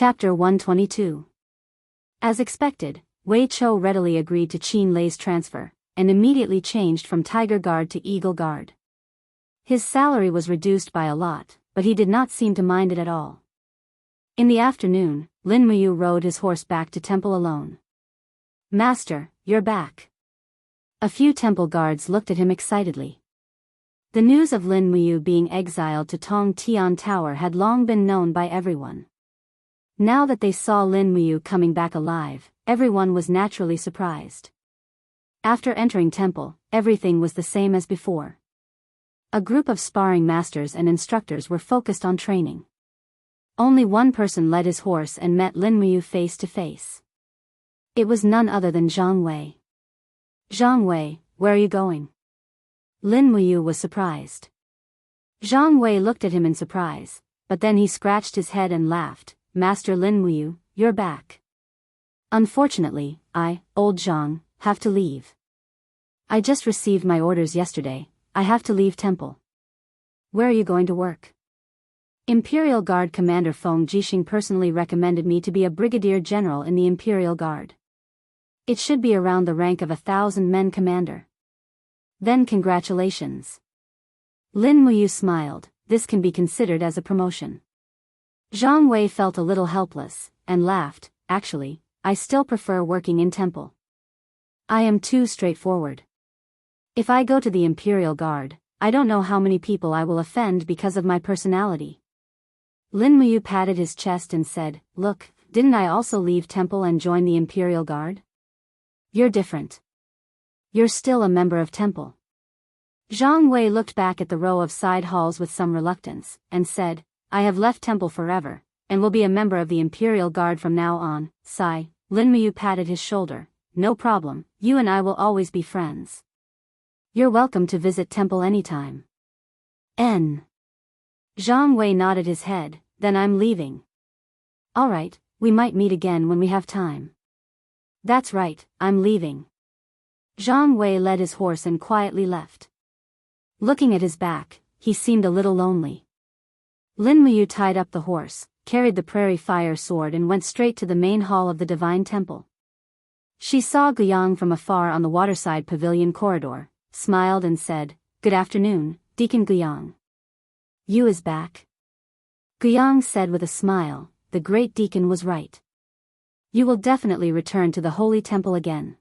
Chapter 122. As expected, Wei Chou readily agreed to Qin Lei's transfer, and immediately changed from Tiger Guard to Eagle Guard. His salary was reduced by a lot, but he did not seem to mind it at all. In the afternoon, Lin Muyu rode his horse back to temple alone. "Master, you're back." A few temple guards looked at him excitedly. The news of Lin Muyu being exiled to Tong Tian Tower had long been known by everyone. Now that they saw Lin Muyu coming back alive, everyone was naturally surprised. After entering temple, everything was the same as before. A group of sparring masters and instructors were focused on training. Only one person led his horse and met Lin Muyu face to face. It was none other than Zhang Wei. "Zhang Wei, where are you going?" Lin Muyu was surprised. Zhang Wei looked at him in surprise, but then he scratched his head and laughed. "Master Lin Muyu, you're back. Unfortunately, old Zhang, have to leave. I just received my orders yesterday. I have to leave temple." "Where are you going to work?" "Imperial Guard Commander Feng Jixing personally recommended me to be a brigadier general in the Imperial Guard. It should be around the rank of 1,000-men commander." "Then congratulations." Lin Muyu smiled. This can be considered as a promotion. Zhang Wei felt a little helpless, and laughed. "Actually, I still prefer working in temple. I am too straightforward. If I go to the Imperial Guard, I don't know how many people I will offend because of my personality." Lin Muyu patted his chest and said, "Look, didn't I also leave temple and join the Imperial Guard? You're different. You're still a member of temple." Zhang Wei looked back at the row of side halls with some reluctance, and said, "I have left temple forever, and will be a member of the Imperial Guard from now on." Sigh. Lin Muyu patted his shoulder. "No problem, you and I will always be friends. You're welcome to visit temple anytime." Zhang Wei nodded his head. "Then I'm leaving." "All right, we might meet again when we have time." "That's right, I'm leaving." Zhang Wei led his horse and quietly left. Looking at his back, he seemed a little lonely. Lin Muyu tied up the horse, carried the prairie fire sword and went straight to the main hall of the Divine Temple. She saw Guiyang from afar on the waterside pavilion corridor, smiled and said, "Good afternoon, Deacon Guiyang." "You is back?" Guiyang said with a smile. The great deacon was right. "You will definitely return to the Holy Temple again.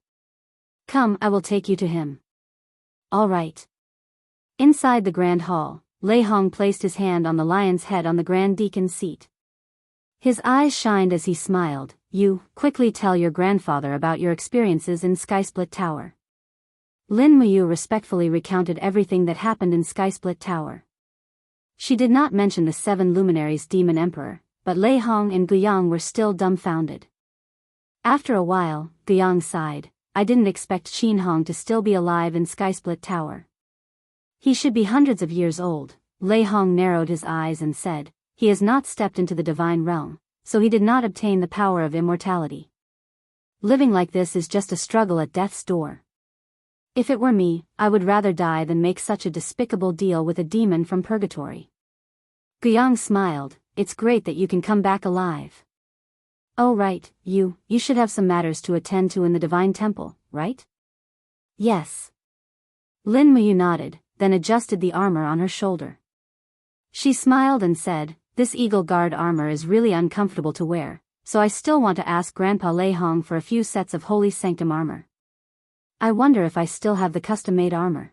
Come, I will take you to him." "All right." Inside the Grand Hall, Lei Hong placed his hand on the lion's head on the Grand Deacon's seat. His eyes shined as he smiled. "You, quickly tell your grandfather about your experiences in Skysplit Tower." Lin Muyu respectfully recounted everything that happened in Skysplit Tower. She did not mention the 7 luminaries Demon Emperor, but Lei Hong and Guiyang were still dumbfounded. After a while, Guiyang sighed. "I didn't expect Qin Hong to still be alive in Skysplit Tower. He should be hundreds of years old." Lei Hong narrowed his eyes and said, "He has not stepped into the divine realm, so he did not obtain the power of immortality. Living like this is just a struggle at death's door. If it were me, I would rather die than make such a despicable deal with a demon from purgatory." Guiyang smiled. "It's great that you can come back alive." "Oh right, you should have some matters to attend to in the Divine Temple, right?" "Yes." Lin Muyu nodded, then adjusted the armor on her shoulder. She smiled and said, "This Eagle Guard armor is really uncomfortable to wear, so I still want to ask Grandpa Lei Hong for a few sets of Holy Sanctum armor. I wonder if I still have the custom-made armor.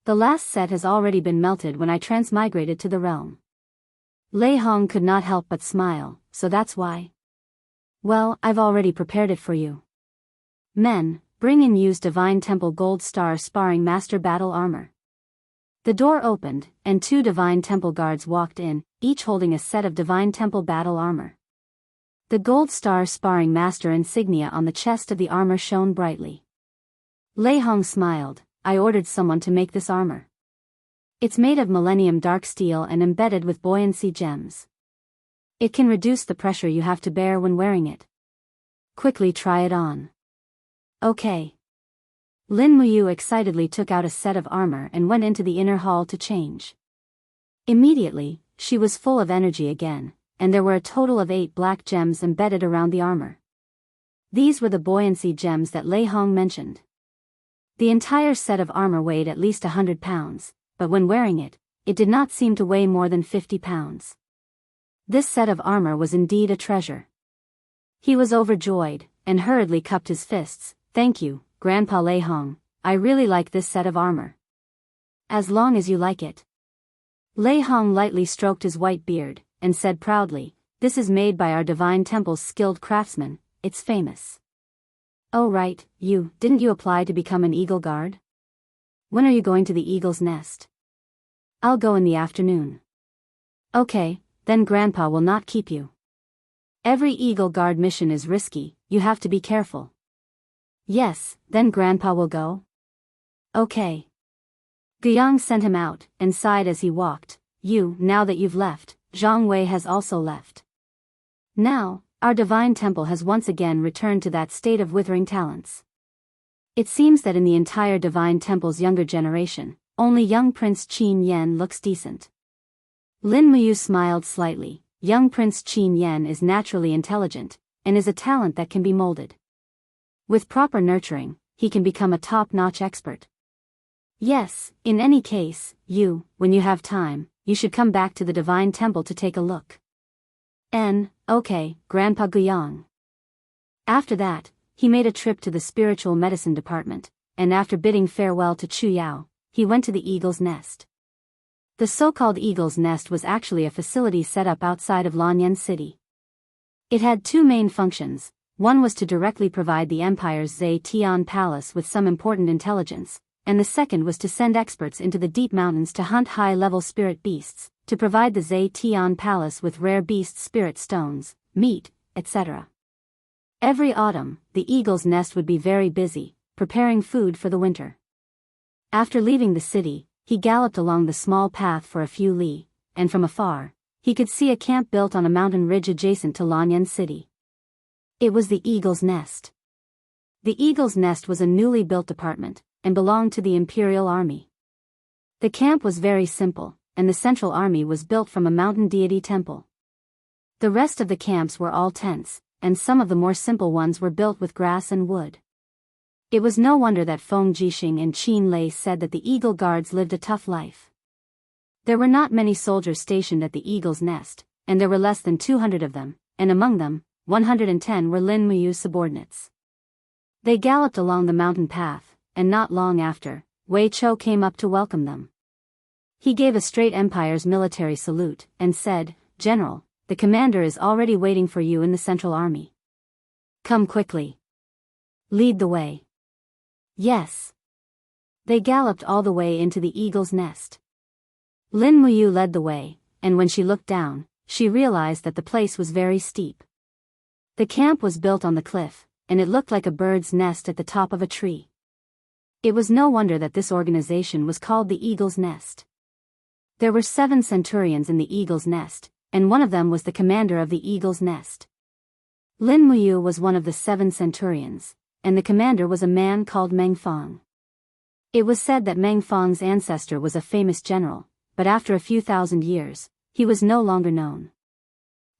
The last set has already been melted when I transmigrated to the realm." Lei Hong could not help but smile. "So that's why?" "Well, I've already prepared it for you. Men, bring and use Divine Temple Gold Star Sparring Master Battle Armor." The door opened, and 2 Divine Temple guards walked in, each holding a set of Divine Temple battle armor. The Gold Star Sparring Master insignia on the chest of the armor shone brightly. Lei Hong smiled. "I ordered someone to make this armor. It's made of Millennium Dark Steel and embedded with buoyancy gems. It can reduce the pressure you have to bear when wearing it. Quickly try it on." "Okay." Lin Muyu excitedly took out a set of armor and went into the inner hall to change. Immediately, she was full of energy again, and there were a total of 8 black gems embedded around the armor. These were the buoyancy gems that Lei Hong mentioned. The entire set of armor weighed at least 100 pounds, but when wearing it, it did not seem to weigh more than 50 pounds. This set of armor was indeed a treasure. He was overjoyed, and hurriedly cupped his fists. "Thank you, Grandpa Lei Hong, I really like this set of armor." "As long as you like it." Lei Hong lightly stroked his white beard, and said proudly, "This is made by our Divine Temple's skilled craftsmen, it's famous." "Oh right, didn't you apply to become an Eagle Guard? When are you going to the Eagle's Nest?" "I'll go in the afternoon." "Okay, then Grandpa will not keep you. Every Eagle Guard mission is risky, you have to be careful." "Yes, then Grandpa will go?" "Okay." Guiyang sent him out, and sighed as he walked. Now that you've left, Zhang Wei has also left. Now, our Divine Temple has once again returned to that state of withering talents. It seems that in the entire Divine Temple's younger generation, only young Prince Qin Yan looks decent. Lin Muyu smiled slightly. Young Prince Qin Yan is naturally intelligent, and is a talent that can be molded. With proper nurturing, he can become a top-notch expert. Yes, in any case, when you have time, you should come back to the Divine Temple to take a look. Okay, Grandpa Guiyang. After that, he made a trip to the spiritual medicine department, and after bidding farewell to Chu Yao, he went to the Eagle's Nest. The so-called Eagle's Nest was actually a facility set up outside of Lanyan City. It had 2 main functions. One was to directly provide the Empire's Zhe Tian Palace with some important intelligence, and the second was to send experts into the deep mountains to hunt high-level spirit beasts, to provide the Zhe Tian Palace with rare beast spirit stones, meat, etc. Every autumn, the Eagle's Nest would be very busy, preparing food for the winter. After leaving the city, he galloped along the small path for a few li, and from afar, he could see a camp built on a mountain ridge adjacent to Lanyan City. It was the Eagle's Nest. The Eagle's Nest was a newly built department, and belonged to the Imperial Army. The camp was very simple, and the Central Army was built from a mountain deity temple. The rest of the camps were all tents, and some of the more simple ones were built with grass and wood. It was no wonder that Feng Jixing and Qin Lei said that the Eagle Guards lived a tough life. There were not many soldiers stationed at the Eagle's Nest, and there were less than 200 of them, and among them, 110 were Lin Muyu's subordinates. They galloped along the mountain path, and not long after, Wei Chou came up to welcome them. He gave a straight Empire's military salute, and said, "General, the commander is already waiting for you in the Central Army. Come quickly. Lead the way." "Yes." They galloped all the way into the Eagle's Nest. Lin Muyu led the way, and when she looked down, she realized that the place was very steep. The camp was built on the cliff, and it looked like a bird's nest at the top of a tree. It was no wonder that this organization was called the Eagle's Nest. There were 7 centurions in the Eagle's Nest, and one of them was the commander of the Eagle's Nest. Lin Muyu was one of the 7 centurions, and the commander was a man called Meng Fong. It was said that Meng Fong's ancestor was a famous general, but after a few thousand years, he was no longer known.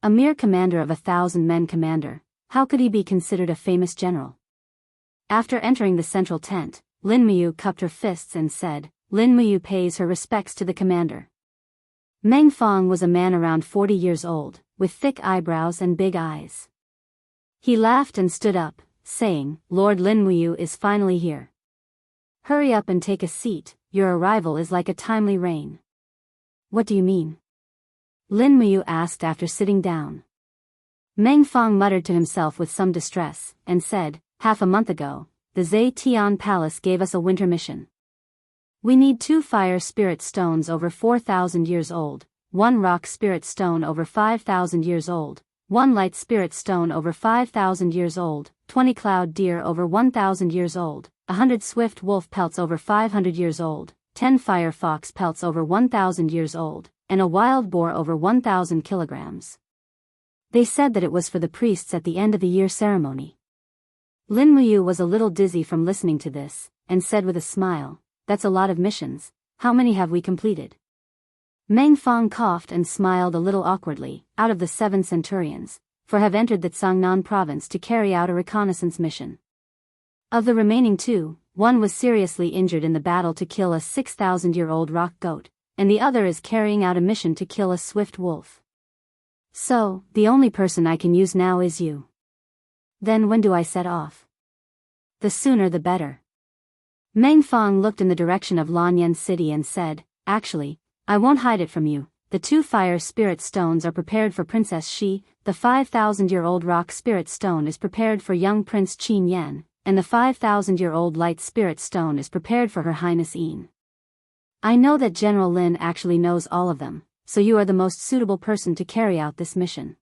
A mere commander of 1,000 men commander, how could he be considered a famous general? After entering the central tent, Lin Muyu cupped her fists and said, "Lin Muyu pays her respects to the commander." Meng Fong was a man around 40 years old, with thick eyebrows and big eyes. He laughed and stood up, saying, "Lord Lin Muyu is finally here. Hurry up and take a seat, your arrival is like a timely rain." "What do you mean?" Lin Muyu asked after sitting down. Meng Fong muttered to himself with some distress, and said, "Half a month ago, the Zhe Tian Palace gave us a winter mission. We need 2 fire spirit stones over 4,000 years old, 1 rock spirit stone over 5,000 years old, 1 light spirit stone over 5,000 years old, 20 cloud deer over 1,000 years old, 100 swift wolf pelts over 500 years old, 10 fire fox pelts over 1,000 years old, and a wild boar over 1,000 kilograms. They said that it was for the priests at the end of the year ceremony." Lin Muyu was a little dizzy from listening to this, and said with a smile, "That's a lot of missions, how many have we completed?" Meng Fong coughed and smiled a little awkwardly. Out of the 7 centurions, 4 have entered the Cangnan province to carry out a reconnaissance mission. Of the remaining 2, 1 was seriously injured in the battle to kill a 6,000-year-old rock goat, and the other is carrying out a mission to kill a swift wolf. So, the only person I can use now is you. Then when do I set off? The sooner the better. Meng Fong looked in the direction of Lanyan City and said, actually, I won't hide it from you. The 2 fire spirit stones are prepared for Princess Shi, the 5,000-year-old rock spirit stone is prepared for young Prince Qin Yan, and the 5,000-year-old light spirit stone is prepared for Her Highness Yin. I know that General Lin actually knows all of them, so you are the most suitable person to carry out this mission.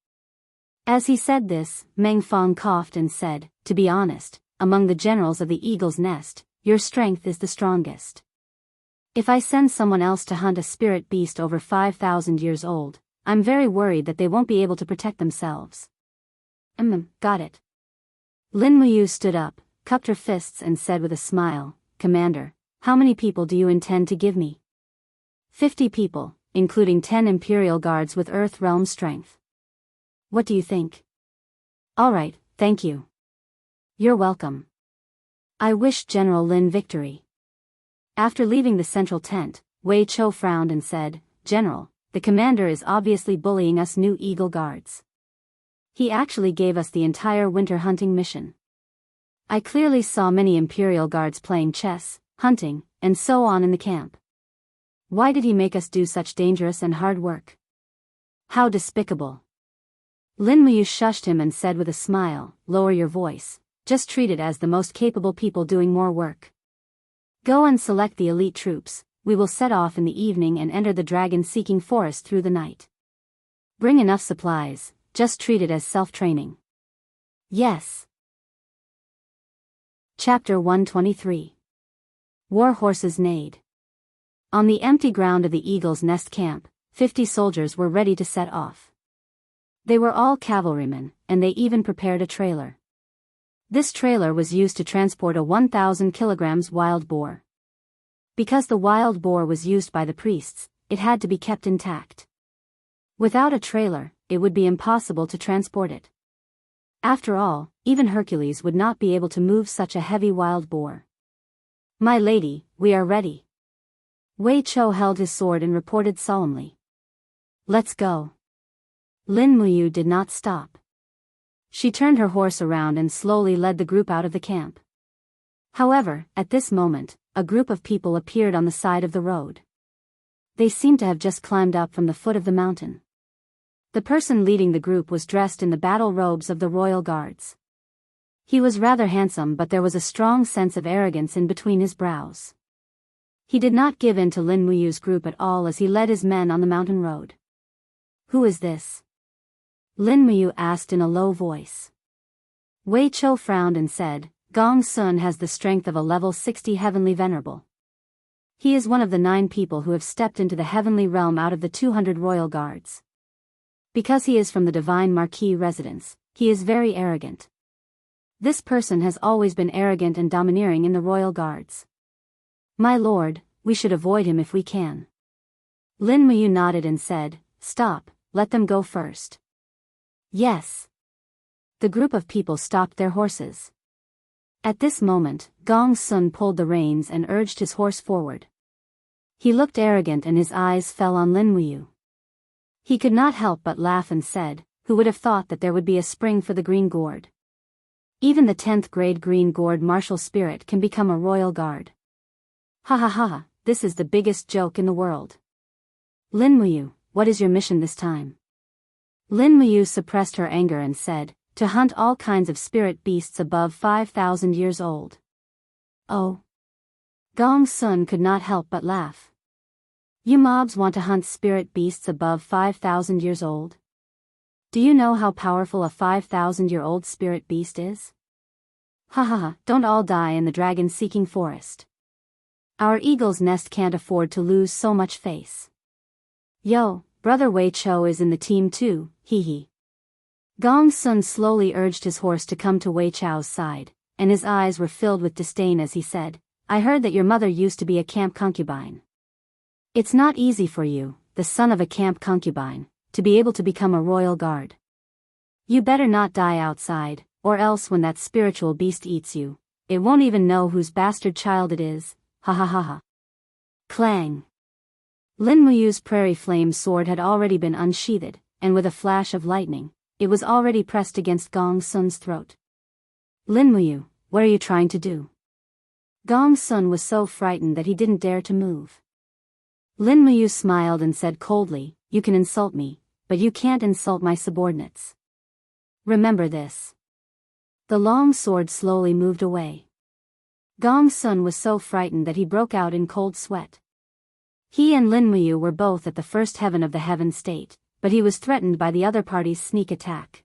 As he said this, Meng Fong coughed and said, to be honest, among the generals of the Eagle's Nest, your strength is the strongest. If I send someone else to hunt a spirit beast over 5,000 years old, I'm very worried that they won't be able to protect themselves. Got it. Lin Muyu stood up, cupped her fists and said with a smile, Commander, how many people do you intend to give me? 50 people, including 10 Imperial Guards with Earth Realm strength. What do you think? All right, thank you. You're welcome. I wish General Lin victory. After leaving the central tent, Wei Chou frowned and said, General, the commander is obviously bullying us new Eagle Guards. He actually gave us the entire winter hunting mission. I clearly saw many Imperial Guards playing chess, hunting, and so on in the camp. Why did he make us do such dangerous and hard work? How despicable. Lin Muyu shushed him and said with a smile, lower your voice, just treat it as the most capable people doing more work. Go and select the elite troops, we will set off in the evening and enter the dragon-seeking forest through the night. Bring enough supplies, just treat it as self-training. Yes. Chapter 123. War horses neighed. On the empty ground of the Eagle's Nest camp, 50 soldiers were ready to set off. They were all cavalrymen, and they even prepared a trailer. This trailer was used to transport a 1,000 kilograms wild boar. Because the wild boar was used by the priests, it had to be kept intact. Without a trailer, it would be impossible to transport it. After all, even Hercules would not be able to move such a heavy wild boar. My lady, we are ready. Wei Chou held his sword and reported solemnly. Let's go. Lin Muyu did not stop. She turned her horse around and slowly led the group out of the camp. However, at this moment, a group of people appeared on the side of the road. They seemed to have just climbed up from the foot of the mountain. The person leading the group was dressed in the battle robes of the royal guards. He was rather handsome, but there was a strong sense of arrogance in between his brows. He did not give in to Lin Muyu's group at all as he led his men on the mountain road. Who is this? Lin Muyu asked in a low voice. Wei Chou frowned and said, Gong Sun has the strength of a level 60 heavenly venerable. He is one of the 9 people who have stepped into the heavenly realm out of the 200 royal guards. Because he is from the divine marquis residence, he is very arrogant. This person has always been arrogant and domineering in the royal guards. My lord, we should avoid him if we can. Lin Muyu nodded and said, Stop, let them go first. Yes. The group of people stopped their horses. At this moment, Gong Sun pulled the reins and urged his horse forward. He looked arrogant and his eyes fell on Lin Muyu. He could not help but laugh and said, who would have thought that there would be a spring for the Green Gourd? Even the 10th grade Green Gourd martial spirit can become a royal guard. Ha ha ha, this is the biggest joke in the world. Lin Muyu, what is your mission this time? Lin Muyu suppressed her anger and said, to hunt all kinds of spirit beasts above 5,000 years old. Oh. Gong Sun could not help but laugh. You mobs want to hunt spirit beasts above 5,000 years old? Do you know how powerful a 5,000-year-old spirit beast is? Ha ha ha, don't all die in the dragon-seeking forest. Our Eagle's Nest can't afford to lose so much face. Yo, brother Wei Chou is in the team too, hee hee. Gong Sun slowly urged his horse to come to Wei Chou's side, and his eyes were filled with disdain as he said, I heard that your mother used to be a camp concubine. It's not easy for you, the son of a camp concubine, to be able to become a royal guard. You better not die outside, or else when that spiritual beast eats you, it won't even know whose bastard child it is, ha ha ha ha. Clang! Lin Muyu's prairie flame sword had already been unsheathed, and with a flash of lightning, it was already pressed against Gong Sun's throat. Lin Muyu, what are you trying to do? Gong Sun was so frightened that he didn't dare to move. Lin Muyu smiled and said coldly, you can insult me, but you can't insult my subordinates. Remember this. The long sword slowly moved away. Gong Sun was so frightened that he broke out in cold sweat. He and Lin Muyu were both at the first heaven of the heaven state, but he was threatened by the other party's sneak attack.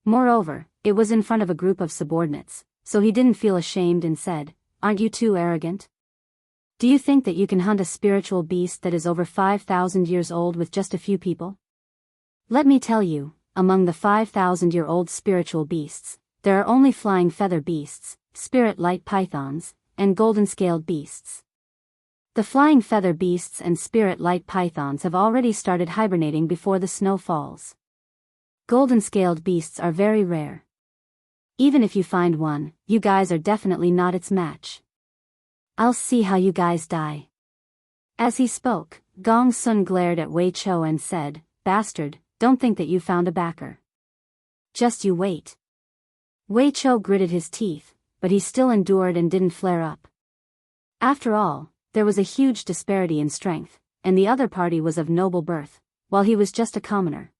Moreover, it was in front of a group of subordinates, so he didn't feel ashamed and said, aren't you too arrogant? Do you think that you can hunt a spiritual beast that is over 5,000 years old with just a few people? Let me tell you, among the 5,000-year-old spiritual beasts, there are only flying feather beasts, spirit light pythons, and golden-scaled beasts. The flying feather beasts and spirit light pythons have already started hibernating before the snow falls. Golden-scaled beasts are very rare. Even if you find one, you guys are definitely not its match. I'll see how you guys die. As he spoke, Gong Sun glared at Wei Chou and said, bastard, don't think that you found a backer. Just you wait. Wei Chou gritted his teeth, but he still endured and didn't flare up. After all, there was a huge disparity in strength, and the other party was of noble birth, while he was just a commoner.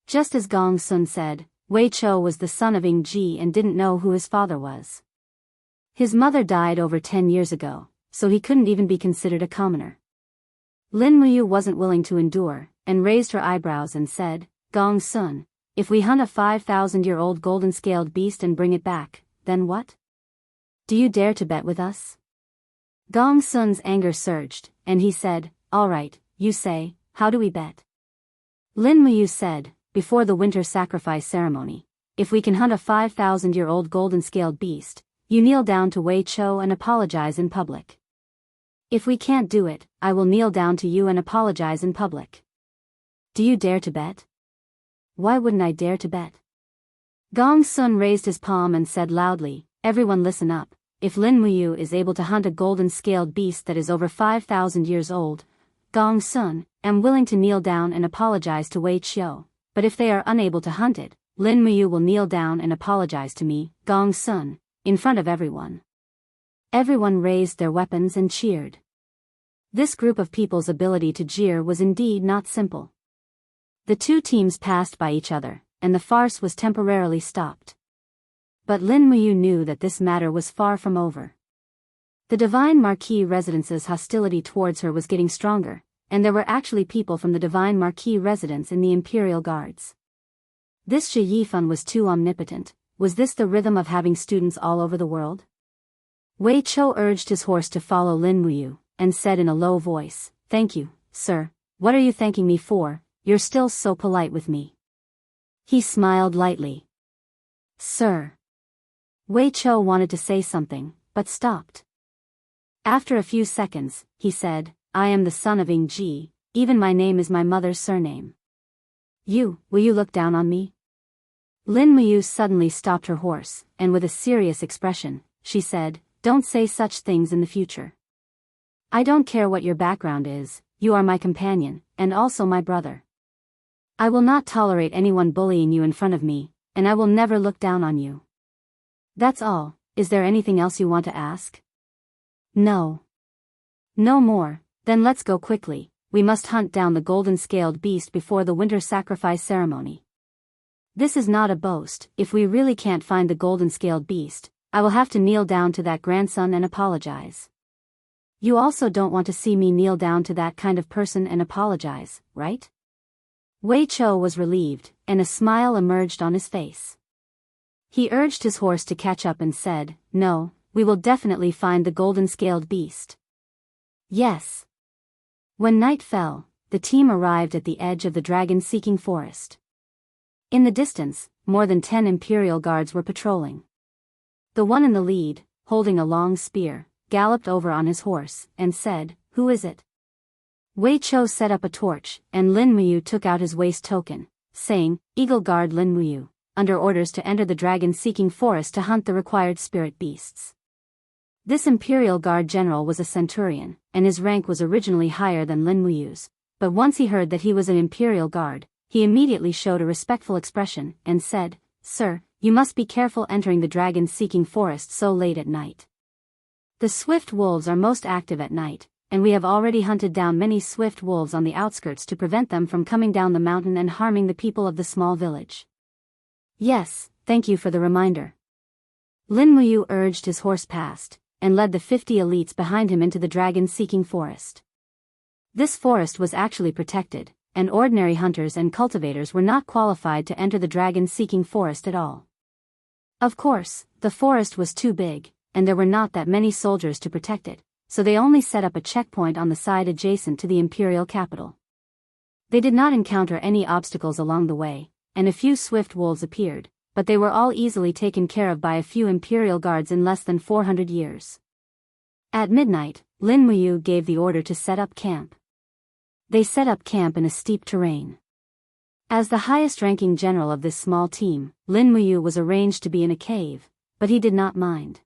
Just as Gong Sun said, Wei Chou was the son of Ing Ji and didn't know who his father was. His mother died over 10 years ago, so he couldn't even be considered a commoner. Lin Muyu wasn't willing to endure, and raised her eyebrows and said, Gong Sun, if we hunt a 5,000-year-old golden-scaled beast and bring it back, then what? Do you dare to bet with us? Gong Sun's anger surged, and he said, all right, you say, how do we bet? Lin Muyu said, before the winter sacrifice ceremony, if we can hunt a 5,000-year-old golden-scaled beast, you kneel down to Wei Chou and apologize in public. If we can't do it, I will kneel down to you and apologize in public. Do you dare to bet? Why wouldn't I dare to bet? Gong Sun raised his palm and said loudly, everyone listen up, if Lin Muyu is able to hunt a golden-scaled beast that is over 5,000 years old, Gong Sun, am willing to kneel down and apologize to Wei Chou, but if they are unable to hunt it, Lin Muyu will kneel down and apologize to me, Gong Sun, in front of everyone. Everyone raised their weapons and cheered. This group of people's ability to jeer was indeed not simple. The two teams passed by each other, and the farce was temporarily stopped. But Lin Muyu knew that this matter was far from over. The Divine Marquis residence's hostility towards her was getting stronger, and there were actually people from the Divine Marquis residence in the Imperial Guards. This Shi Yifan was too omnipotent. Was this the rhythm of having students all over the world? Wei Chou urged his horse to follow Lin Muyu, and said in a low voice, thank you, sir, what are you thanking me for, you're still so polite with me. He smiled lightly. Sir. Wei Chou wanted to say something, but stopped. After a few seconds, he said, I am the son of Ing Ji, even my name is my mother's surname. Will you look down on me? Lin Muyu suddenly stopped her horse, and with a serious expression, she said, don't say such things in the future. I don't care what your background is, you are my companion, and also my brother. I will not tolerate anyone bullying you in front of me, and I will never look down on you. That's all. Is there anything else you want to ask? No. No more, then let's go quickly, we must hunt down the golden-scaled beast before the winter sacrifice ceremony. This is not a boast, if we really can't find the golden-scaled beast, I will have to kneel down to that grandson and apologize. You also don't want to see me kneel down to that kind of person and apologize, right? Wei Chou was relieved, and a smile emerged on his face. He urged his horse to catch up and said, no, we will definitely find the golden-scaled beast. Yes. When night fell, the team arrived at the edge of the dragon-seeking forest. In the distance, more than 10 Imperial guards were patrolling. The one in the lead, holding a long spear, galloped over on his horse, and said, who is it? Wei Chou set up a torch, and Lin Muyu took out his waist token, saying, Eagle Guard Lin Muyu, under orders to enter the dragon-seeking forest to hunt the required spirit beasts. This Imperial Guard general was a centurion, and his rank was originally higher than Lin Muyu's, but once he heard that he was an Imperial Guard, he immediately showed a respectful expression, and said, Sir, you must be careful entering the dragon-seeking forest so late at night. The swift wolves are most active at night, and we have already hunted down many swift wolves on the outskirts to prevent them from coming down the mountain and harming the people of the small village. Yes, thank you for the reminder. Lin Muyu urged his horse past, and led the 50 elites behind him into the dragon-seeking forest. This forest was actually protected, and ordinary hunters and cultivators were not qualified to enter the dragon-seeking forest at all. Of course, the forest was too big, and there were not that many soldiers to protect it, so they only set up a checkpoint on the side adjacent to the imperial capital. They did not encounter any obstacles along the way, and a few swift wolves appeared, but they were all easily taken care of by a few imperial guards in less than 400 years. At midnight, Lin Muyu gave the order to set up camp. They set up camp in a steep terrain. As the highest-ranking general of this small team, Lin Muyu was arranged to be in a cave, but he did not mind.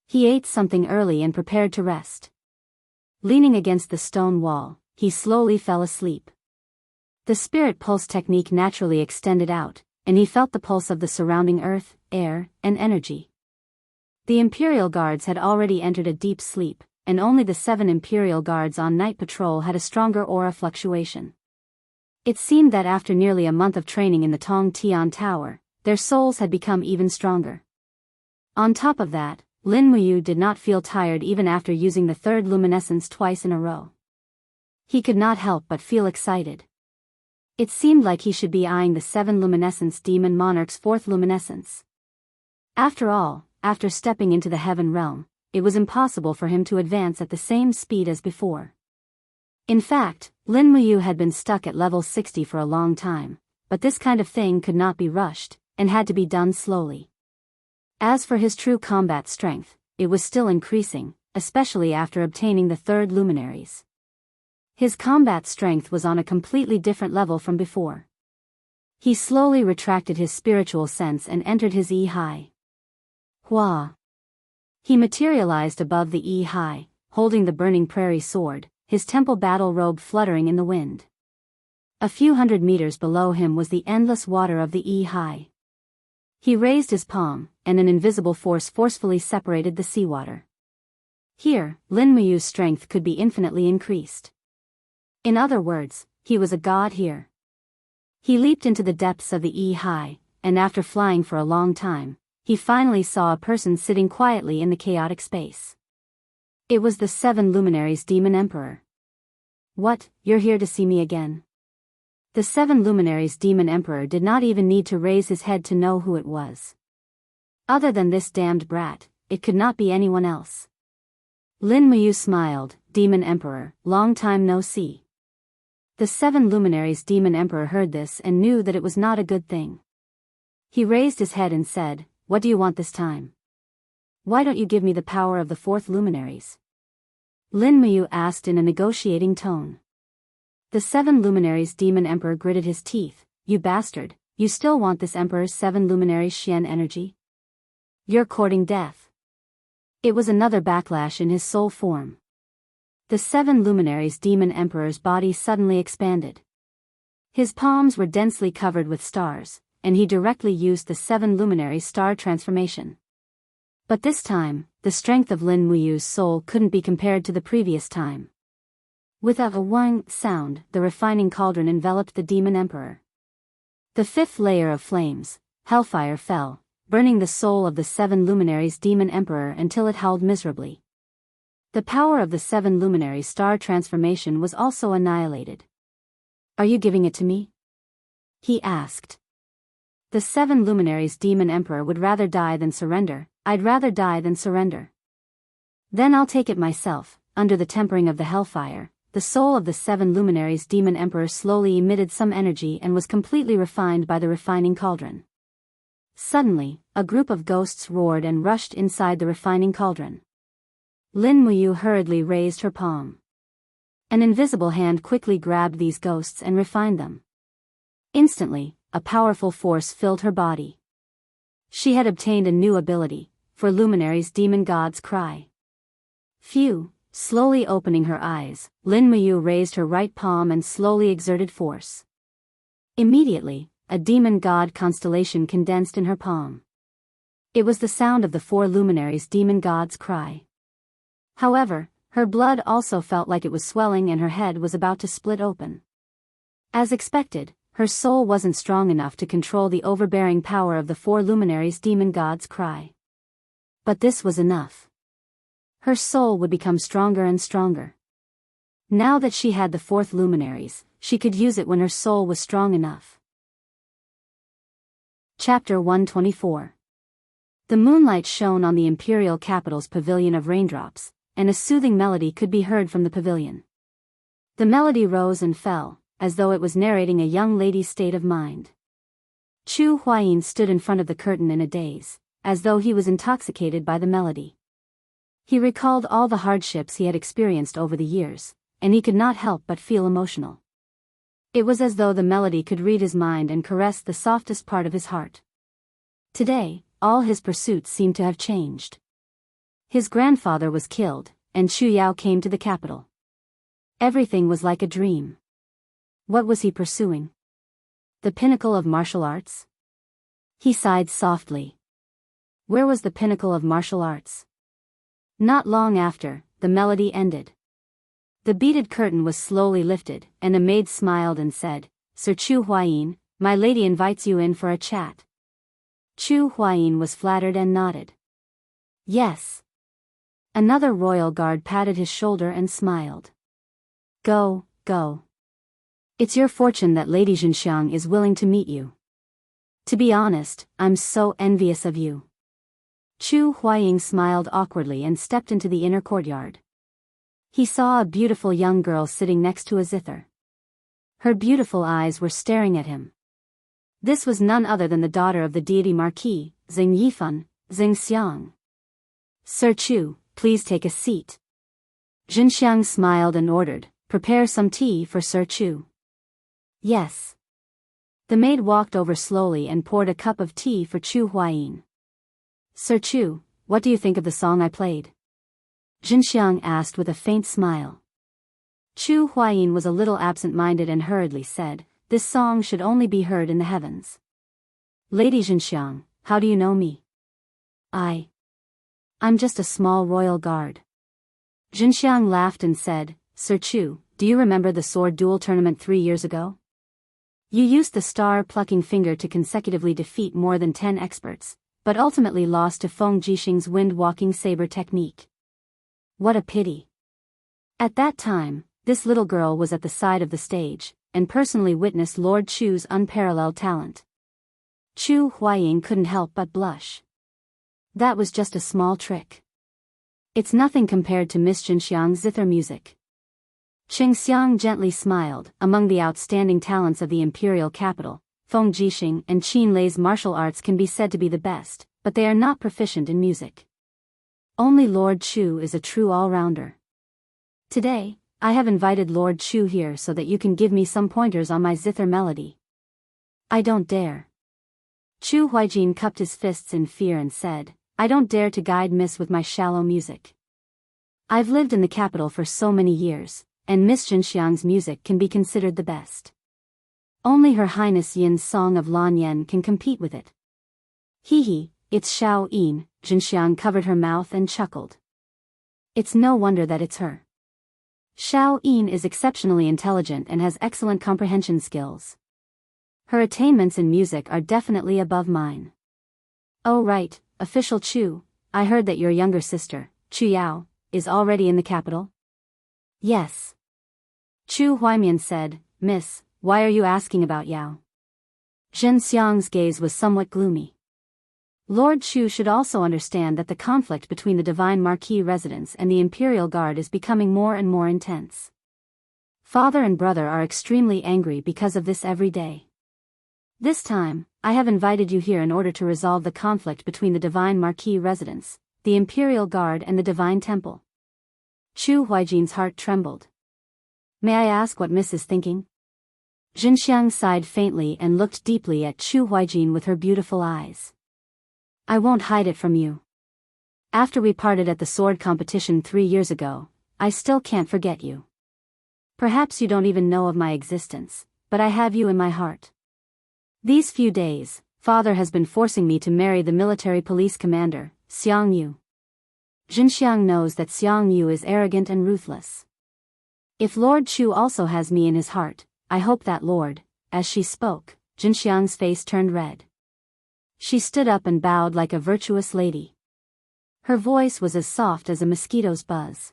He ate something early and prepared to rest. Leaning against the stone wall, he slowly fell asleep. The spirit pulse technique naturally extended out, and he felt the pulse of the surrounding earth, air, and energy. The Imperial Guards had already entered a deep sleep, and only the 7 Imperial Guards on night patrol had a stronger aura fluctuation. It seemed that after nearly a month of training in the Tong Tian Tower, their souls had become even stronger. On top of that, Lin Muyu did not feel tired even after using the 3rd luminescence twice in a row. He could not help but feel excited. It seemed like he should be eyeing the 7 luminescence demon monarch's 4th luminescence. After all, after stepping into the heaven realm, it was impossible for him to advance at the same speed as before. In fact, Lin Muyu had been stuck at level 60 for a long time, but this kind of thing could not be rushed, and had to be done slowly. As for his true combat strength, it was still increasing, especially after obtaining the 3rd luminaries. His combat strength was on a completely different level from before. He slowly retracted his spiritual sense and entered his E-high. Hua! He materialized above the E-high, holding the burning prairie sword, his temple battle robe fluttering in the wind. A few hundred meters below him was the endless water of the E-high. He raised his palm, and an invisible force forcefully separated the seawater. Here, Lin Muyu's strength could be infinitely increased. In other words, he was a god here. He leaped into the depths of the E-high, and after flying for a long time, he finally saw a person sitting quietly in the chaotic space. It was the 7 luminaries Demon Emperor. What, you're here to see me again? The 7 luminaries Demon Emperor did not even need to raise his head to know who it was. Other than this damned brat, it could not be anyone else. Lin Muyu smiled, Demon Emperor, long time no see. The 7 luminaries Demon Emperor heard this and knew that it was not a good thing. He raised his head and said, What do you want this time? Why don't you give me the power of the 4th luminaries? Lin Muyu asked in a negotiating tone. The 7 luminaries Demon Emperor gritted his teeth, You bastard, you still want this Emperor's 7 luminaries Xian energy? You're courting death. It was another backlash in his soul form. The 7 luminaries Demon Emperor's body suddenly expanded. His palms were densely covered with stars, and he directly used the 7 luminaries star transformation. But this time, the strength of Lin Muyu's soul couldn't be compared to the previous time. With a wang sound, the refining cauldron enveloped the Demon Emperor. The 5th layer of flames, hellfire fell, burning the soul of the 7 luminaries Demon Emperor until it howled miserably. The power of the 7 luminaries star transformation was also annihilated. Are you giving it to me? He asked. The 7 luminaries Demon Emperor would rather die than surrender. I'd rather die than surrender. Then I'll take it myself. Under the tempering of the hellfire, the soul of the 7 luminaries Demon Emperor slowly emitted some energy and was completely refined by the refining cauldron. Suddenly, a group of ghosts roared and rushed inside the refining cauldron. Lin Muyu hurriedly raised her palm. An invisible hand quickly grabbed these ghosts and refined them. Instantly, a powerful force filled her body. She had obtained a new ability, for luminaries demon god's cry. Phew, slowly opening her eyes, Lin Muyu raised her right palm and slowly exerted force. Immediately, a demon god constellation condensed in her palm. It was the sound of the 4 luminaries demon god's cry. However, her blood also felt like it was swelling and her head was about to split open. As expected, her soul wasn't strong enough to control the overbearing power of the 4 luminaries demon god's cry. But this was enough. Her soul would become stronger and stronger. Now that she had the 4th luminaries, she could use it when her soul was strong enough. Chapter 124. The moonlight shone on the imperial capital's pavilion of raindrops, and a soothing melody could be heard from the pavilion. The melody rose and fell, as though it was narrating a young lady's state of mind. Chu Huayin stood in front of the curtain in a daze, as though he was intoxicated by the melody. He recalled all the hardships he had experienced over the years, and he could not help but feel emotional. It was as though the melody could read his mind and caress the softest part of his heart. Today, all his pursuits seemed to have changed. His grandfather was killed, and Chu Yao came to the capital. Everything was like a dream. What was he pursuing? The pinnacle of martial arts? He sighed softly. Where was the pinnacle of martial arts? Not long after, the melody ended. The beaded curtain was slowly lifted, and a maid smiled and said, "Sir Chu Huayin, my lady invites you in for a chat." Chu Huayin was flattered and nodded. Yes. Another royal guard patted his shoulder and smiled. Go, go. It's your fortune that Lady Xianxiang is willing to meet you. To be honest, I'm so envious of you. Chu Huayin smiled awkwardly and stepped into the inner courtyard. He saw a beautiful young girl sitting next to a zither. Her beautiful eyes were staring at him. This was none other than the daughter of the deity Marquis, Xing Yifan, Xing Xiang. Sir Chu, please take a seat. Xianxiang smiled and ordered, prepare some tea for Sir Chu. Yes. The maid walked over slowly and poured a cup of tea for Chu Huayin. Sir Chu, what do you think of the song I played? Xianxiang asked with a faint smile. Chu Huayin was a little absent-minded and hurriedly said, this song should only be heard in the heavens. Lady Xianxiang, how do you know me? I'm just a small royal guard. Xianxiang laughed and said, Sir Chu, do you remember the sword duel tournament 3 years ago? You used the star-plucking finger to consecutively defeat more than 10 experts, but ultimately lost to Feng Jixing's wind-walking saber technique. What a pity. At that time, this little girl was at the side of the stage, and personally witnessed Lord Chu's unparalleled talent. Chu Huayin couldn't help but blush. That was just a small trick. It's nothing compared to Miss Xianxiang's zither music. Xianxiang gently smiled. Among the outstanding talents of the imperial capital, Feng Jixing and Qin Lei's martial arts can be said to be the best, but they are not proficient in music. Only Lord Chu is a true all-rounder. Today, I have invited Lord Chu here so that you can give me some pointers on my zither melody. I don't dare. Chu Huaijin cupped his fists in fear and said, I don't dare to guide Miss with my shallow music. I've lived in the capital for so many years, and Miss Xianxiang's music can be considered the best. Only Her Highness Yin's Song of Lan Yan can compete with it. Hee, it's Xiao Yin. Xianxiang covered her mouth and chuckled. It's no wonder that it's her. Xiao Yin is exceptionally intelligent and has excellent comprehension skills. Her attainments in music are definitely above mine. Oh right, Official Chu, I heard that your younger sister, Chu Yao, is already in the capital? Yes. Chu Huaimian said, Miss, why are you asking about Yao? Xianxiang's gaze was somewhat gloomy. Lord Chu should also understand that the conflict between the Divine Marquis residence and the Imperial Guard is becoming more and more intense. Father and brother are extremely angry because of this every day. This time, I have invited you here in order to resolve the conflict between the Divine Marquis residence, the Imperial Guard and the Divine Temple. Chu Huaijin's heart trembled. May I ask what Miss is thinking? Xianxiang sighed faintly and looked deeply at Chu Huaijin with her beautiful eyes. I won't hide it from you. After we parted at the sword competition 3 years ago, I still can't forget you. Perhaps you don't even know of my existence, but I have you in my heart. These few days, Father has been forcing me to marry the military police commander, Xiang Yu. Xianxiang knows that Xiang Yu is arrogant and ruthless. If Lord Chu also has me in his heart, I hope that Lord. As she spoke, Xianxiang's face turned red. She stood up and bowed like a virtuous lady. Her voice was as soft as a mosquito's buzz.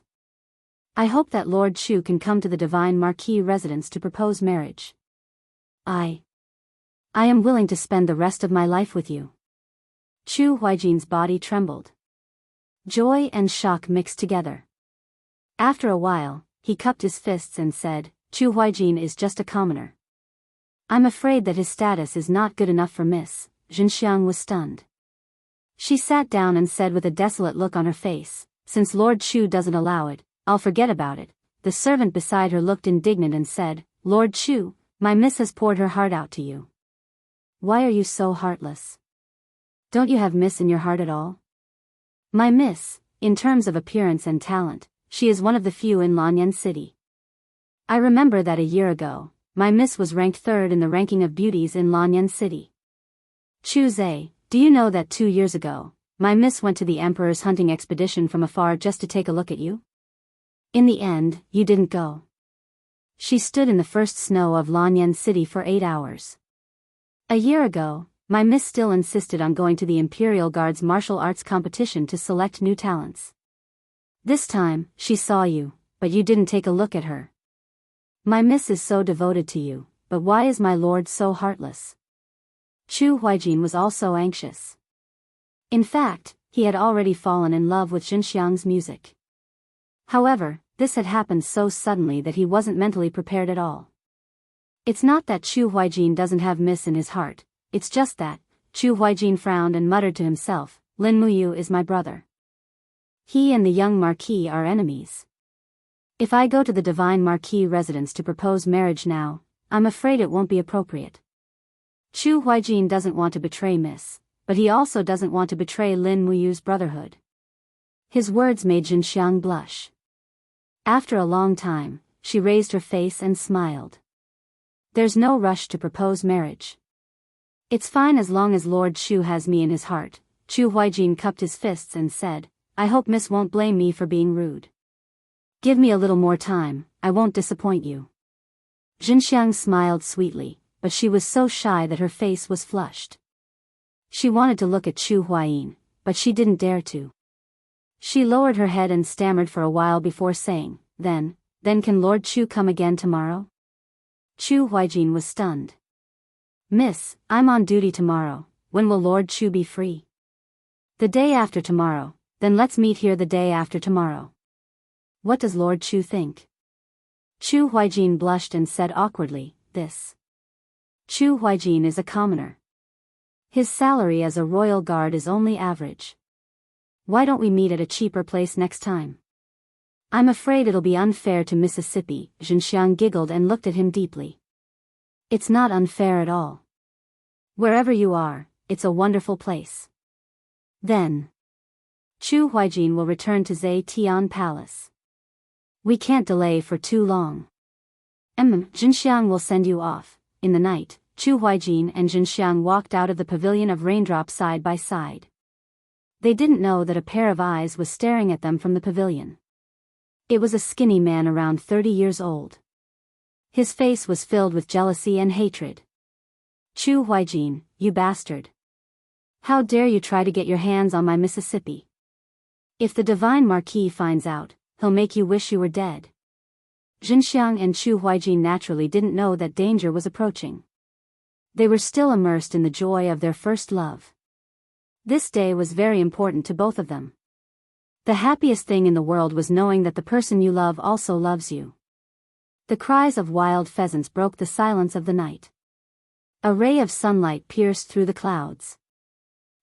I hope that Lord Chu can come to the Divine Marquis residence to propose marriage. I am willing to spend the rest of my life with you. Chu Huaijin's body trembled. Joy and shock mixed together. After a while, he cupped his fists and said, Chu Huaijin is just a commoner. I'm afraid that his status is not good enough for Miss. Xianxiang was stunned. She sat down and said with a desolate look on her face, since Lord Chu doesn't allow it, I'll forget about it. The servant beside her looked indignant and said, Lord Chu, my miss has poured her heart out to you. Why are you so heartless? Don't you have miss in your heart at all? My miss, in terms of appearance and talent, she is one of the few in Lanyan City. I remember that a year ago, my miss was ranked 3rd in the ranking of beauties in Lanyan City. Chu Zhe, do you know that 2 years ago, my miss went to the Emperor's hunting expedition from afar just to take a look at you? In the end, you didn't go. She stood in the first snow of Lanyan City for 8 hours. A year ago, my miss still insisted on going to the Imperial Guard's martial arts competition to select new talents. This time, she saw you, but you didn't take a look at her. My miss is so devoted to you, but why is my lord so heartless? Chu Huaijin was also anxious. In fact, he had already fallen in love with Xianxiang's music. However, this had happened so suddenly that he wasn't mentally prepared at all. It's not that Chu Huaijin doesn't have miss in his heart, it's just that, Chu Huaijin frowned and muttered to himself, Lin Muyu is my brother. He and the young Marquis are enemies. If I go to the Divine Marquis residence to propose marriage now, I'm afraid it won't be appropriate. Chu Huaijin doesn't want to betray Miss, but he also doesn't want to betray Lin Muyu's brotherhood. His words made Xianxiang blush. After a long time, she raised her face and smiled. There's no rush to propose marriage. It's fine as long as Lord Chu has me in his heart. Chu Huaijin cupped his fists and said, I hope Miss won't blame me for being rude. Give me a little more time, I won't disappoint you. Xianxiang smiled sweetly, but she was so shy that her face was flushed. She wanted to look at Chu Huayin, but she didn't dare to. She lowered her head and stammered for a while before saying, Then can Lord Chu come again tomorrow? Chu Huaijin was stunned. Miss, I'm on duty tomorrow, when will Lord Chu be free? The day after tomorrow, then let's meet here the day after tomorrow. What does Lord Chu think? Chu Huaijin blushed and said awkwardly, This. Chu Huaijin is a commoner. His salary as a royal guard is only average. Why don't we meet at a cheaper place next time? I'm afraid it'll be unfair to Mississippi. Xianxiang giggled and looked at him deeply. It's not unfair at all. Wherever you are, it's a wonderful place. Then, Chu Huaijin will return to Zetian Palace. We can't delay for too long. Xianxiang will send you off. In the night, Chu Huaijin and Xianxiang walked out of the pavilion of raindrops side by side. They didn't know that a pair of eyes was staring at them from the pavilion. It was a skinny man around 30 years old. His face was filled with jealousy and hatred. Chu Huaijin, you bastard. How dare you try to get your hands on my Mississippi? If the Divine Marquis finds out, he'll make you wish you were dead. Xianxiang and Chu Huaijin naturally didn't know that danger was approaching. They were still immersed in the joy of their first love. This day was very important to both of them. The happiest thing in the world was knowing that the person you love also loves you. The cries of wild pheasants broke the silence of the night. A ray of sunlight pierced through the clouds.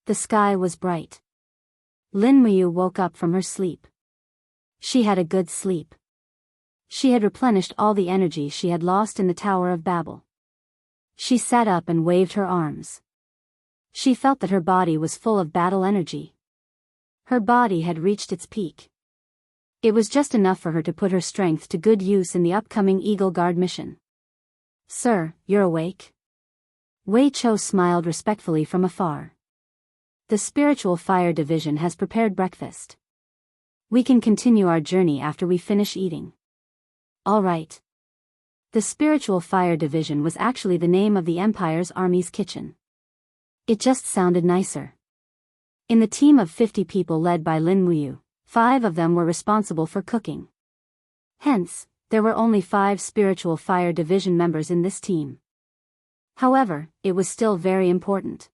The sky was bright. Lin Muyu woke up from her sleep. She had a good sleep. She had replenished all the energy she had lost in the Tower of Babel. She sat up and waved her arms. She felt that her body was full of battle energy. Her body had reached its peak. It was just enough for her to put her strength to good use in the upcoming Eagle Guard mission. "Sir, you're awake?" Wei Chou smiled respectfully from afar. "The Spiritual Fire Division has prepared breakfast. We can continue our journey after we finish eating." "All right." The Spiritual Fire Division was actually the name of the Empire's army's kitchen. It just sounded nicer. In the team of 50 people led by Lin Muyu, 5 of them were responsible for cooking. Hence, there were only 5 Spiritual Fire Division members in this team. However, it was still very important.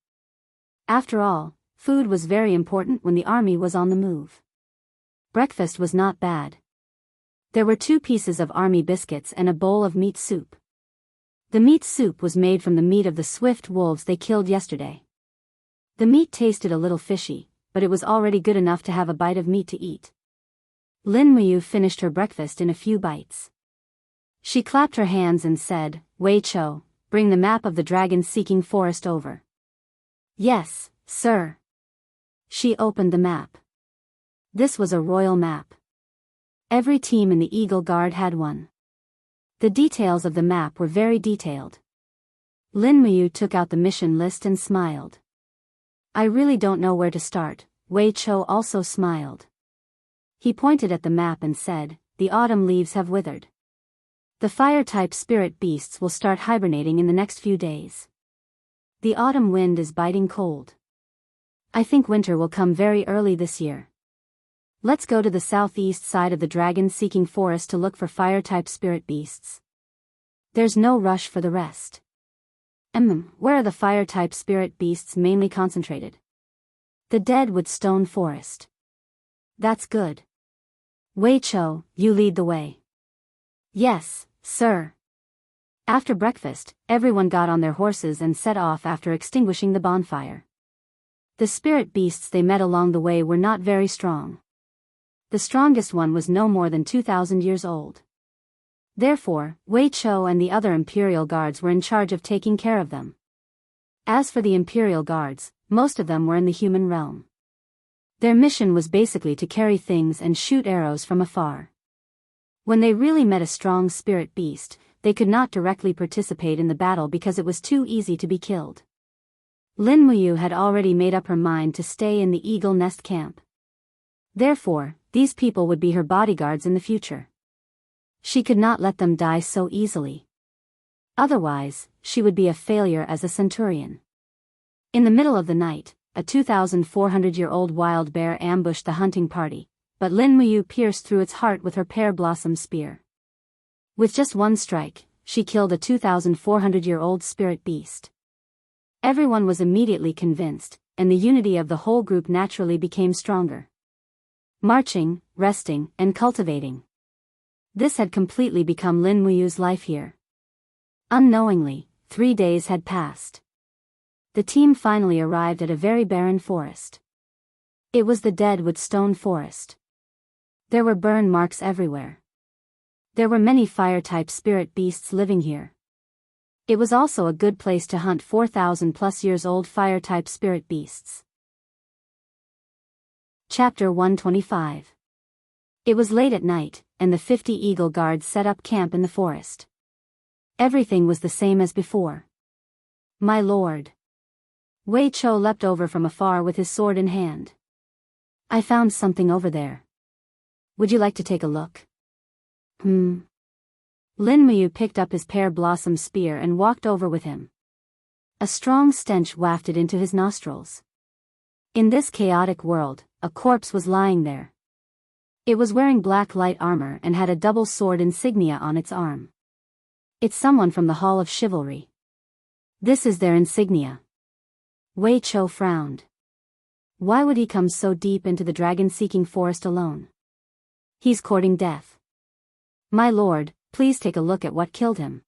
After all, food was very important when the army was on the move. Breakfast was not bad. There were 2 pieces of army biscuits and a bowl of meat soup. The meat soup was made from the meat of the swift wolves they killed yesterday. The meat tasted a little fishy, but it was already good enough to have a bite of meat to eat. Lin Muyu finished her breakfast in a few bites. She clapped her hands and said, "Wei Chou, bring the map of the dragon-seeking forest over." "Yes, sir." She opened the map. This was a royal map. Every team in the Eagle Guard had one. The details of the map were very detailed. Lin Muyu took out the mission list and smiled. "I really don't know where to start." Wei Chou also smiled. He pointed at the map and said, "The autumn leaves have withered. The fire-type spirit beasts will start hibernating in the next few days. The autumn wind is biting cold. I think winter will come very early this year. Let's go to the southeast side of the dragon-seeking forest to look for fire-type spirit beasts. There's no rush for the rest." Where are the fire-type spirit beasts mainly concentrated?" "The Deadwood Stone Forest." "That's good. Wei Chou, you lead the way." "Yes, sir." After breakfast, everyone got on their horses and set off after extinguishing the bonfire. The spirit beasts they met along the way were not very strong. The strongest one was no more than 2,000 years old. Therefore, Wei Chou and the other Imperial Guards were in charge of taking care of them. As for the Imperial Guards, most of them were in the human realm. Their mission was basically to carry things and shoot arrows from afar. When they really met a strong spirit beast, they could not directly participate in the battle because it was too easy to be killed. Lin Muyu had already made up her mind to stay in the Eagle Nest camp. Therefore, these people would be her bodyguards in the future. She could not let them die so easily. Otherwise, she would be a failure as a centurion. In the middle of the night, a 2,400-year-old wild bear ambushed the hunting party, but Lin Muyu pierced through its heart with her pear blossom spear. With just one strike, she killed a 2,400-year-old spirit beast. Everyone was immediately convinced, and the unity of the whole group naturally became stronger. Marching, resting, and cultivating. This had completely become Lin Muyu's life here. Unknowingly, 3 days had passed. The team finally arrived at a very barren forest. It was the Deadwood Stone Forest. There were burn marks everywhere. There were many fire-type spirit beasts living here. It was also a good place to hunt 4,000+ years old fire-type spirit beasts. Chapter 125. It was late at night, and the 50 Eagle Guards set up camp in the forest. Everything was the same as before. "My lord." Wei Chou leapt over from afar with his sword in hand. "I found something over there. Would you like to take a look?" Lin Muyu picked up his pear blossom spear and walked over with him. A strong stench wafted into his nostrils. In this chaotic world, a corpse was lying there. It was wearing black light armor and had a double sword insignia on its arm. "It's someone from the Hall of Chivalry. This is their insignia." Wei Chou frowned. Why would he come so deep into the dragon-seeking forest alone? He's courting death. "My lord, please take a look at what killed him."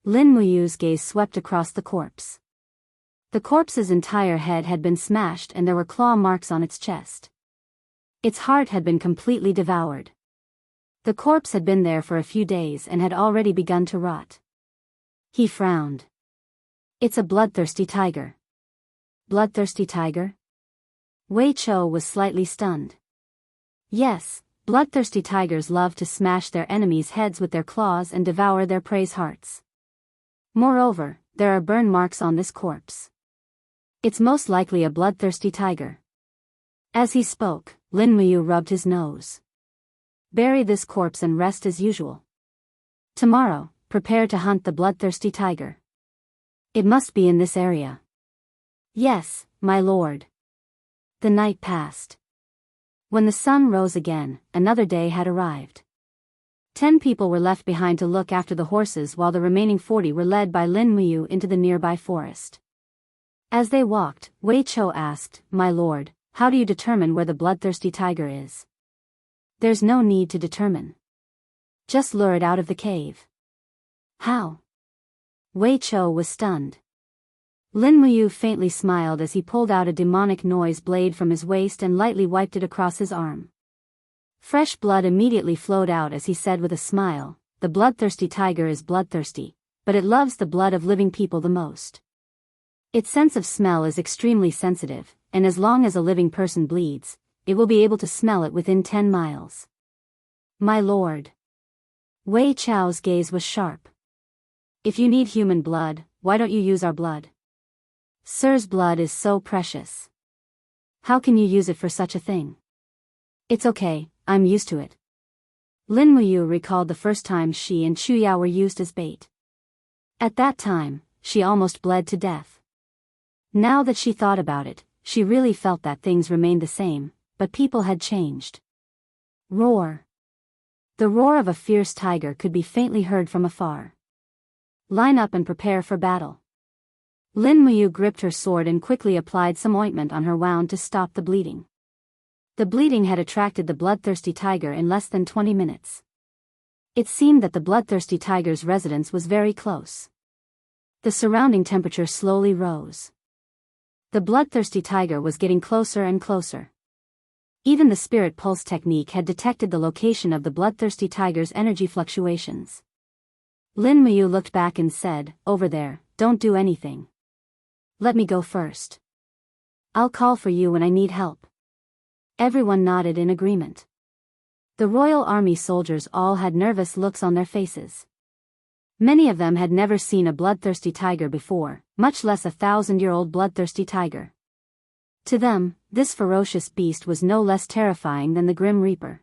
Lin Muyu's gaze swept across the corpse. The corpse's entire head had been smashed and there were claw marks on its chest. Its heart had been completely devoured. The corpse had been there for a few days and had already begun to rot. He frowned. It's a bloodthirsty tiger. Bloodthirsty tiger? Wei Chou was slightly stunned. Yes, bloodthirsty tigers love to smash their enemies' heads with their claws and devour their prey's hearts. Moreover, there are burn marks on this corpse. It's most likely a bloodthirsty tiger. As he spoke, Lin Muyu rubbed his nose. Bury this corpse and rest as usual. Tomorrow, prepare to hunt the bloodthirsty tiger. It must be in this area. Yes, my lord. The night passed. When the sun rose again, another day had arrived. 10 people were left behind to look after the horses while the remaining 40 were led by Lin Muyu into the nearby forest. As they walked, Wei Chou asked, "My lord, how do you determine where the bloodthirsty tiger is?" "There's no need to determine. Just lure it out of the cave." "How?" Wei Chou was stunned. Lin Muyu faintly smiled as he pulled out a demonic noise blade from his waist and lightly wiped it across his arm. Fresh blood immediately flowed out as he said with a smile, "The bloodthirsty tiger is bloodthirsty, but it loves the blood of living people the most. Its sense of smell is extremely sensitive, and as long as a living person bleeds, it will be able to smell it within 10 miles. My lord." Wei Chou's gaze was sharp. "If you need human blood, why don't you use our blood? Sir's blood is so precious. How can you use it for such a thing?" "It's okay, I'm used to it." Lin Muyu recalled the first time she and Chu Yao were used as bait. At that time, she almost bled to death. Now that she thought about it, she really felt that things remained the same, but people had changed. Roar. The roar of a fierce tiger could be faintly heard from afar. Line up and prepare for battle. Lin Muyu gripped her sword and quickly applied some ointment on her wound to stop the bleeding. The bleeding had attracted the bloodthirsty tiger in less than 20 minutes. It seemed that the bloodthirsty tiger's residence was very close. The surrounding temperature slowly rose. The bloodthirsty tiger was getting closer and closer. Even the spirit pulse technique had detected the location of the bloodthirsty tiger's energy fluctuations. Lin Muyu looked back and said, "Over there, don't do anything. Let me go first. I'll call for you when I need help." Everyone nodded in agreement. The Royal Army soldiers all had nervous looks on their faces. Many of them had never seen a bloodthirsty tiger before, much less a 1,000-year-old bloodthirsty tiger. To them, this ferocious beast was no less terrifying than the Grim Reaper.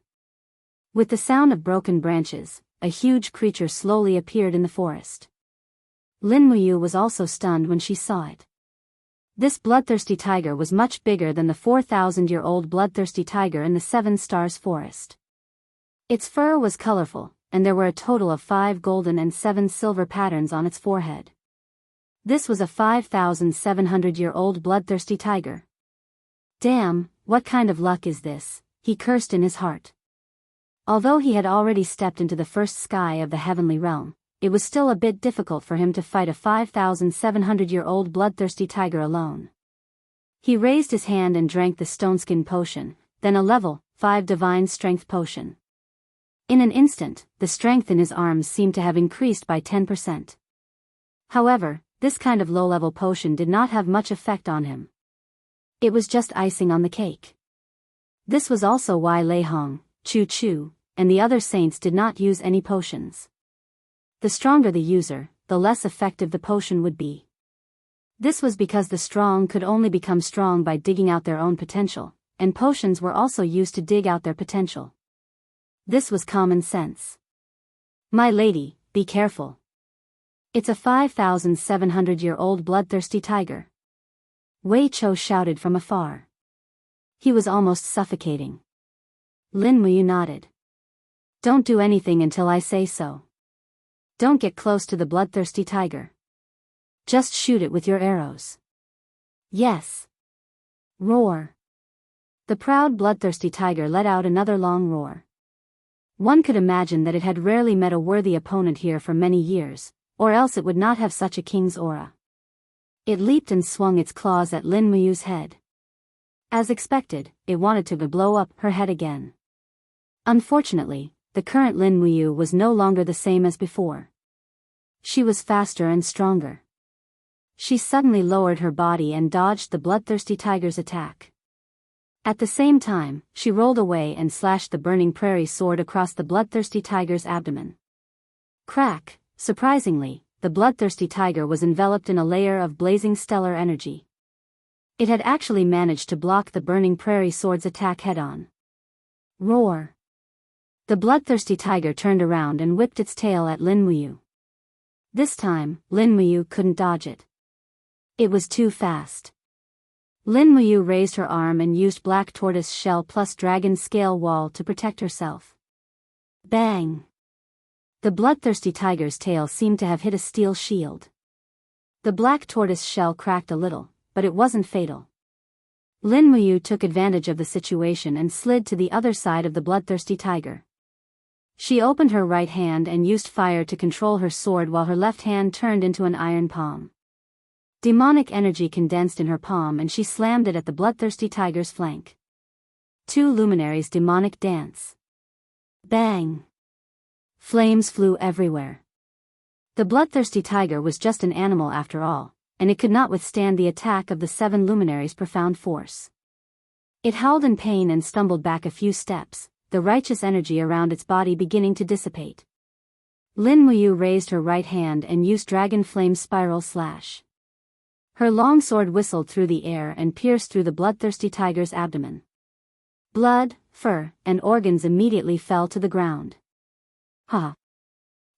With the sound of broken branches, a huge creature slowly appeared in the forest. Lin Muyu was also stunned when she saw it. This bloodthirsty tiger was much bigger than the 4,000-year-old bloodthirsty tiger in the Seven Stars Forest. Its fur was colorful, and there were a total of 5 golden and 7 silver patterns on its forehead. This was a 5,700-year-old bloodthirsty tiger. "Damn, what kind of luck is this?" he cursed in his heart. Although he had already stepped into the first sky of the heavenly realm, it was still a bit difficult for him to fight a 5,700-year-old bloodthirsty tiger alone. He raised his hand and drank the stoneskin potion, then a level 5 divine strength potion. In an instant, the strength in his arms seemed to have increased by 10%. However, this kind of low-level potion did not have much effect on him. It was just icing on the cake. This was also why Lei Hong, Chu Chu, and the other saints did not use any potions. The stronger the user, the less effective the potion would be. This was because the strong could only become strong by digging out their own potential, and potions were also used to dig out their potential. This was common sense. "My lady, be careful. It's a 5,700-year-old bloodthirsty tiger." Wei Chou shouted from afar. He was almost suffocating. Lin Muyu nodded. "Don't do anything until I say so. Don't get close to the bloodthirsty tiger. Just shoot it with your arrows." "Yes." Roar. The proud bloodthirsty tiger let out another long roar. One could imagine that it had rarely met a worthy opponent here for many years, or else it would not have such a king's aura. It leaped and swung its claws at Lin Muyu's head. As expected, it wanted to blow up her head again. Unfortunately, the current Lin Muyu was no longer the same as before. She was faster and stronger. She suddenly lowered her body and dodged the bloodthirsty tiger's attack. At the same time, she rolled away and slashed the burning prairie sword across the bloodthirsty tiger's abdomen. Crack! Surprisingly, the bloodthirsty tiger was enveloped in a layer of blazing stellar energy. It had actually managed to block the burning prairie sword's attack head-on. Roar! The bloodthirsty tiger turned around and whipped its tail at Lin Muyu. This time, Lin Muyu couldn't dodge it. It was too fast. Lin Muyu raised her arm and used black tortoise shell plus dragon scale wall to protect herself. Bang! The bloodthirsty tiger's tail seemed to have hit a steel shield. The black tortoise shell cracked a little, but it wasn't fatal. Lin Muyu took advantage of the situation and slid to the other side of the bloodthirsty tiger. She opened her right hand and used fire to control her sword while her left hand turned into an iron palm. Demonic energy condensed in her palm and she slammed it at the bloodthirsty tiger's flank. Two luminaries' demonic dance. Bang! Flames flew everywhere. The bloodthirsty tiger was just an animal after all, and it could not withstand the attack of the seven luminaries' profound force. It howled in pain and stumbled back a few steps, the righteous energy around its body beginning to dissipate. Lin Muyu raised her right hand and used Dragon Flame Spiral Slash. Her long sword whistled through the air and pierced through the bloodthirsty tiger's abdomen. Blood, fur, and organs immediately fell to the ground. Ha!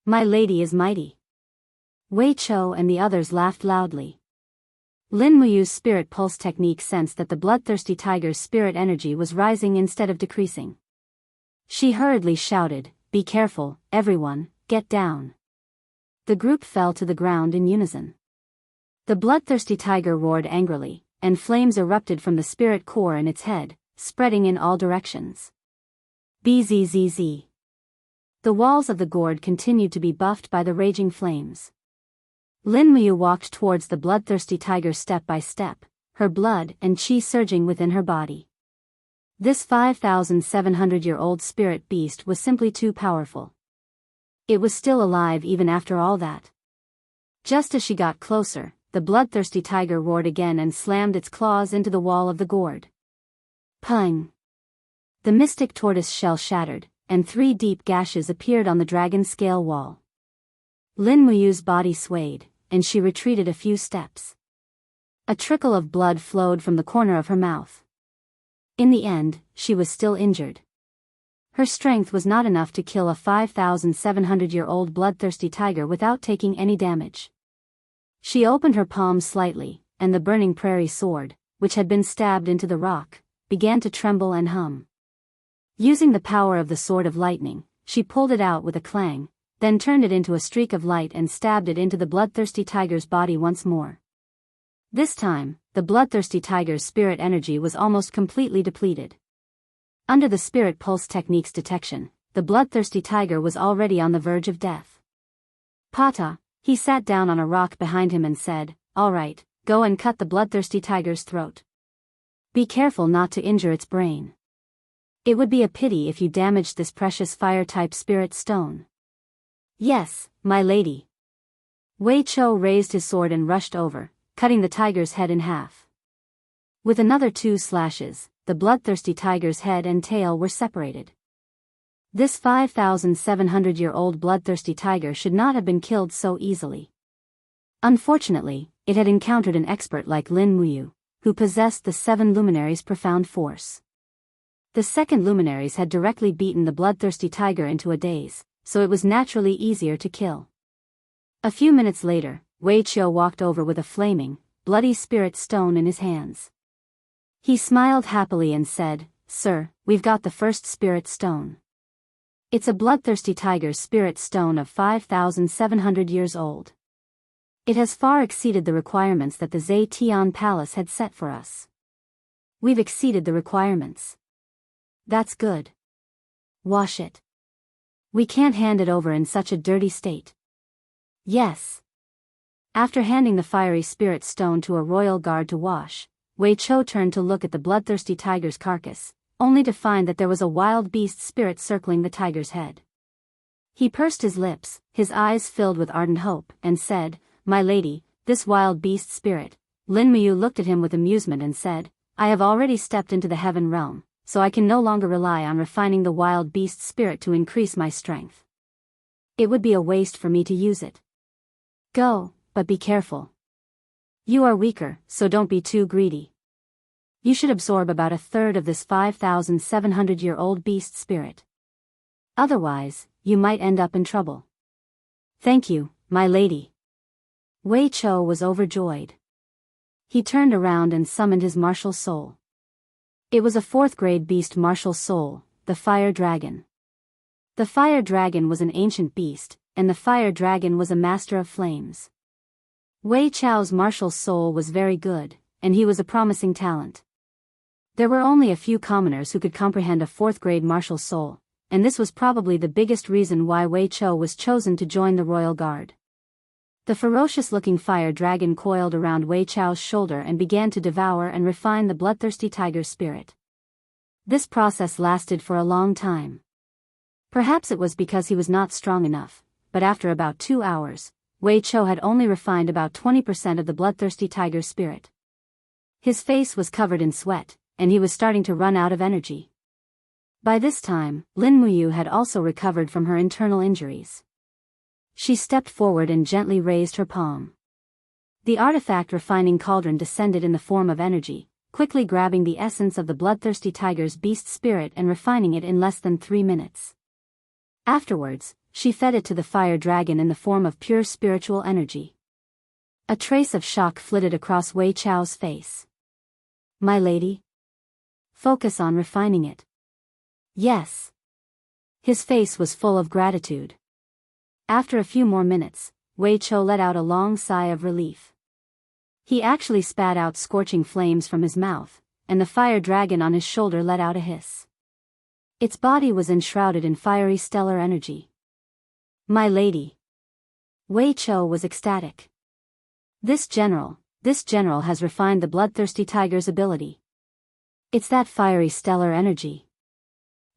My lady is mighty. Wei Chou and the others laughed loudly. Lin Muyu's spirit pulse technique sensed that the bloodthirsty tiger's spirit energy was rising instead of decreasing. She hurriedly shouted, "Be careful, everyone, get down." The group fell to the ground in unison. The bloodthirsty tiger roared angrily, and flames erupted from the spirit core in its head, spreading in all directions. Bzzz. The walls of the gourd continued to be buffed by the raging flames. Lin Muyu walked towards the bloodthirsty tiger step by step, her blood and qi surging within her body. This 5,700-year-old spirit beast was simply too powerful. It was still alive even after all that. Just as she got closer, the bloodthirsty tiger roared again and slammed its claws into the wall of the gourd. Pung! The mystic tortoise shell shattered, and 3 deep gashes appeared on the dragon scale wall. Lin Muyu's body swayed, and she retreated a few steps. A trickle of blood flowed from the corner of her mouth. In the end, she was still injured. Her strength was not enough to kill a 5,700-year-old bloodthirsty tiger without taking any damage. She opened her palms slightly, and the burning prairie sword, which had been stabbed into the rock, began to tremble and hum. Using the power of the sword of lightning, she pulled it out with a clang, then turned it into a streak of light and stabbed it into the bloodthirsty tiger's body once more. This time, the bloodthirsty tiger's spirit energy was almost completely depleted. Under the spirit pulse technique's detection, the bloodthirsty tiger was already on the verge of death. Pata, he sat down on a rock behind him and said, "All right, go and cut the bloodthirsty tiger's throat. Be careful not to injure its brain. It would be a pity if you damaged this precious fire-type spirit stone." "Yes, my lady." Wei Chou raised his sword and rushed over, cutting the tiger's head in half. With another 2 slashes, the bloodthirsty tiger's head and tail were separated. This 5,700-year-old bloodthirsty tiger should not have been killed so easily. Unfortunately, it had encountered an expert like Lin Muyu, who possessed the 7 luminaries' profound force. The second luminaries had directly beaten the bloodthirsty tiger into a daze, so it was naturally easier to kill. A few minutes later, Wei Chou walked over with a flaming, bloody spirit stone in his hands. He smiled happily and said, "Sir, we've got the first spirit stone. It's a bloodthirsty tiger's spirit stone of 5,700 years old. It has far exceeded the requirements that the Zetian Palace had set for us. We've exceeded the requirements. That's good. Wash it. We can't hand it over in such a dirty state." "Yes." After handing the fiery spirit stone to a royal guard to wash, Wei Chou turned to look at the bloodthirsty tiger's carcass, only to find that there was a wild beast spirit circling the tiger's head. He pursed his lips, his eyes filled with ardent hope, and said, "My lady, this wild beast spirit." Lin Muyu looked at him with amusement and said, "I have already stepped into the heaven realm, so I can no longer rely on refining the wild beast spirit to increase my strength. It would be a waste for me to use it. Go, but be careful. You are weaker, so don't be too greedy. You should absorb about a third of this 5,700-year-old beast spirit. Otherwise, you might end up in trouble." "Thank you, my lady." Wei Chou was overjoyed. He turned around and summoned his martial soul. It was a 4th-grade beast martial soul, the fire dragon. The fire dragon was an ancient beast, and the fire dragon was a master of flames. Wei Chou's martial soul was very good, and he was a promising talent. There were only a few commoners who could comprehend a 4th-grade martial soul, and this was probably the biggest reason why Wei Chou was chosen to join the royal guard. The ferocious-looking fire dragon coiled around Wei Chou's shoulder and began to devour and refine the bloodthirsty tiger's spirit. This process lasted for a long time. Perhaps it was because he was not strong enough, but after about 2 hours, Wei Chou had only refined about 20% of the bloodthirsty tiger's spirit. His face was covered in sweat, and he was starting to run out of energy. By this time, Lin Muyu had also recovered from her internal injuries. She stepped forward and gently raised her palm. The artifact refining cauldron descended in the form of energy, quickly grabbing the essence of the bloodthirsty tiger's beast spirit and refining it in less than 3 minutes. Afterwards, she fed it to the fire dragon in the form of pure spiritual energy. A trace of shock flitted across Wei Chou's face. "My lady? Focus on refining it." "Yes." His face was full of gratitude. After a few more minutes, Wei Chou let out a long sigh of relief. He actually spat out scorching flames from his mouth, and the fire dragon on his shoulder let out a hiss. Its body was enshrouded in fiery stellar energy. "My lady." Wei Chou was ecstatic. This general has refined the bloodthirsty tiger's ability. It's that fiery stellar energy."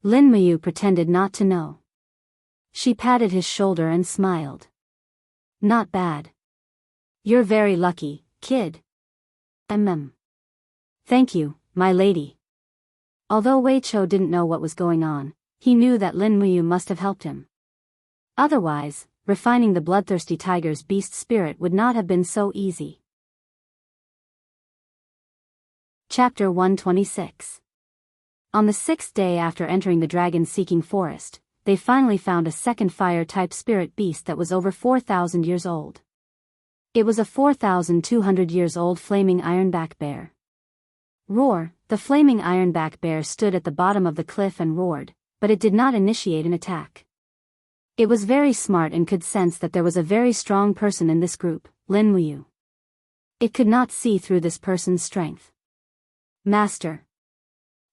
Lin Muyu pretended not to know. She patted his shoulder and smiled. "Not bad. You're very lucky, kid." "Thank you, my lady." Although Wei Chou didn't know what was going on, he knew that Lin Muyu must have helped him. Otherwise, refining the bloodthirsty tiger's beast spirit would not have been so easy. Chapter 126. On the 6th day after entering the dragon-seeking forest, they finally found a second fire-type spirit beast that was over 4,000 years old. It was a 4,200 years old flaming ironback bear. Roar! The flaming ironback bear stood at the bottom of the cliff and roared, but it did not initiate an attack. It was very smart and could sense that there was a very strong person in this group, Lin Muyu. It could not see through this person's strength. "Master."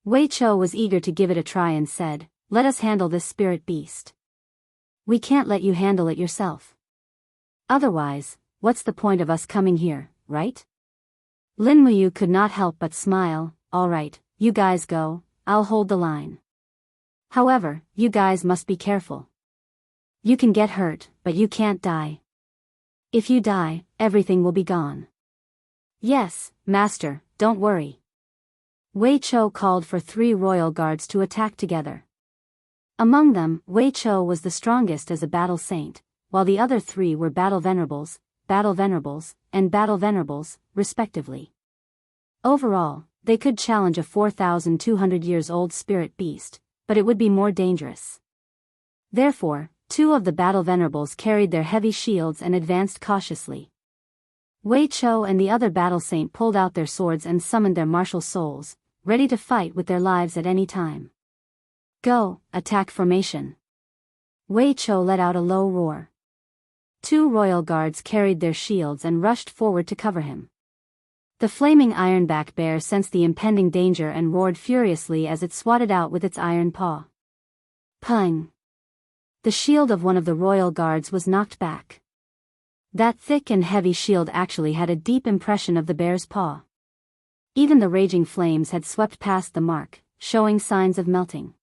Wei Chou was eager to give it a try and said, "Let us handle this spirit beast. We can't let you handle it yourself. Otherwise, what's the point of us coming here, right?" Lin Muyu could not help but smile. "All right, you guys go, I'll hold the line. However, you guys must be careful. You can get hurt, but you can't die. If you die, everything will be gone." "Yes, master, don't worry." Wei Chou called for 3 royal guards to attack together. Among them, Wei Chou was the strongest as a battle saint, while the other 3 were battle venerables, and battle venerables, respectively. Overall, they could challenge a 4,200 years old spirit beast, but it would be more dangerous. Therefore, 2 of the battle venerables carried their heavy shields and advanced cautiously. Wei Chou and the other battle saint pulled out their swords and summoned their martial souls, ready to fight with their lives at any time. "Go, attack formation." Wei Chou let out a low roar. 2 royal guards carried their shields and rushed forward to cover him. The flaming ironback bear sensed the impending danger and roared furiously as it swatted out with its iron paw. Pung! The shield of one of the royal guards was knocked back. That thick and heavy shield actually had a deep impression of the bear's paw. Even the raging flames had swept past the mark, showing signs of melting.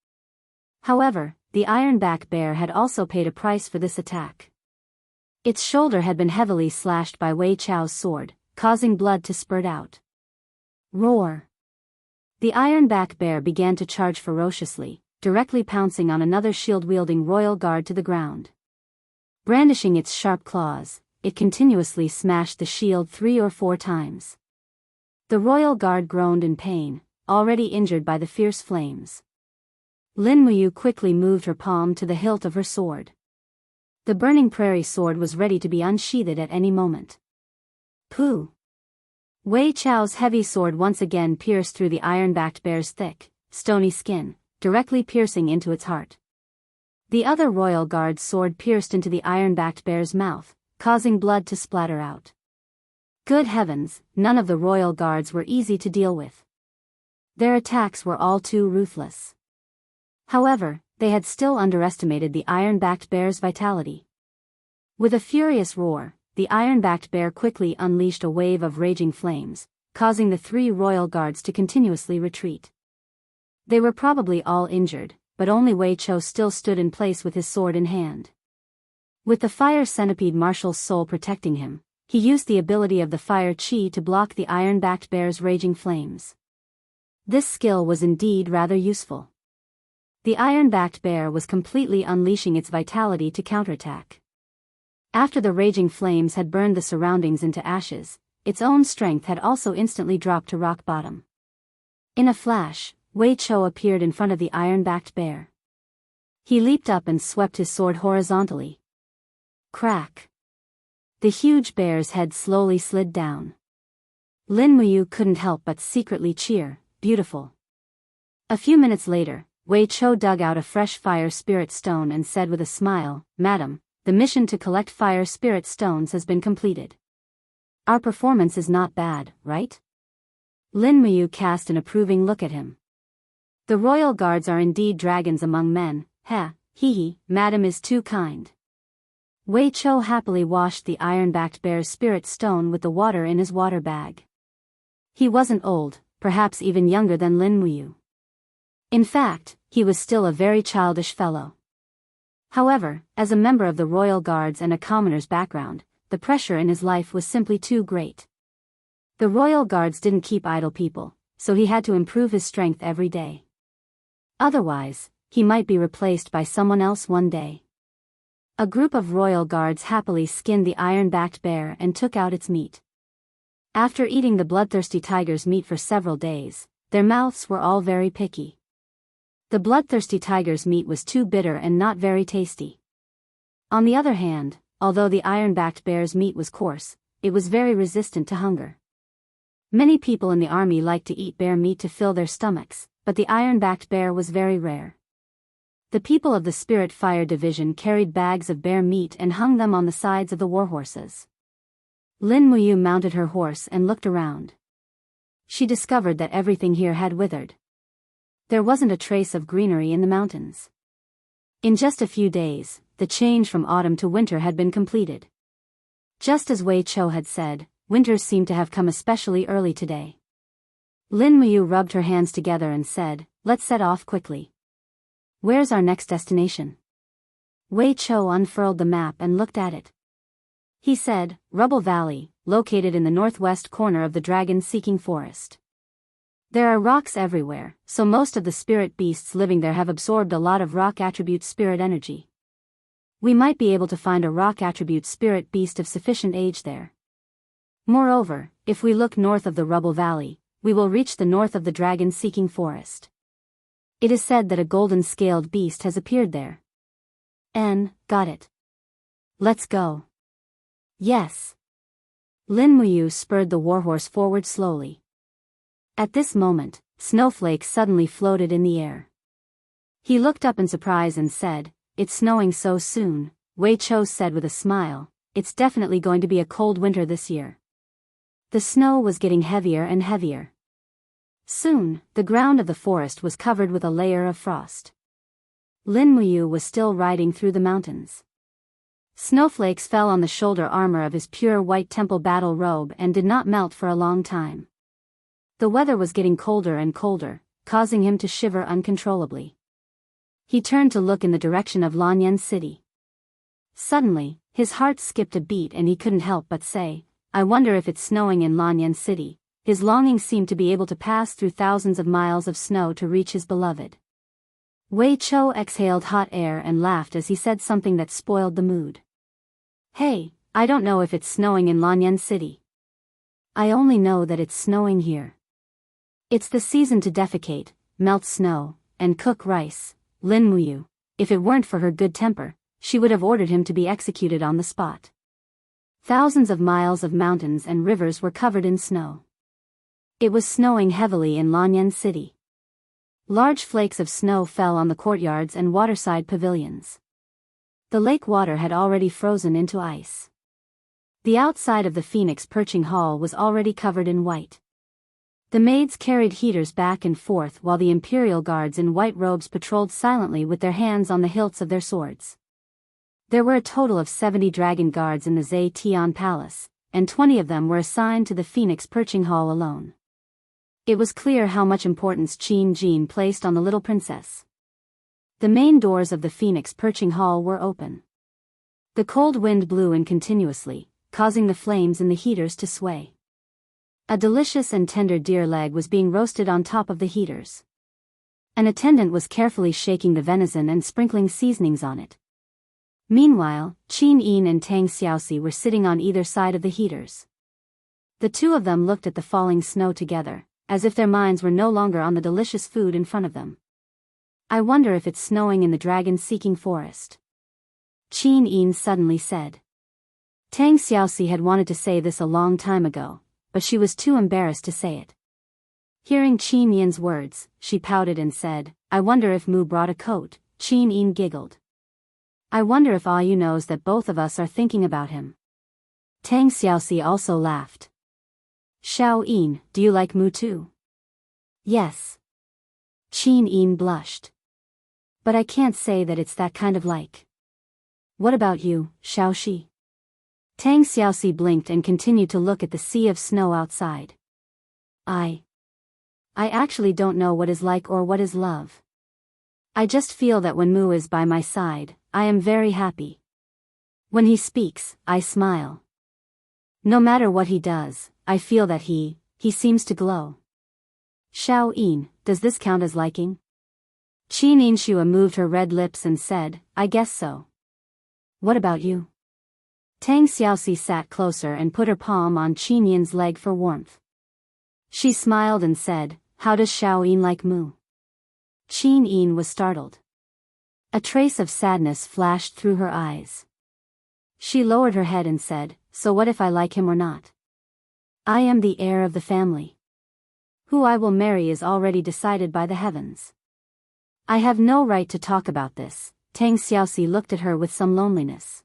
However, the ironback bear had also paid a price for this attack. Its shoulder had been heavily slashed by Wei Chao's sword, causing blood to spurt out. Roar! The ironback bear began to charge ferociously, directly pouncing on another shield-wielding royal guard to the ground. Brandishing its sharp claws, it continuously smashed the shield 3 or 4 times. The royal guard groaned in pain, already injured by the fierce flames. Lin Muyu quickly moved her palm to the hilt of her sword. The burning prairie sword was ready to be unsheathed at any moment. Pooh! Wei Chao's heavy sword once again pierced through the iron-backed bear's thick, stony skin, directly piercing into its heart. The other royal guard's sword pierced into the iron-backed bear's mouth, causing blood to splatter out. Good heavens, none of the royal guards were easy to deal with. Their attacks were all too ruthless. However, they had still underestimated the iron-backed bear's vitality. With a furious roar, the iron-backed bear quickly unleashed a wave of raging flames, causing the 3 royal guards to continuously retreat. They were probably all injured, but only Wei Chou still stood in place with his sword in hand. With the fire centipede marshal's soul protecting him, he used the ability of the fire chi to block the iron-backed bear's raging flames. This skill was indeed rather useful. The iron-backed bear was completely unleashing its vitality to counterattack. After the raging flames had burned the surroundings into ashes, its own strength had also instantly dropped to rock bottom. In a flash, Wei Chou appeared in front of the iron-backed bear. He leaped up and swept his sword horizontally. Crack! The huge bear's head slowly slid down. Lin Muyu couldn't help but secretly cheer, beautiful. A few minutes later, Wei Chou dug out a fresh fire spirit stone and said with a smile, "Madam, the mission to collect fire spirit stones has been completed. Our performance is not bad, right?" Lin Muyu cast an approving look at him. "The royal guards are indeed dragons among men, hee, madam is too kind." Wei Chou happily washed the iron-backed bear's spirit stone with the water in his water bag. He wasn't old, perhaps even younger than Lin Muyu. In fact, he was still a very childish fellow. However, as a member of the royal guards and a commoner's background, the pressure in his life was simply too great. The royal guards didn't keep idle people, so he had to improve his strength every day. Otherwise, he might be replaced by someone else one day. A group of royal guards happily skinned the iron-backed bear and took out its meat. After eating the bloodthirsty tiger's meat for several days, their mouths were all very picky. The bloodthirsty tiger's meat was too bitter and not very tasty. On the other hand, although the iron-backed bear's meat was coarse, it was very resistant to hunger. Many people in the army liked to eat bear meat to fill their stomachs, but the iron-backed bear was very rare. The people of the Spirit Fire Division carried bags of bear meat and hung them on the sides of the warhorses. Lin Muyu mounted her horse and looked around. She discovered that everything here had withered. There wasn't a trace of greenery in the mountains. In just a few days, the change from autumn to winter had been completed. Just as Wei Chou had said, winters seemed to have come especially early today. Lin Muyu rubbed her hands together and said, "Let's set off quickly." "Where's our next destination?" Wei Chou unfurled the map and looked at it. He said, "Rubble Valley, located in the northwest corner of the dragon-seeking forest. There are rocks everywhere, so most of the spirit beasts living there have absorbed a lot of rock attribute spirit energy. We might be able to find a rock attribute spirit beast of sufficient age there. Moreover, if we look north of the Rubble Valley, we will reach the north of the dragon-seeking forest. It is said that a golden-scaled beast has appeared there." Got it. Let's go. Yes. Lin Muyu spurred the warhorse forward slowly. At this moment, snowflakes suddenly floated in the air. He looked up in surprise and said, "It's snowing so soon." Wei Chou said with a smile, "It's definitely going to be a cold winter this year." The snow was getting heavier and heavier. Soon, the ground of the forest was covered with a layer of frost. Lin Muyu was still riding through the mountains. Snowflakes fell on the shoulder armor of his pure white temple battle robe and did not melt for a long time. The weather was getting colder and colder, causing him to shiver uncontrollably. He turned to look in the direction of Lanyan City. Suddenly, his heart skipped a beat and he couldn't help but say, I wonder if it's snowing in Lanyan City. His longing seemed to be able to pass through thousands of miles of snow to reach his beloved. Wei Chou exhaled hot air and laughed as he said something that spoiled the mood. Hey, I don't know if it's snowing in Lanyan City. I only know that it's snowing here. It's the season to defecate, melt snow, and cook rice. Lin Muyu, if it weren't for her good temper, she would have ordered him to be executed on the spot. Thousands of miles of mountains and rivers were covered in snow. It was snowing heavily in Lanyan City. Large flakes of snow fell on the courtyards and waterside pavilions. The lake water had already frozen into ice. The outside of the Phoenix Perching Hall was already covered in white. The maids carried heaters back and forth while the imperial guards in white robes patrolled silently with their hands on the hilts of their swords. There were a total of 70 dragon guards in the Zetian Palace, and 20 of them were assigned to the Phoenix Perching Hall alone. It was clear how much importance Qin Jin placed on the little princess. The main doors of the Phoenix Perching Hall were open. The cold wind blew in continuously, causing the flames in the heaters to sway. A delicious and tender deer leg was being roasted on top of the heaters. An attendant was carefully shaking the venison and sprinkling seasonings on it. Meanwhile, Qin Yin and Tang Xiaoxi were sitting on either side of the heaters. The two of them looked at the falling snow together, as if their minds were no longer on the delicious food in front of them. I wonder if it's snowing in the dragon-seeking forest. Qin Yin suddenly said. Tang Xiaoxi had wanted to say this a long time ago, but she was too embarrassed to say it. Hearing Qin Yin's words, she pouted and said, I wonder if Mu brought a coat. Qin Yin giggled. I wonder if Ayu knows that both of us are thinking about him. Tang Xiaoxi also laughed. Xiao Yin, do you like Mu too? Yes. Qin Yin blushed. But I can't say that it's that kind of like. What about you, Xiaoxi? Tang Xiaoxi blinked and continued to look at the sea of snow outside. I actually don't know what is like or what is love. I just feel that when Mu is by my side, I am very happy. When he speaks, I smile. No matter what he does, I feel that he seems to glow. Xiao Yin, does this count as liking? Qin Yinxua moved her red lips and said, I guess so. What about you? Tang Xiaoxi sat closer and put her palm on Qin Yin's leg for warmth. She smiled and said, how does Xiao Yin like Mu? Qin Yin was startled. A trace of sadness flashed through her eyes. She lowered her head and said, so what if I like him or not? I am the heir of the family. Who I will marry is already decided by the heavens. I have no right to talk about this. Tang Xiaoxi looked at her with some loneliness.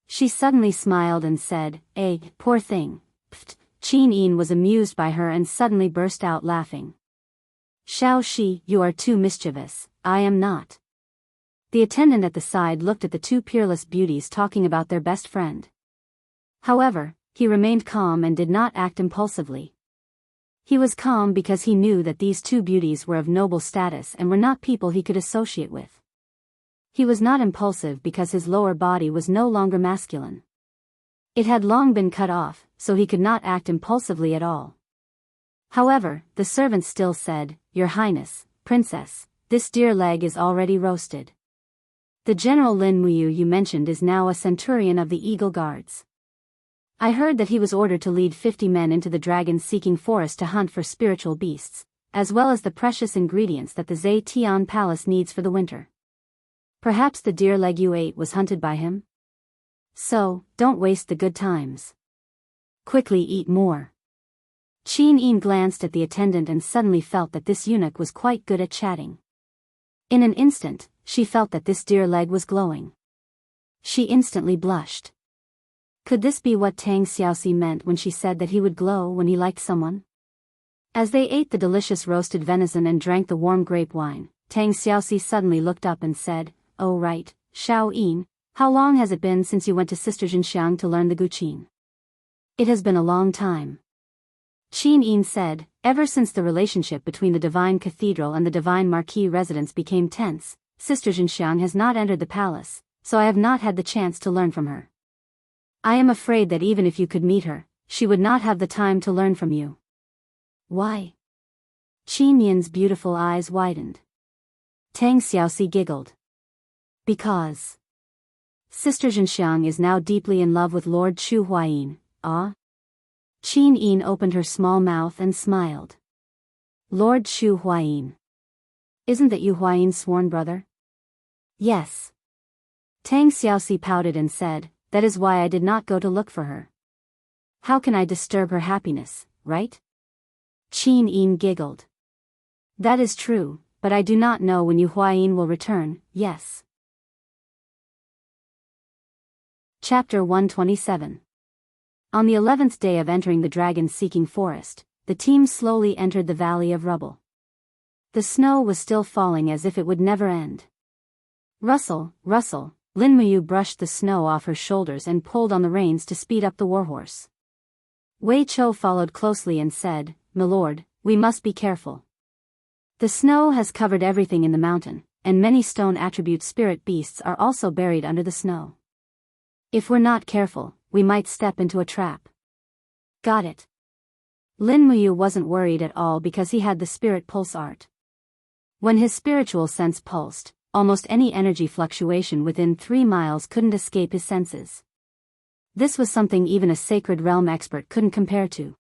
She suddenly smiled and said, poor thing. Pfft. Qin Yin was amused by her and suddenly burst out laughing. Xiaoxi, you are too mischievous. I am not. The attendant at the side looked at the two peerless beauties talking about their best friend. However, he remained calm and did not act impulsively. He was calm because he knew that these two beauties were of noble status and were not people he could associate with. He was not impulsive because his lower body was no longer masculine. It had long been cut off, so he could not act impulsively at all. However, the servant still said, Your Highness, Princess, this deer leg is already roasted. The General Lin Muyu you mentioned is now a centurion of the Eagle Guards. I heard that he was ordered to lead 50 men into the dragon-seeking forest to hunt for spiritual beasts, as well as the precious ingredients that the Zetian Palace needs for the winter. Perhaps the deer leg you ate was hunted by him? So, don't waste the good times. Quickly eat more. Qin Yin glanced at the attendant and suddenly felt that this eunuch was quite good at chatting. In an instant, she felt that this deer leg was glowing. She instantly blushed. Could this be what Tang Xiaoxi meant when she said that he would glow when he liked someone? As they ate the delicious roasted venison and drank the warm grape wine, Tang Xiaoxi suddenly looked up and said, Oh right, Xiao Yin, how long has it been since you went to Sister Jinxiang to learn the Guqin? It has been a long time. Qin Yin said, ever since the relationship between the Divine Cathedral and the Divine Marquis residence became tense, Sister Xianxiang has not entered the palace, so I have not had the chance to learn from her. I am afraid that even if you could meet her, she would not have the time to learn from you. Why? Qin Yin's beautiful eyes widened. Tang Xiaoxi giggled. Because Sister Xianxiang is now deeply in love with Lord Chu Huayin. Ah? Qin Yin opened her small mouth and smiled. Lord Chu Huayin. Isn't that Yu Huayin's sworn brother? Yes. Tang Xiaoxi pouted and said, that is why I did not go to look for her. How can I disturb her happiness, right? Qin Yin giggled. That is true, but I do not know when Yu Huayin will return, yes. Chapter 127. On the 11th day of entering the dragon-seeking forest, the team slowly entered the Valley of Rubble. The snow was still falling as if it would never end. Rustle, rustle, Lin Muyu brushed the snow off her shoulders and pulled on the reins to speed up the warhorse. Wei Chou followed closely and said, "My lord, we must be careful. The snow has covered everything in the mountain, and many stone attribute spirit beasts are also buried under the snow. If we're not careful, we might step into a trap." Got it. Lin Muyu wasn't worried at all because he had the spirit pulse art. When his spiritual sense pulsed, almost any energy fluctuation within 3 miles couldn't escape his senses. This was something even a sacred realm expert couldn't compare to.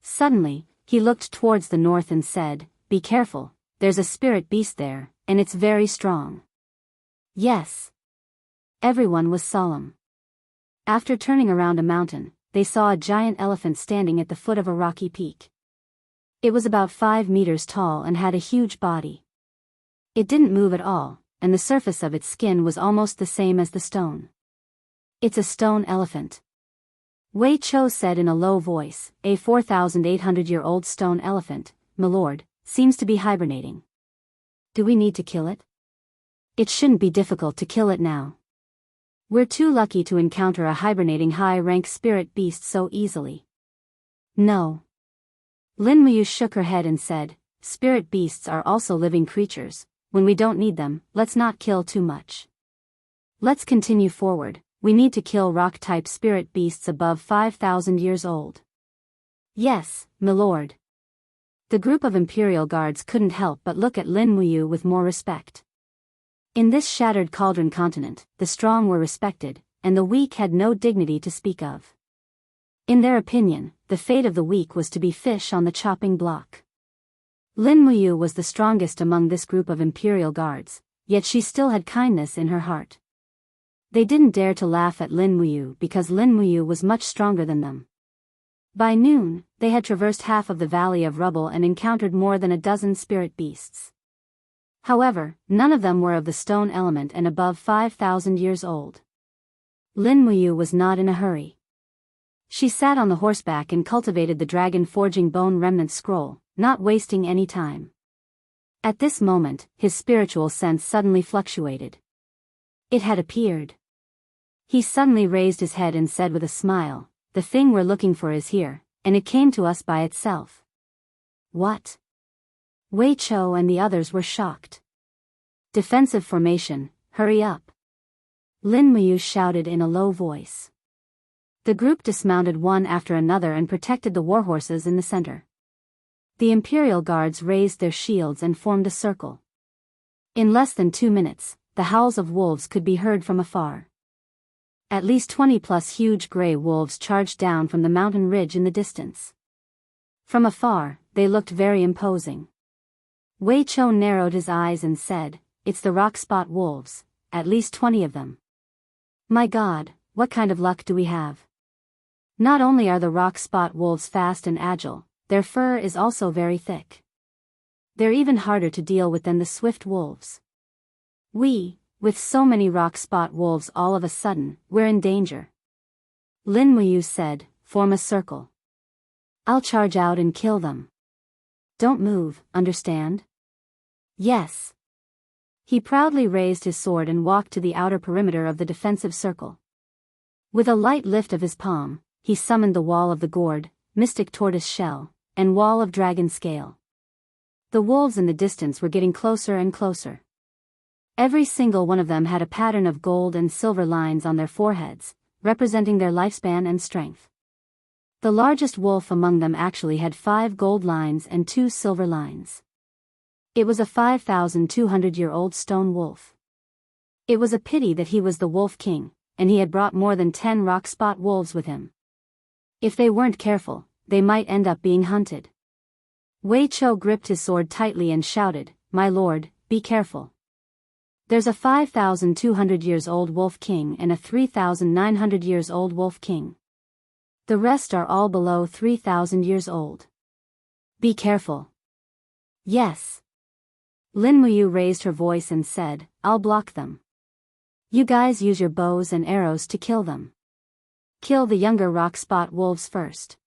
Suddenly, he looked towards the north and said, "Be careful, there's a spirit beast there, and it's very strong." Yes. Everyone was solemn. After turning around a mountain, they saw a giant elephant standing at the foot of a rocky peak. It was about 5 meters tall and had a huge body. It didn't move at all, and the surface of its skin was almost the same as the stone. It's a stone elephant. Wei Chou said in a low voice, "A 4,800-year-old stone elephant, my lord, seems to be hibernating. Do we need to kill it? It shouldn't be difficult to kill it now. We're too lucky to encounter a hibernating high-rank spirit beast so easily." No. Lin Muyu shook her head and said, "Spirit beasts are also living creatures. When we don't need them, let's not kill too much. Let's continue forward. We need to kill rock-type spirit beasts above 5,000 years old." Yes, my lord. The group of Imperial Guards couldn't help but look at Lin Muyu with more respect. In this shattered cauldron continent, the strong were respected, and the weak had no dignity to speak of. In their opinion, the fate of the weak was to be fish on the chopping block. Lin Muyu was the strongest among this group of Imperial Guards, yet she still had kindness in her heart. They didn't dare to laugh at Lin Muyu because Lin Muyu was much stronger than them. By noon, they had traversed half of the Valley of Rubble and encountered more than a dozen spirit beasts. However, none of them were of the stone element and above 5,000 years old. Lin Muyu was not in a hurry. She sat on the horseback and cultivated the dragon forging bone remnant scroll, not wasting any time. At this moment, his spiritual sense suddenly fluctuated. It had appeared. He suddenly raised his head and said with a smile, "The thing we're looking for is here, and it came to us by itself." What? Wei Chou and the others were shocked. "Defensive formation, hurry up!" Lin Muyu shouted in a low voice. The group dismounted one after another and protected the warhorses in the center. The Imperial Guards raised their shields and formed a circle. In less than 2 minutes, the howls of wolves could be heard from afar. At least 20+ huge gray wolves charged down from the mountain ridge in the distance. From afar, they looked very imposing. Wei Chou narrowed his eyes and said, "It's the rock spot wolves, at least 20 of them. My God, what kind of luck do we have? Not only are the rock spot wolves fast and agile, their fur is also very thick. They're even harder to deal with than the swift wolves. With so many rock spot wolves all of a sudden, we're in danger." Lin Muyu said, "Form a circle. I'll charge out and kill them. Don't move, understand?" Yes. He proudly raised his sword and walked to the outer perimeter of the defensive circle. With a light lift of his palm, he summoned the wall of the gourd, mystic tortoise shell, and wall of dragon scale. The wolves in the distance were getting closer and closer. Every single one of them had a pattern of gold and silver lines on their foreheads, representing their lifespan and strength. The largest wolf among them actually had 5 gold lines and 2 silver lines. It was a 5,200-year-old stone wolf. It was a pity that he was the Wolf King, and he had brought more than 10 rock spot wolves with him. If they weren't careful, they might end up being hunted. Wei Chou gripped his sword tightly and shouted, "My lord, be careful. There's a 5,200 years old Wolf King and a 3,900 years old Wolf King. The rest are all below 3,000 years old. Be careful." "Yes." Lin Muyu raised her voice and said, "I'll block them. You guys use your bows and arrows to kill them. Kill the younger rock spot wolves first.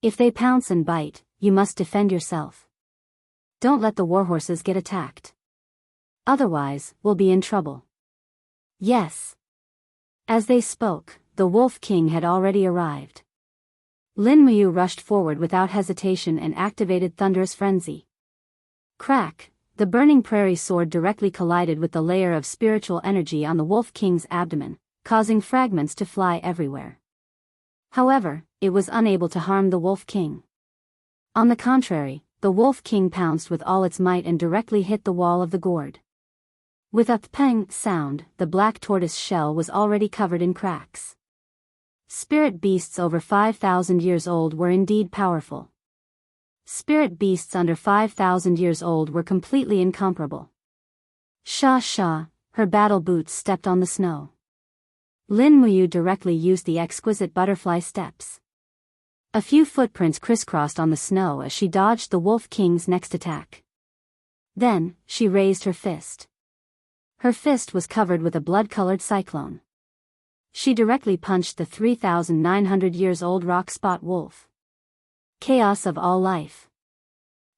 If they pounce and bite, you must defend yourself. Don't let the warhorses get attacked. Otherwise, we'll be in trouble." "Yes." As they spoke, the Wolf King had already arrived. Lin Muyu rushed forward without hesitation and activated Thunderous Frenzy. Crack! The burning prairie sword directly collided with the layer of spiritual energy on the Wolf King's abdomen, causing fragments to fly everywhere. However, it was unable to harm the Wolf King. On the contrary, the Wolf King pounced with all its might and directly hit the wall of the gourd. With a pang sound, the black tortoise shell was already covered in cracks. Spirit beasts over 5,000 years old were indeed powerful. Spirit beasts under 5,000 years old were completely incomparable. Sha sha, her battle boots stepped on the snow. Lin Muyu directly used the exquisite butterfly steps. A few footprints crisscrossed on the snow as she dodged the Wolf King's next attack. Then, she raised her fist. Her fist was covered with a blood-colored cyclone. She directly punched the 3,900 years old rock spot wolf. Chaos of all life.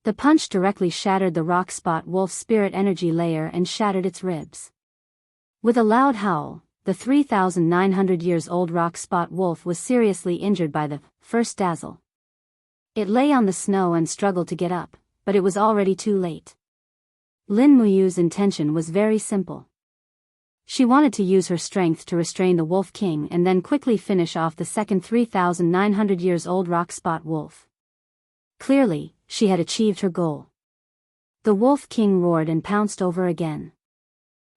The punch directly shattered the rock spot wolf's spirit energy layer and shattered its ribs. With a loud howl, the 3,900 years old rock spot wolf was seriously injured by the first dazzle. It lay on the snow and struggled to get up, but it was already too late. Lin Muyu's intention was very simple. She wanted to use her strength to restrain the Wolf King and then quickly finish off the second 3,900 years old rock spot wolf. Clearly, she had achieved her goal. The Wolf King roared and pounced over again.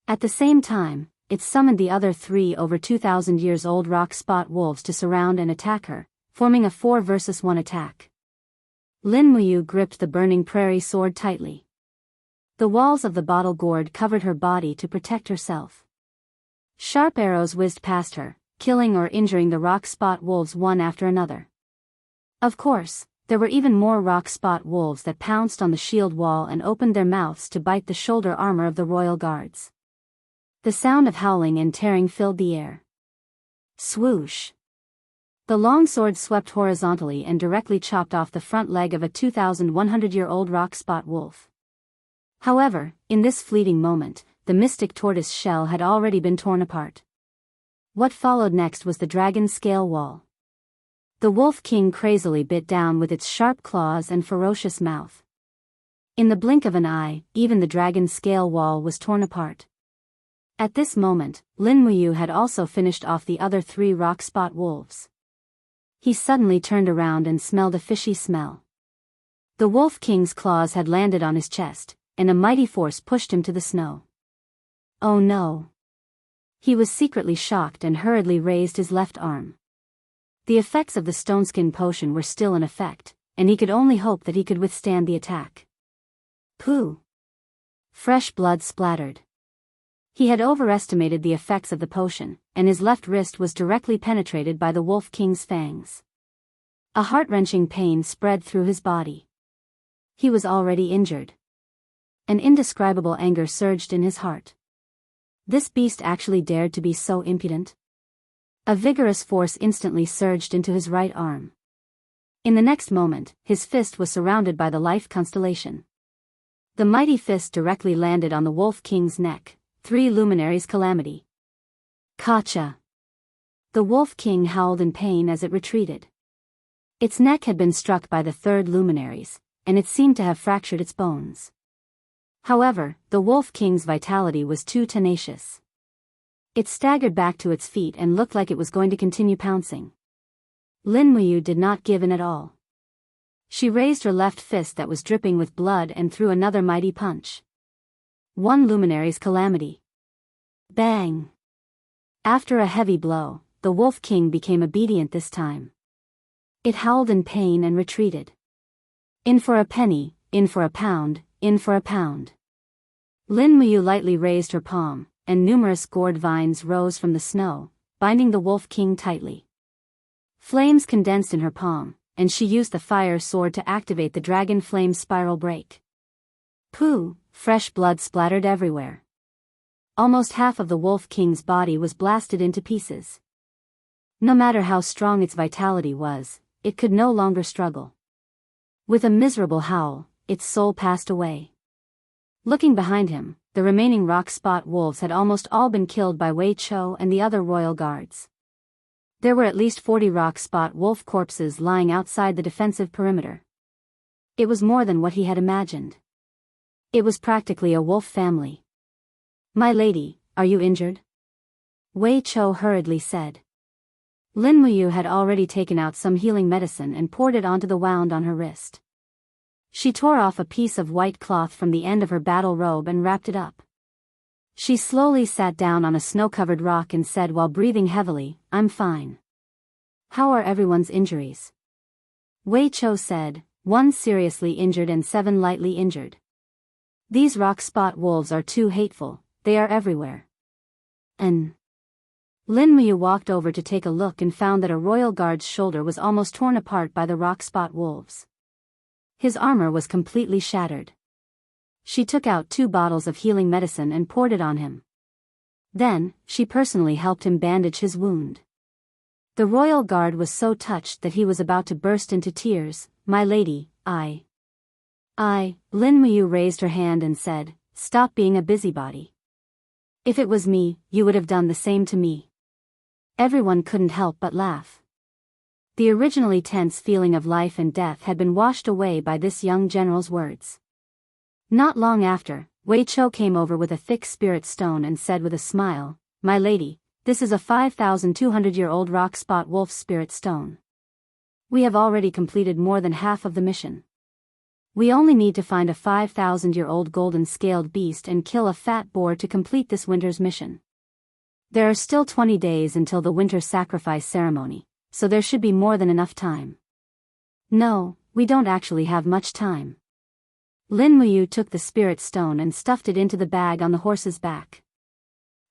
At the same time, it summoned the other 3 over 2,000 years old rock spot wolves to surround and attack her, forming a 4 versus 1 attack. Lin Muyu gripped the burning prairie sword tightly. The walls of the bottle gourd covered her body to protect herself. Sharp arrows whizzed past her, killing or injuring the rock spot wolves one after another. Of course, there were even more rock spot wolves that pounced on the shield wall and opened their mouths to bite the shoulder armor of the royal guards. The sound of howling and tearing filled the air. Swoosh! The long sword swept horizontally and directly chopped off the front leg of a 2,100-year-old rock spot wolf. However, in this fleeting moment, the mystic tortoise shell had already been torn apart. What followed next was the dragon scale wall. The Wolf King crazily bit down with its sharp claws and ferocious mouth. In the blink of an eye, even the dragon scale wall was torn apart. At this moment, Lin Muyu had also finished off the other 3 rock spot wolves. He suddenly turned around and smelled a fishy smell. The Wolf King's claws had landed on his chest, and a mighty force pushed him to the snow. Oh no! He was secretly shocked and hurriedly raised his left arm. The effects of the stoneskin potion were still in effect, and he could only hope that he could withstand the attack. Pooh! Fresh blood splattered. He had overestimated the effects of the potion, and his left wrist was directly penetrated by the Wolf King's fangs. A heart-wrenching pain spread through his body. He was already injured. An indescribable anger surged in his heart. This beast actually dared to be so impudent? A vigorous force instantly surged into his right arm. In the next moment, his fist was surrounded by the life constellation. The mighty fist directly landed on the Wolf King's neck, 3 luminaries calamity. Kacha! The Wolf King howled in pain as it retreated. Its neck had been struck by the third luminaries, and it seemed to have fractured its bones. However, the Wolf King's vitality was too tenacious. It staggered back to its feet and looked like it was going to continue pouncing. Lin Muyu did not give in at all. She raised her left fist that was dripping with blood and threw another mighty punch. One luminary's calamity. Bang! After a heavy blow, the Wolf King became obedient this time. It howled in pain and retreated. In for a penny, in for a pound, in for a pound. Lin Muyu lightly raised her palm, and numerous gourd vines rose from the snow, binding the Wolf King tightly. Flames condensed in her palm, and she used the fire sword to activate the dragon flame spiral break. Pooh! Fresh blood splattered everywhere. Almost half of the Wolf King's body was blasted into pieces. No matter how strong its vitality was, it could no longer struggle. With a miserable howl, its soul passed away. Looking behind him, the remaining rock spot wolves had almost all been killed by Wei Chou and the other royal guards. There were at least 40 rock spot wolf corpses lying outside the defensive perimeter. It was more than what he had imagined. It was practically a wolf family. "My lady, are you injured?" Wei Chou hurriedly said. Lin Muyu had already taken out some healing medicine and poured it onto the wound on her wrist. She tore off a piece of white cloth from the end of her battle robe and wrapped it up. She slowly sat down on a snow-covered rock and said while breathing heavily, "I'm fine." "How are everyone's injuries?" Wei Chou said, "1 seriously injured and 7 lightly injured. These rock spot wolves are too hateful, they are everywhere." And Lin Muyu walked over to take a look and found that a royal guard's shoulder was almost torn apart by the rock spot wolves. His armor was completely shattered. She took out 2 bottles of healing medicine and poured it on him. Then, she personally helped him bandage his wound. The royal guard was so touched that he was about to burst into tears. "My lady, I..." Lin Muyu raised her hand and said, "Stop being a busybody. If it was me, you would have done the same to me." Everyone couldn't help but laugh. The originally tense feeling of life and death had been washed away by this young general's words. Not long after, Wei Chou came over with a thick spirit stone and said with a smile, "My lady, this is a 5,200-year-old rock spot wolf spirit stone. We have already completed more than half of the mission. We only need to find a 5,000-year-old golden scaled beast and kill a fat boar to complete this winter's mission. There are still 20 days until the winter sacrifice ceremony, so there should be more than enough time." "No, we don't actually have much time." Lin Muyu took the spirit stone and stuffed it into the bag on the horse's back.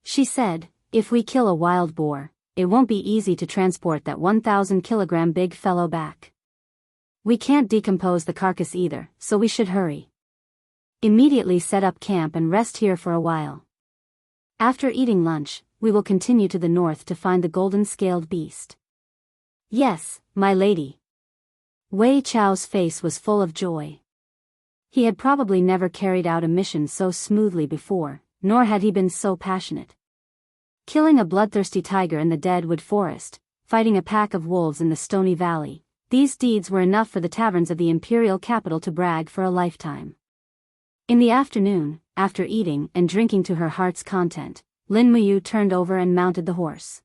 She said, "If we kill a wild boar, it won't be easy to transport that 1,000-kilogram big fellow back. We can't decompose the carcass either, so we should hurry. Immediately set up camp and rest here for a while. After eating lunch, we will continue to the north to find the golden-scaled beast." "Yes, my lady." Wei Chou's face was full of joy. He had probably never carried out a mission so smoothly before, nor had he been so passionate. Killing a bloodthirsty tiger in the deadwood forest, fighting a pack of wolves in the stony valley, these deeds were enough for the taverns of the imperial capital to brag for a lifetime. In the afternoon, after eating and drinking to her heart's content, Lin Muyu turned over and mounted the horse.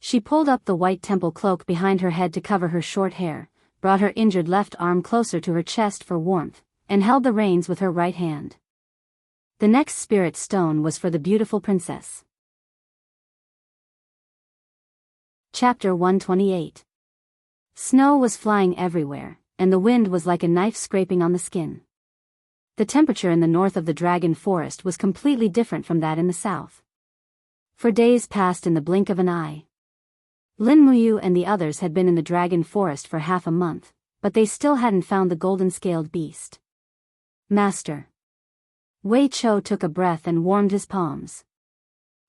She pulled up the white temple cloak behind her head to cover her short hair, brought her injured left arm closer to her chest for warmth, and held the reins with her right hand. The next spirit stone was for the beautiful princess. Chapter 128. Snow was flying everywhere, and the wind was like a knife scraping on the skin. The temperature in the north of the dragon forest was completely different from that in the south. For days passed in the blink of an eye. Lin Muyu and the others had been in the dragon forest for half a month, but they still hadn't found the golden-scaled beast. "Master." Wei Chou took a breath and warmed his palms.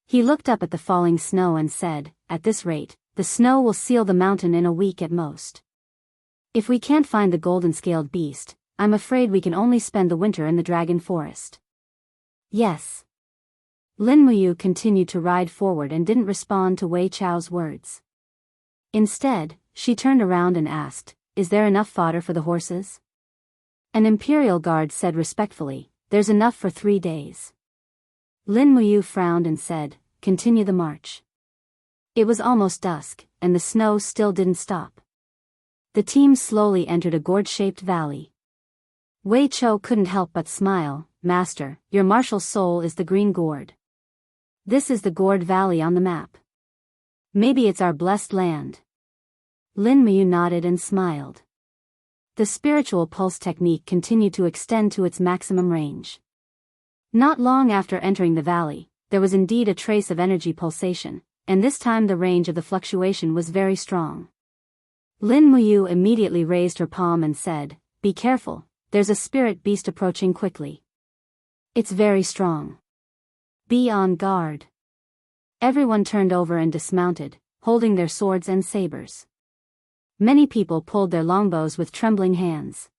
He looked up at the falling snow and said, "At this rate, the snow will seal the mountain in a week at most. If we can't find the golden-scaled beast, I'm afraid we can only spend the winter in the dragon forest." "Yes." Lin Muyu continued to ride forward and didn't respond to Wei Chou's words. Instead, she turned around and asked, "Is there enough fodder for the horses?" An imperial guard said respectfully, "There's enough for 3 days." Lin Muyu frowned and said, "Continue the march." It was almost dusk, and the snow still didn't stop. The team slowly entered a gourd-shaped valley. Wei Chou couldn't help but smile. "Master, your martial soul is the green gourd. This is the gourd valley on the map. Maybe it's our blessed land." Lin Muyu nodded and smiled. The spiritual pulse technique continued to extend to its maximum range. Not long after entering the valley, there was indeed a trace of energy pulsation, and this time the range of the fluctuation was very strong. Lin Muyu immediately raised her palm and said, "Be careful, there's a spirit beast approaching quickly. It's very strong. Be on guard." Everyone turned over and dismounted, holding their swords and sabers. Many people pulled their longbows with trembling hands.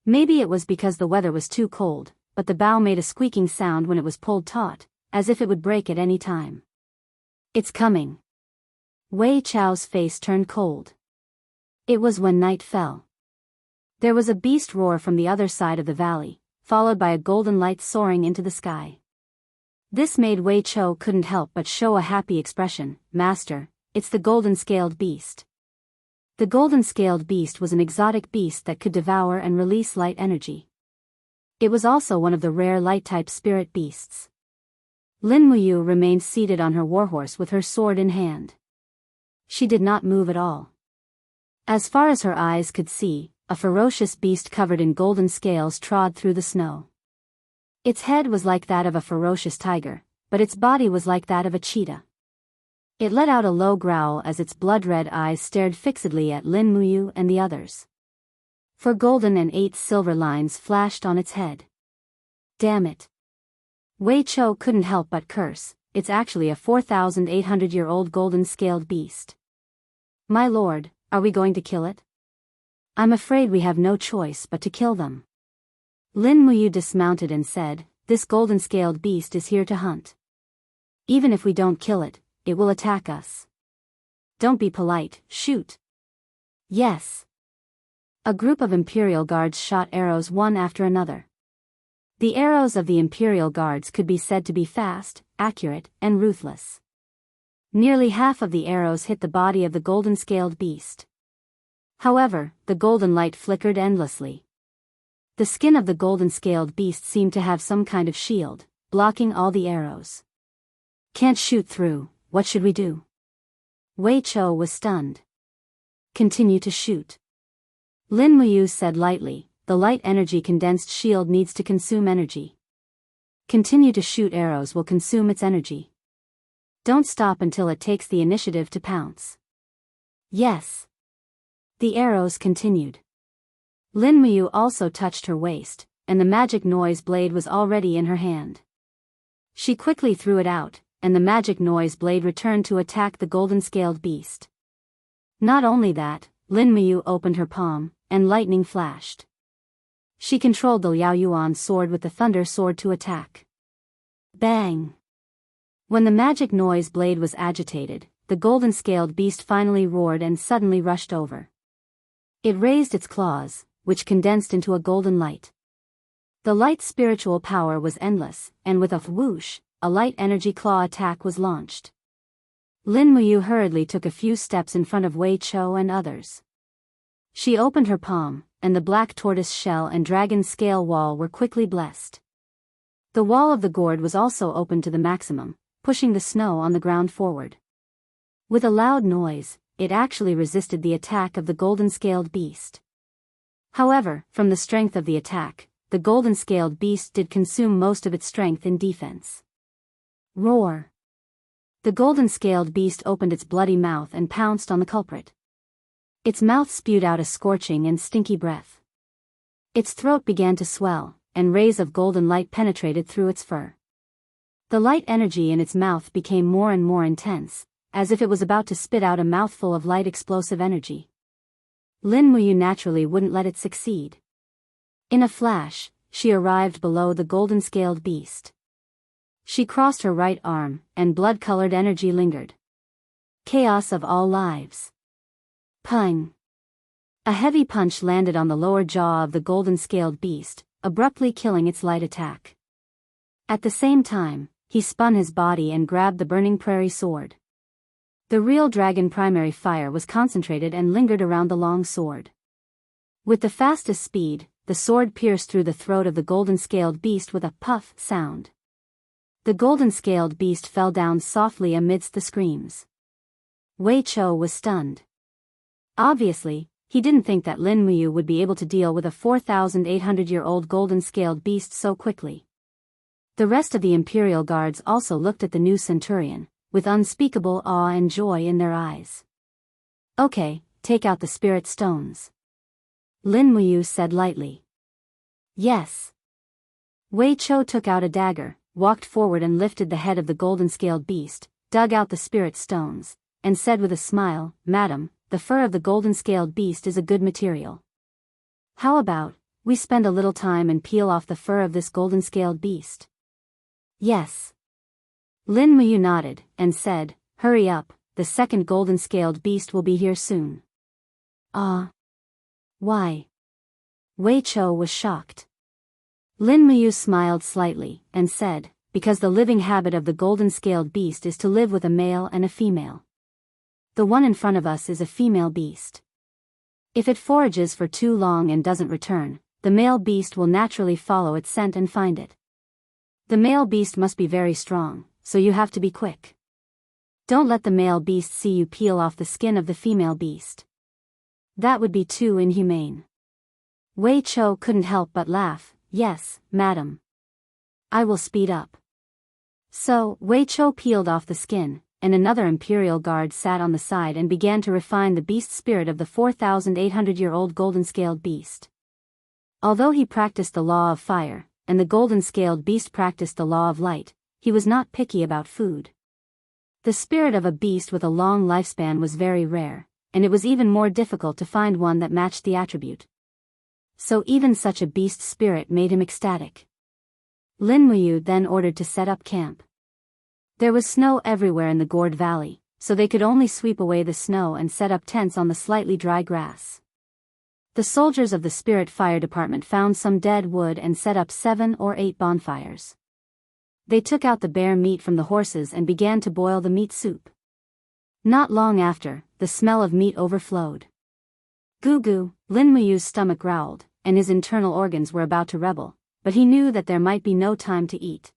Maybe it was because the weather was too cold, but the bow made a squeaking sound when it was pulled taut, as if it would break at any time. "It's coming." Wei Chou's face turned cold. It was when night fell. There was a beast roar from the other side of the valley, followed by a golden light soaring into the sky. This made Wei Chou couldn't help but show a happy expression. "Master, it's the golden-scaled beast." The golden-scaled beast was an exotic beast that could devour and release light energy. It was also one of the rare light-type spirit beasts. Lin Muyu remained seated on her warhorse with her sword in hand. She did not move at all. As far as her eyes could see, a ferocious beast covered in golden scales trod through the snow. Its head was like that of a ferocious tiger, but its body was like that of a cheetah. It let out a low growl as its blood-red eyes stared fixedly at Lin Muyu and the others. 4 golden and 8 silver lines flashed on its head. "Damn it." Wei Chou couldn't help but curse. "It's actually a 4,800-year-old golden-scaled beast. My lord, are we going to kill it?" "I'm afraid we have no choice but to kill them." Lin Muyu dismounted and said, "This golden-scaled beast is here to hunt. Even if we don't kill it, it will attack us. Don't be polite, shoot." "Yes." A group of Imperial Guards shot arrows one after another. The arrows of the Imperial Guards could be said to be fast, accurate, and ruthless. Nearly half of the arrows hit the body of the golden-scaled beast. However, the golden light flickered endlessly. The skin of the golden-scaled beast seemed to have some kind of shield, blocking all the arrows. "Can't shoot through, what should we do?" Wei Chou was stunned. "Continue to shoot." Lin Muyu said lightly, "The light energy condensed shield needs to consume energy. Continue to shoot, arrows will consume its energy. Don't stop until it takes the initiative to pounce." "Yes." The arrows continued. Lin Muyu also touched her waist, and the magic noise blade was already in her hand. She quickly threw it out, and the magic noise blade returned to attack the golden-scaled beast. Not only that, Lin Muyu opened her palm, and lightning flashed. She controlled the Liao Yuan sword with the thunder sword to attack. Bang! When the magic noise blade was agitated, the golden-scaled beast finally roared and suddenly rushed over. It raised its claws, which condensed into a golden light. The light's spiritual power was endless, and with a whoosh, a light energy claw attack was launched. Lin Muyu hurriedly took a few steps in front of Wei Chou and others. She opened her palm, and the black tortoise shell and dragon scale wall were quickly blessed. The wall of the gourd was also opened to the maximum, pushing the snow on the ground forward. With a loud noise, it actually resisted the attack of the golden-scaled beast. However, from the strength of the attack, the golden-scaled beast did consume most of its strength in defense. Roar! The golden-scaled beast opened its bloody mouth and pounced on the culprit. Its mouth spewed out a scorching and stinky breath. Its throat began to swell, and rays of golden light penetrated through its fur. The light energy in its mouth became more and more intense, as if it was about to spit out a mouthful of light explosive energy. Lin Muyu naturally wouldn't let it succeed. In a flash, she arrived below the golden-scaled beast. She crossed her right arm, and blood-colored energy lingered. Chaos of all lives. Pung! A heavy punch landed on the lower jaw of the golden-scaled beast, abruptly killing its light attack. At the same time, he spun his body and grabbed the burning prairie sword. The real dragon primary fire was concentrated and lingered around the long sword. With the fastest speed, the sword pierced through the throat of the golden-scaled beast with a puff sound. The golden-scaled beast fell down softly amidst the screams. Wei Chou was stunned. Obviously, he didn't think that Lin Muyu would be able to deal with a 4,800-year-old golden-scaled beast so quickly. The rest of the Imperial Guards also looked at the new centurion, with unspeakable awe and joy in their eyes. Okay, take out the spirit stones. Lin Muyu said lightly. Yes. Wei Chou took out a dagger, walked forward and lifted the head of the golden-scaled beast, dug out the spirit stones, and said with a smile, Madam, the fur of the golden-scaled beast is a good material. How about, we spend a little time and peel off the fur of this golden-scaled beast? Yes. Lin Muyu nodded, and said, Hurry up, the second golden-scaled beast will be here soon. Why? Wei Chou was shocked. Lin Muyu smiled slightly, and said, Because the living habit of the golden-scaled beast is to live with a male and a female. The one in front of us is a female beast. If it forages for too long and doesn't return, the male beast will naturally follow its scent and find it. The male beast must be very strong, so you have to be quick. Don't let the male beast see you peel off the skin of the female beast. That would be too inhumane. Wei Chou couldn't help but laugh. Yes, madam. I will speed up. So, Wei Chou peeled off the skin, and another Imperial Guard sat on the side and began to refine the beast spirit of the 4,800-year-old golden-scaled beast. Although he practiced the law of fire, and the golden-scaled beast practiced the law of light, he was not picky about food. The spirit of a beast with a long lifespan was very rare, and it was even more difficult to find one that matched the attribute. So even such a beast spirit made him ecstatic. Lin Muyu then ordered to set up camp. There was snow everywhere in the Gourd Valley, so they could only sweep away the snow and set up tents on the slightly dry grass. The soldiers of the Spirit Fire Department found some dead wood and set up 7 or 8 bonfires. They took out the bear meat from the horses and began to boil the meat soup. Not long after, the smell of meat overflowed. Goo goo, Lin Muyu's stomach growled, and his internal organs were about to rebel, but he knew that there might be no time to eat.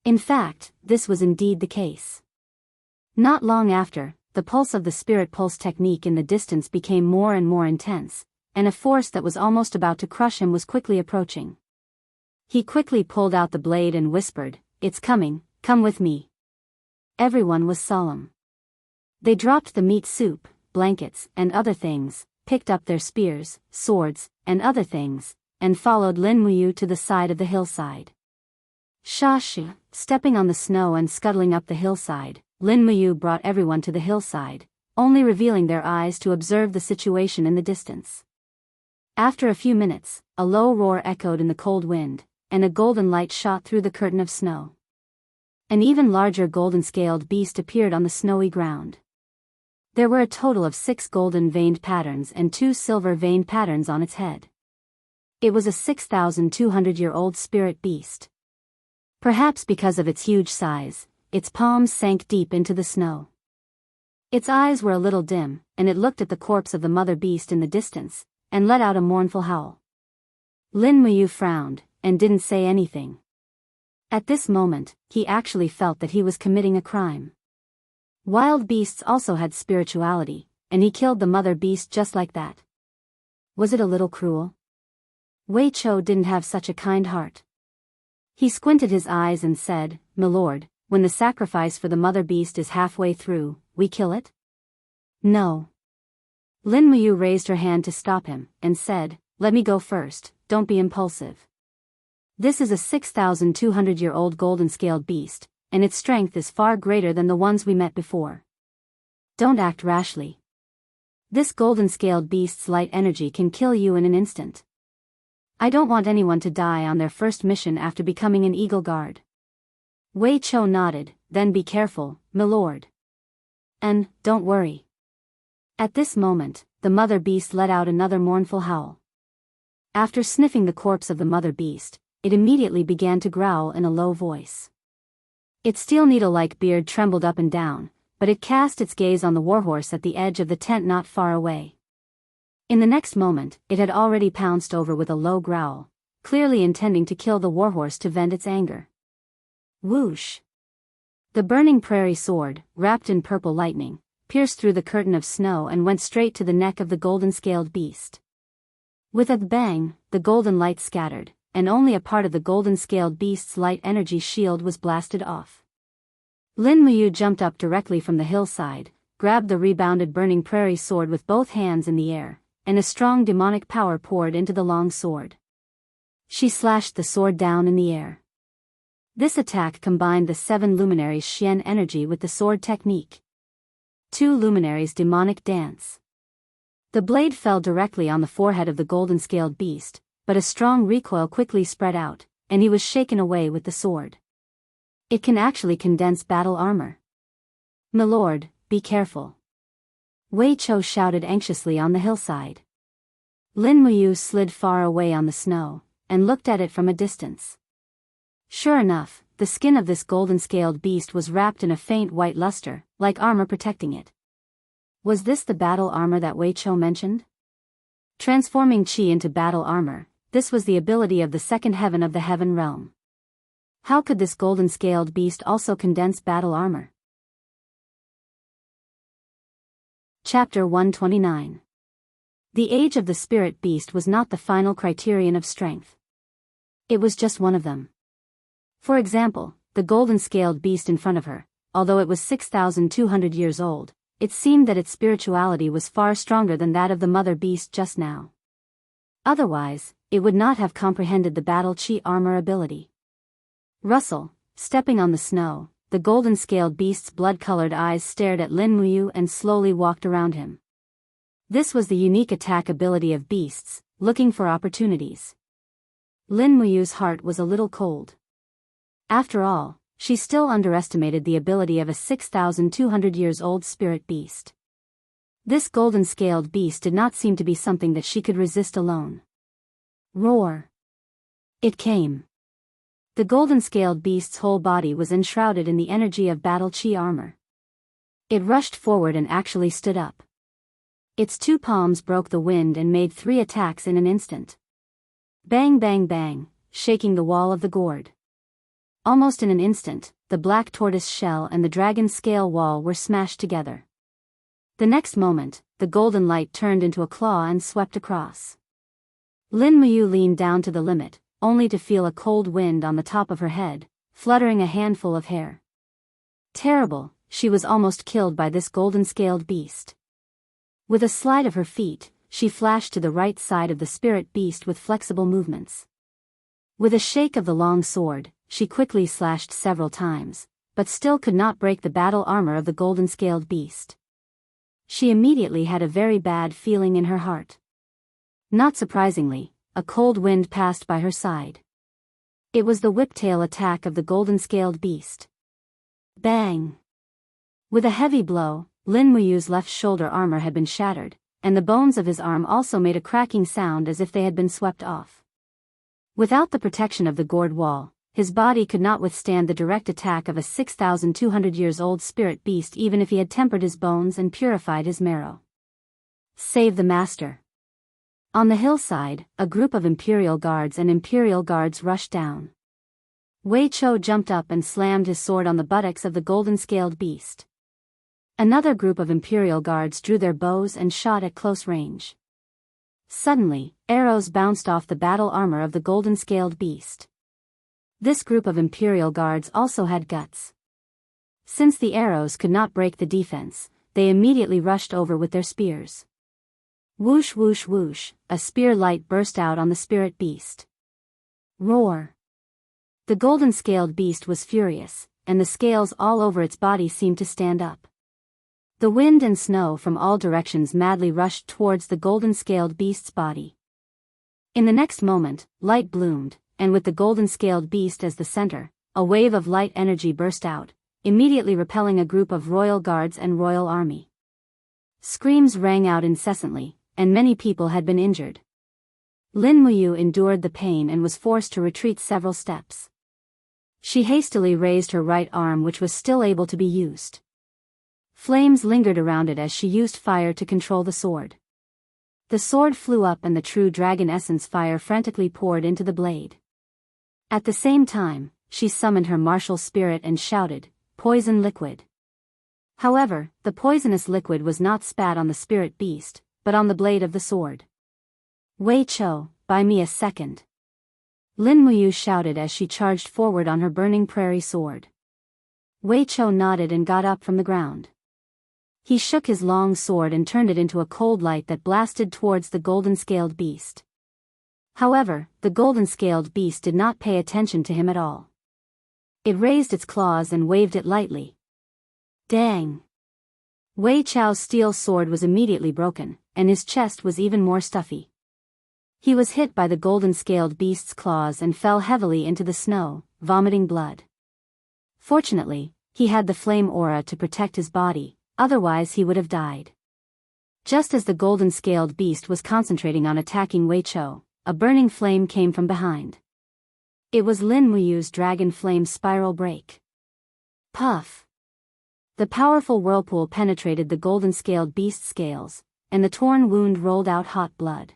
In fact, this was indeed the case. Not long after, the pulse of the spirit pulse technique in the distance became more and more intense, and a force that was almost about to crush him was quickly approaching. He quickly pulled out the blade and whispered, It's coming, come with me. Everyone was solemn. They dropped the meat soup, blankets, and other things, picked up their spears, swords, and other things, and followed Lin Muyu to the side of the hillside. Shashi, stepping on the snow and scuttling up the hillside, Lin Muyu brought everyone to the hillside, only revealing their eyes to observe the situation in the distance. After a few minutes, a low roar echoed in the cold wind, and a golden light shot through the curtain of snow. An even larger golden-scaled beast appeared on the snowy ground. There were a total of 6 golden veined patterns and 2 silver veined patterns on its head. It was a 6,200-year-old spirit beast. Perhaps because of its huge size, its palms sank deep into the snow. Its eyes were a little dim, and it looked at the corpse of the mother beast in the distance, and let out a mournful howl. Lin Muyu frowned, and didn't say anything. At this moment, he actually felt that he was committing a crime. Wild beasts also had spirituality, and he killed the mother beast just like that. Was it a little cruel? Wei Chou didn't have such a kind heart. He squinted his eyes and said, "Milord, when the sacrifice for the mother beast is halfway through, we kill it?" "No." Lin Muyu raised her hand to stop him, and said, "Let me go first, don't be impulsive. This is a 6,200-year-old golden-scaled beast, and its strength is far greater than the ones we met before. Don't act rashly. This golden-scaled beast's light energy can kill you in an instant. I don't want anyone to die on their first mission after becoming an Eagle Guard." Wei Chou nodded, "Then be careful, milord. And, don't worry. At this moment, the mother beast let out another mournful howl. After sniffing the corpse of the mother beast, it immediately began to growl in a low voice. Its steel needle-like beard trembled up and down, but it cast its gaze on the warhorse at the edge of the tent not far away. In the next moment, it had already pounced over with a low growl, clearly intending to kill the warhorse to vent its anger. Whoosh! The burning prairie sword, wrapped in purple lightning, pierced through the curtain of snow and went straight to the neck of the golden-scaled beast. With a bang, the golden light scattered, and only a part of the golden-scaled beast's light energy shield was blasted off. Lin Muyu jumped up directly from the hillside, grabbed the rebounded burning prairie sword with both hands in the air, and a strong demonic power poured into the long sword. She slashed the sword down in the air. This attack combined the 7 luminaries' Xian energy with the sword technique. 2 luminaries' demonic dance. The blade fell directly on the forehead of the golden-scaled beast, but a strong recoil quickly spread out, and he was shaken away with the sword. It can actually condense battle armor. "Milord, be careful," Wei Chou shouted anxiously on the hillside. Lin Muyu slid far away on the snow, and looked at it from a distance. Sure enough, the skin of this golden-scaled beast was wrapped in a faint white luster, like armor protecting it. Was this the battle armor that Wei Chou mentioned? Transforming qi into battle armor, this was the ability of the second heaven of the heaven realm. How could this golden-scaled beast also condense battle armor? Chapter 129. The age of the spirit beast was not the final criterion of strength. It was just one of them. For example, the golden-scaled beast in front of her, although it was 6,200 years old, it seemed that its spirituality was far stronger than that of the mother beast just now. Otherwise, it would not have comprehended the battle qi armor ability. Russell, stepping on the snow, the golden-scaled beast's blood-colored eyes stared at Lin Muyu and slowly walked around him. This was the unique attack ability of beasts, looking for opportunities. Lin Muyu's heart was a little cold. After all, she still underestimated the ability of a 6,200 years old spirit beast. This golden-scaled beast did not seem to be something that she could resist alone. Roar! It came. The golden-scaled beast's whole body was enshrouded in the energy of battle qi armor. It rushed forward and actually stood up. Its 2 palms broke the wind and made 3 attacks in an instant. Bang bang bang, shaking the wall of the gourd. Almost in an instant, the black tortoise shell and the dragon scale wall were smashed together. The next moment, the golden light turned into a claw and swept across. Lin Muyu leaned down to the limit, only to feel a cold wind on the top of her head, fluttering a handful of hair. Terrible, she was almost killed by this golden-scaled beast. With a slide of her feet, she flashed to the right side of the spirit beast with flexible movements. With a shake of the long sword, she quickly slashed several times, but still could not break the battle armor of the golden-scaled beast. She immediately had a very bad feeling in her heart. Not surprisingly, a cold wind passed by her side. It was the whiptail attack of the golden-scaled beast. Bang! With a heavy blow, Lin Muyu's left shoulder armor had been shattered, and the bones of his arm also made a cracking sound as if they had been swept off. Without the protection of the gourd wall, his body could not withstand the direct attack of a 6,200 years old spirit beast even if he had tempered his bones and purified his marrow. Save the master. On the hillside, a group of Imperial Guards and Imperial Guards rushed down. Wei Chou jumped up and slammed his sword on the buttocks of the golden-scaled beast. Another group of Imperial Guards drew their bows and shot at close range. Suddenly, arrows bounced off the battle armor of the golden-scaled beast. This group of Imperial Guards also had guts. Since the arrows could not break the defense, they immediately rushed over with their spears. Whoosh whoosh whoosh, a spear light burst out on the spirit beast. Roar! The golden-scaled beast was furious, and the scales all over its body seemed to stand up. The wind and snow from all directions madly rushed towards the golden-scaled beast's body. In the next moment, light bloomed, and with the golden-scaled beast as the center, a wave of light energy burst out, immediately repelling a group of royal guards and royal army. Screams rang out incessantly, and many people had been injured. Lin Muyu endured the pain and was forced to retreat several steps. She hastily raised her right arm, which was still able to be used. Flames lingered around it as she used fire to control the sword. The sword flew up and the true dragon essence fire frantically poured into the blade. At the same time, she summoned her martial spirit and shouted, "Poison liquid." However, the poisonous liquid was not spat on the spirit beast, but on the blade of the sword. "Wei Chou, buy me a second." Lin Muyu shouted as she charged forward on her burning prairie sword. Wei Chou nodded and got up from the ground. He shook his long sword and turned it into a cold light that blasted towards the golden-scaled beast. However, the golden-scaled beast did not pay attention to him at all. It raised its claws and waved it lightly. Dang! Wei Chou's steel sword was immediately broken, and his chest was even more stuffy. He was hit by the golden-scaled beast's claws and fell heavily into the snow, vomiting blood. Fortunately, he had the flame aura to protect his body, otherwise he would have died. Just as the golden-scaled beast was concentrating on attacking Wei Chou, a burning flame came from behind. It was Lin Muyu's dragon flame spiral break. Puff! The powerful whirlpool penetrated the golden-scaled beast's scales, and the torn wound rolled out hot blood.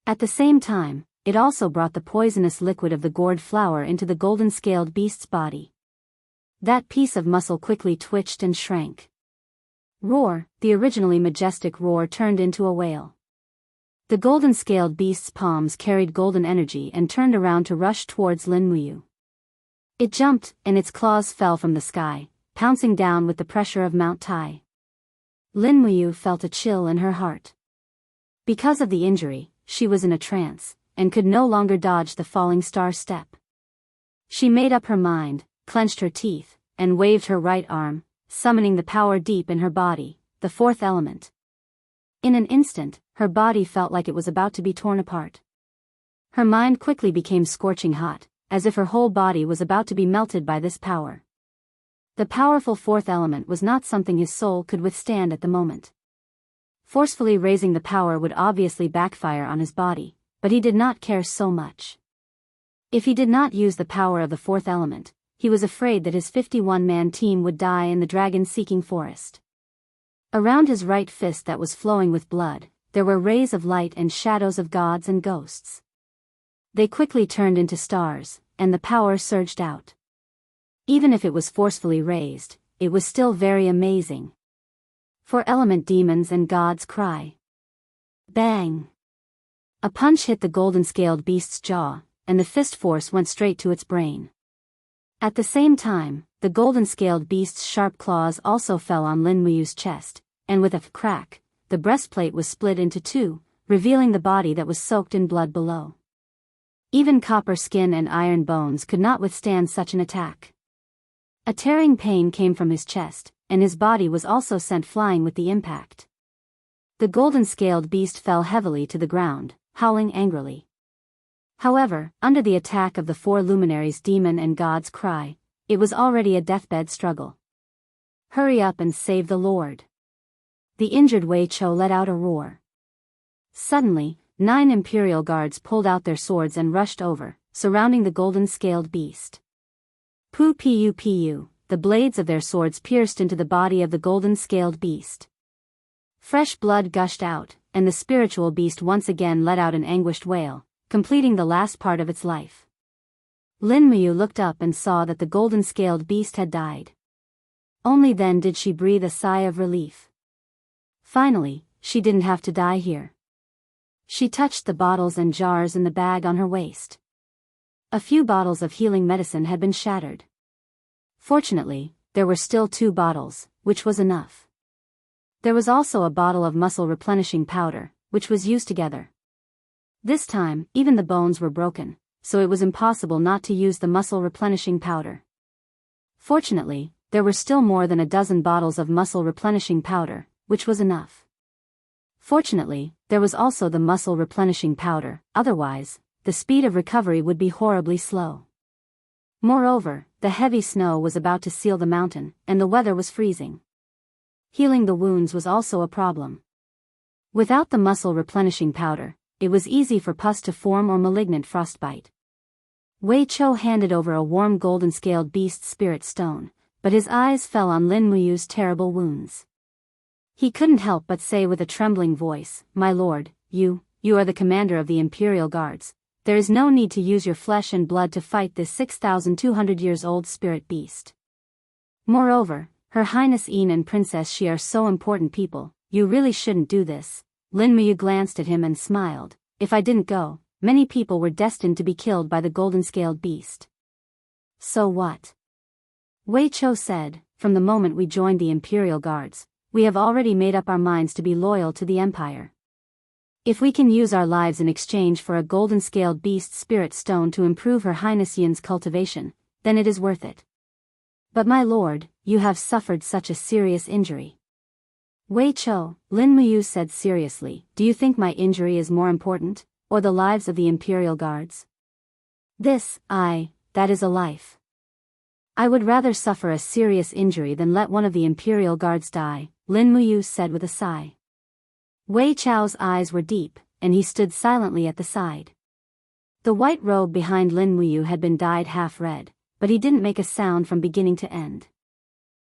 At the same time, it also brought the poisonous liquid of the gourd flower into the golden-scaled beast's body. That piece of muscle quickly twitched and shrank. Roar! The originally majestic roar turned into a wail. The golden-scaled beast's palms carried golden energy and turned around to rush towards Lin Muyu. It jumped, and its claws fell from the sky, pouncing down with the pressure of Mount Tai. Lin Muyu felt a chill in her heart. Because of the injury, she was in a trance, and could no longer dodge the falling star step. She made up her mind, clenched her teeth, and waved her right arm, summoning the power deep in her body, the fourth element. In an instant, her body felt like it was about to be torn apart. Her mind quickly became scorching hot, as if her whole body was about to be melted by this power. The powerful fourth element was not something his soul could withstand at the moment. Forcefully raising the power would obviously backfire on his body, but he did not care so much. If he did not use the power of the fourth element, he was afraid that his 51-man team would die in the dragon-seeking forest. Around his right fist that was flowing with blood, there were rays of light and shadows of gods and ghosts. They quickly turned into stars, and the power surged out. Even if it was forcefully raised, it was still very amazing. For element demons and gods cry. Bang! A punch hit the golden-scaled beast's jaw, and the fist force went straight to its brain. At the same time, the golden-scaled beast's sharp claws also fell on Lin Muyu's chest, and with a crack, the breastplate was split into two, revealing the body that was soaked in blood below. Even copper skin and iron bones could not withstand such an attack. A tearing pain came from his chest, and his body was also sent flying with the impact. The golden-scaled beast fell heavily to the ground, howling angrily. However, under the attack of the four luminaries' demon and god's cry, it was already a deathbed struggle. Hurry up and save the Lord! The injured Wei Chou let out a roar. Suddenly, 9 imperial guards pulled out their swords and rushed over, surrounding the golden-scaled beast. Pu pu pu, the blades of their swords pierced into the body of the golden-scaled beast. Fresh blood gushed out, and the spiritual beast once again let out an anguished wail, completing the last part of its life. Lin Muyu looked up and saw that the golden-scaled beast had died. Only then did she breathe a sigh of relief. Finally, she didn't have to die here. She touched the bottles and jars in the bag on her waist. A few bottles of healing medicine had been shattered. Fortunately, there were still 2 bottles, which was enough. There was also a bottle of muscle replenishing powder, which was used together. This time, even the bones were broken, so it was impossible not to use the muscle replenishing powder. Fortunately, there were still more than a dozen bottles of muscle replenishing powder, which was enough. Fortunately, there was also the muscle replenishing powder, otherwise, the speed of recovery would be horribly slow. Moreover, the heavy snow was about to seal the mountain, and the weather was freezing. healing the wounds was also a problem. Without the muscle replenishing powder, it was easy for pus to form or malignant frostbite. Wei Chou handed over a warm golden-scaled beast spirit stone, but his eyes fell on Lin Muyu's terrible wounds. He couldn't help but say with a trembling voice, "My lord, you are the commander of the Imperial Guards. There is no need to use your flesh and blood to fight this 6,200 years old spirit beast. Moreover, Her Highness Yin and Princess Xi are so important people, you really shouldn't do this." Lin Muyu glanced at him and smiled. "If I didn't go, many people were destined to be killed by the golden-scaled beast." "So what?" Wei Chou said, "From the moment we joined the Imperial Guards, we have already made up our minds to be loyal to the Empire. If we can use our lives in exchange for a golden-scaled beast spirit stone to improve Her Highness Yin's cultivation, then it is worth it. But my lord, you have suffered such a serious injury." "Wei Chou," Lin Muyu said seriously, "do you think my injury is more important, or the lives of the Imperial Guards? That is a life. I would rather suffer a serious injury than let one of the Imperial Guards die," Lin Muyu said with a sigh. Wei Chou's eyes were deep, and he stood silently at the side. The white robe behind Lin Muyu had been dyed half red, but he didn't make a sound from beginning to end.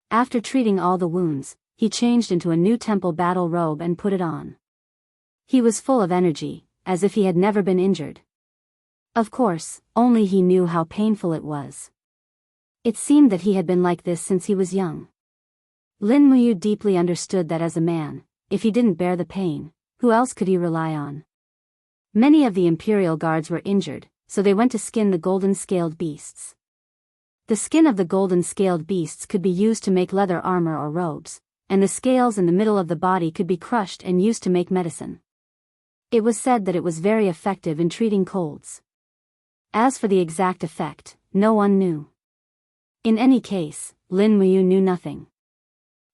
After treating all the wounds, he changed into a new temple battle robe and put it on. He was full of energy, as if he had never been injured. Of course, only he knew how painful it was. It seemed that he had been like this since he was young. Lin Muyu deeply understood that as a man, if he didn't bear the pain, who else could he rely on? Many of the Imperial Guards were injured, so they went to skin the golden-scaled beasts. The skin of the golden-scaled beasts could be used to make leather armor or robes, and the scales in the middle of the body could be crushed and used to make medicine. It was said that it was very effective in treating colds. As for the exact effect, no one knew. In any case, Lin Muyu knew nothing.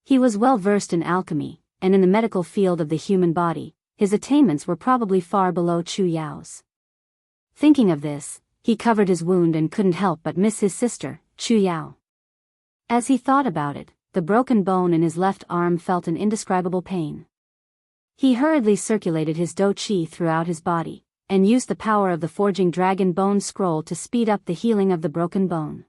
He was well versed in alchemy, and in the medical field of the human body, his attainments were probably far below Chu Yao's. Thinking of this, he covered his wound and couldn't help but miss his sister, Chu Yao. As he thought about it, the broken bone in his left arm felt an indescribable pain. He hurriedly circulated his dou qi throughout his body, and used the power of the forging dragon bone scroll to speed up the healing of the broken bone.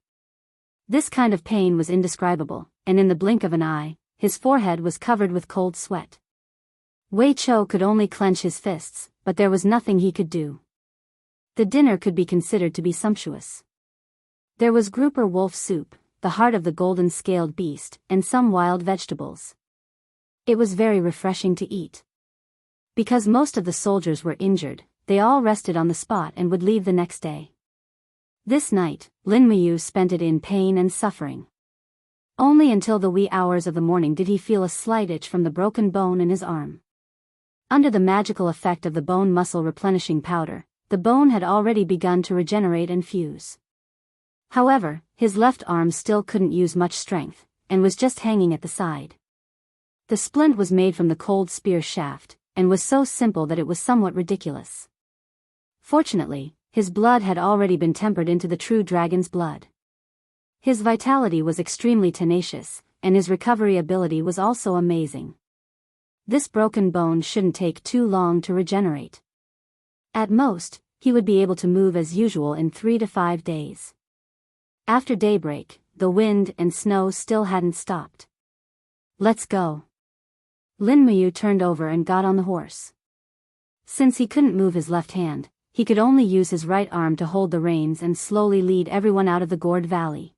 This kind of pain was indescribable, and in the blink of an eye, his forehead was covered with cold sweat. Wei Chou could only clench his fists, but there was nothing he could do. The dinner could be considered to be sumptuous. There was grouper wolf soup, the heart of the golden-scaled beast, and some wild vegetables. It was very refreshing to eat. Because most of the soldiers were injured, they all rested on the spot and would leave the next day. This night, Lin Muyu spent it in pain and suffering. Only until the wee hours of the morning did he feel a slight itch from the broken bone in his arm. Under the magical effect of the bone muscle replenishing powder, the bone had already begun to regenerate and fuse. However, his left arm still couldn't use much strength, and was just hanging at the side. The splint was made from the cold spear shaft, and was so simple that it was somewhat ridiculous. Fortunately, his blood had already been tempered into the true dragon's blood. His vitality was extremely tenacious, and his recovery ability was also amazing. This broken bone shouldn't take too long to regenerate. At most, he would be able to move as usual in 3 to 5 days. After daybreak, the wind and snow still hadn't stopped. "Let's go." Lin Muyu turned over and got on the horse. Since he couldn't move his left hand, he could only use his right arm to hold the reins and slowly lead everyone out of the gourd valley.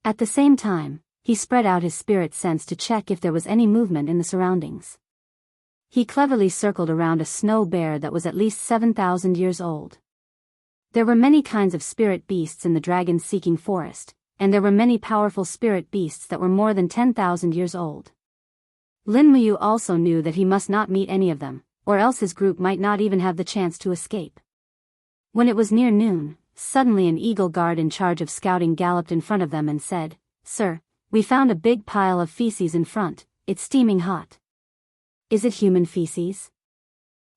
At the same time, he spread out his spirit sense to check if there was any movement in the surroundings. He cleverly circled around a snow bear that was at least 7,000 years old. There were many kinds of spirit beasts in the dragon-seeking forest, and there were many powerful spirit beasts that were more than 10,000 years old. Lin Muyu also knew that he must not meet any of them, or else his group might not even have the chance to escape. When it was near noon, suddenly an eagle guard in charge of scouting galloped in front of them and said, "Sir, we found a big pile of feces in front, it's steaming hot." "Is it human feces?"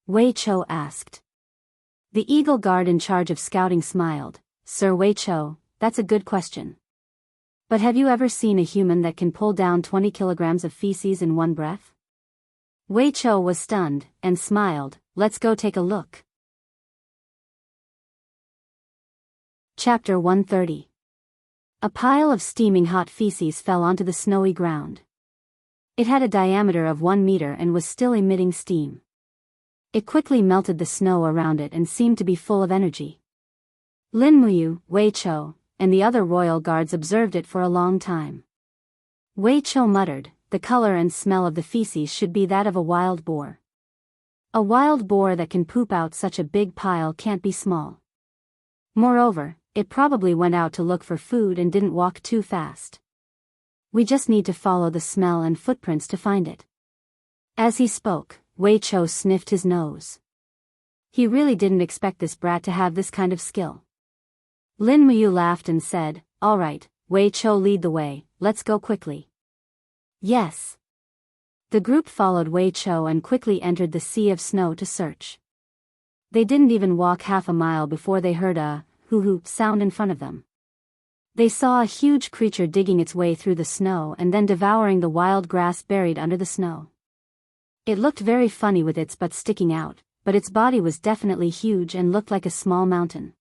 Wei Chou asked. The eagle guard in charge of scouting smiled. "Sir Wei Chou, that's a good question. But have you ever seen a human that can pull down 20 kilograms of feces in one breath? Wei Chou was stunned, and smiled. Let's go take a look. Chapter 130. A pile of steaming hot feces fell onto the snowy ground. It had a diameter of 1 meter and was still emitting steam. It quickly melted the snow around it and seemed to be full of energy. Lin Muyu, Wei Chou, and the other royal guards observed it for a long time. Wei Chou muttered, the color and smell of the feces should be that of a wild boar. A wild boar that can poop out such a big pile can't be small. Moreover, it probably went out to look for food and didn't walk too fast. We just need to follow the smell and footprints to find it. As he spoke, Wei Chou sniffed his nose. He really didn't expect this brat to have this kind of skill. Lin Muyu laughed and said, all right, Wei Chou, lead the way, let's go quickly. Yes. The group followed Wei Chou and quickly entered the sea of snow to search. They didn't even walk half a mile before they heard a hoo-hoo sound in front of them. They saw a huge creature digging its way through the snow and then devouring the wild grass buried under the snow. It looked very funny with its butt sticking out, but its body was definitely huge and looked like a small mountain.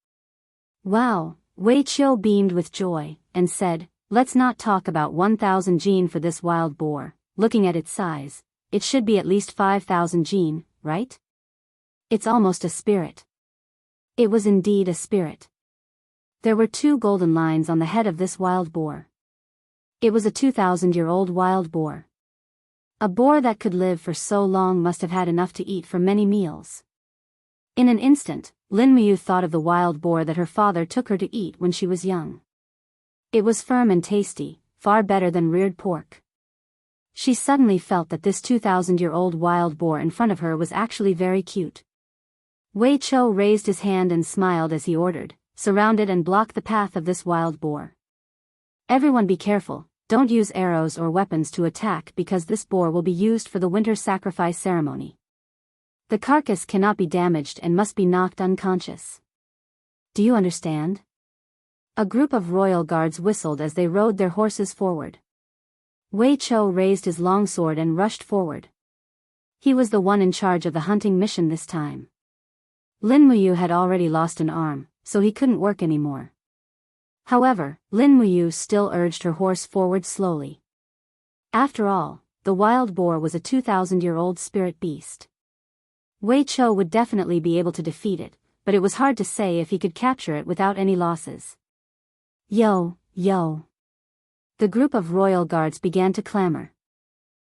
Wow, Wei Chou beamed with joy, and said, let's not talk about 1,000 jin for this wild boar. Looking at its size, it should be at least 5,000 jin, right? It's almost a spirit. It was indeed a spirit. There were 2 golden lines on the head of this wild boar. It was a 2,000-year-old wild boar. A boar that could live for so long must have had enough to eat for many meals. In an instant, Lin Muyu thought of the wild boar that her father took her to eat when she was young. It was firm and tasty, far better than reared pork. She suddenly felt that this 2,000-year-old wild boar in front of her was actually very cute. Wei Chou raised his hand and smiled as he ordered, surround it and block the path of this wild boar. Everyone be careful, don't use arrows or weapons to attack because this boar will be used for the winter sacrifice ceremony. The carcass cannot be damaged and must be knocked unconscious. Do you understand? A group of royal guards whistled as they rode their horses forward. Wei Chou raised his long sword and rushed forward. He was the one in charge of the hunting mission this time. Lin Muyu had already lost an arm, so he couldn't work anymore. However, Lin Muyu still urged her horse forward slowly. After all, the wild boar was a 2,000-year-old spirit beast. Wei Chou would definitely be able to defeat it, but it was hard to say if he could capture it without any losses. Yo, yo. The group of royal guards began to clamor.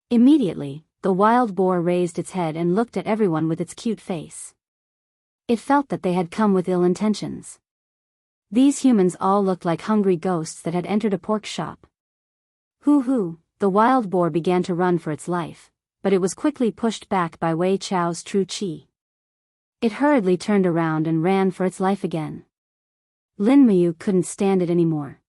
Immediately, the wild boar raised its head and looked at everyone with its cute face. It felt that they had come with ill intentions. These humans all looked like hungry ghosts that had entered a pork shop. Hoo-hoo, the wild boar began to run for its life, but it was quickly pushed back by Wei Chou's true qi. It hurriedly turned around and ran for its life again. Lin Muyu couldn't stand it anymore.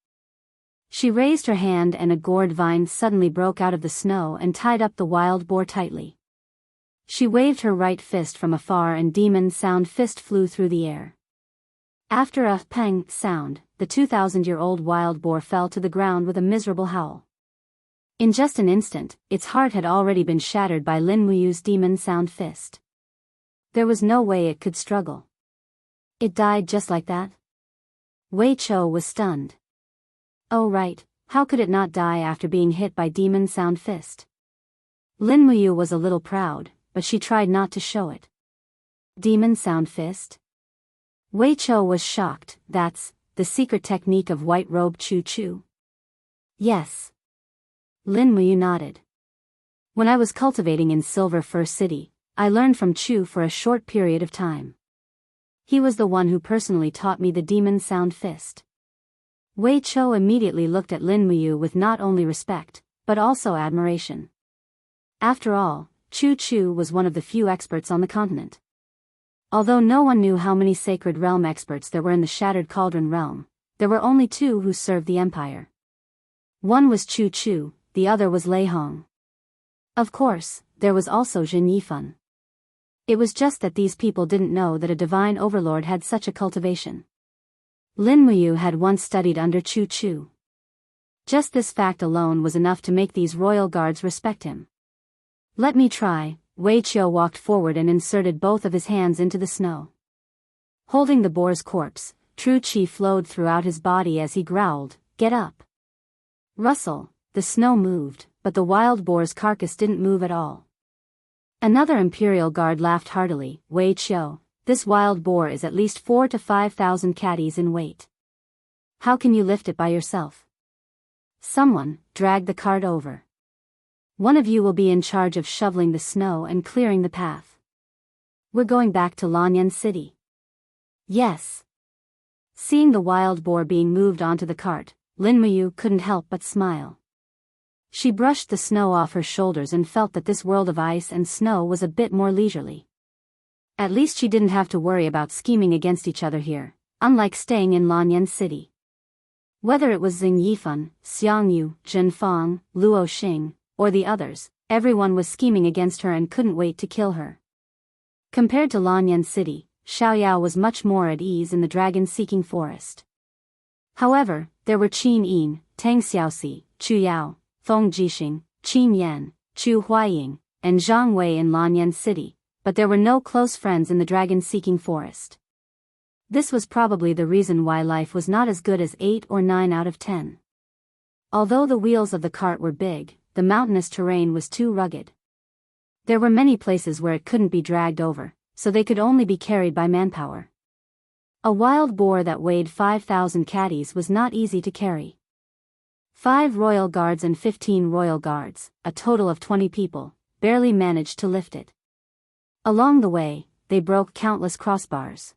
She raised her hand and a gourd vine suddenly broke out of the snow and tied up the wild boar tightly. She waved her right fist from afar and demon sound fist flew through the air. After a pang sound, the 2,000-year-old wild boar fell to the ground with a miserable howl. In just an instant, its heart had already been shattered by Lin Muyu's demon sound fist. There was no way it could struggle. It died just like that? Wei Chou was stunned. Oh right, how could it not die after being hit by demon sound fist? Lin Muyu was a little proud, but she tried not to show it. Demon sound fist? Wei Chou was shocked. That's the secret technique of white robe Chu Chu. Yes. Lin Muyu nodded. When I was cultivating in Silver Fir City, I learned from Chu for a short period of time. He was the one who personally taught me the demon sound fist. Wei Chou immediately looked at Lin Muyu with not only respect, but also admiration. After all, Chu Chu was one of the few experts on the continent. Although no one knew how many Sacred Realm experts there were in the Shattered Cauldron Realm, there were only 2 who served the Empire. One was Chu Chu, the other was Lei Hong. Of course, there was also Jin Yifan. It was just that these people didn't know that a divine overlord had such a cultivation. Lin Muyu had once studied under Chu Chu. Just this fact alone was enough to make these royal guards respect him. "Let me try." Wei Qiu walked forward and inserted both of his hands into the snow. Holding the boar's corpse, true qi flowed throughout his body as he growled, "Get up." Rustle, the snow moved, but the wild boar's carcass didn't move at all. Another imperial guard laughed heartily. "Wei Qiu, this wild boar is at least 4,000 to 5,000 catties in weight. How can you lift it by yourself? Someone, drag the cart over. One of you will be in charge of shoveling the snow and clearing the path. We're going back to Lanyan City." "Yes." Seeing the wild boar being moved onto the cart, Lin Muyu couldn't help but smile. She brushed the snow off her shoulders and felt that this world of ice and snow was a bit more leisurely. At least she didn't have to worry about scheming against each other here, unlike staying in Lanyan City. Whether it was Xing Yifan, Xiang Yu, Zhen Fang, Luo Xing, or the others, everyone was scheming against her and couldn't wait to kill her. Compared to Lanyan City, Xiaoyao was much more at ease in the dragon-seeking forest. However, there were Qin Yin, Tang Xiaoxi, Chu Yao, Feng Jixing, Qin Yan, Chu Huaying, and Zhang Wei in Lanyan City, but there were no close friends in the dragon-seeking forest. This was probably the reason why life was not as good as 8 or 9 out of 10. Although the wheels of the cart were big, the mountainous terrain was too rugged. There were many places where it couldn't be dragged over, so they could only be carried by manpower. A wild boar that weighed 5,000 catties was not easy to carry. 5 royal guards and 15 royal guards, a total of 20 people, barely managed to lift it. Along the way, they broke countless crossbars.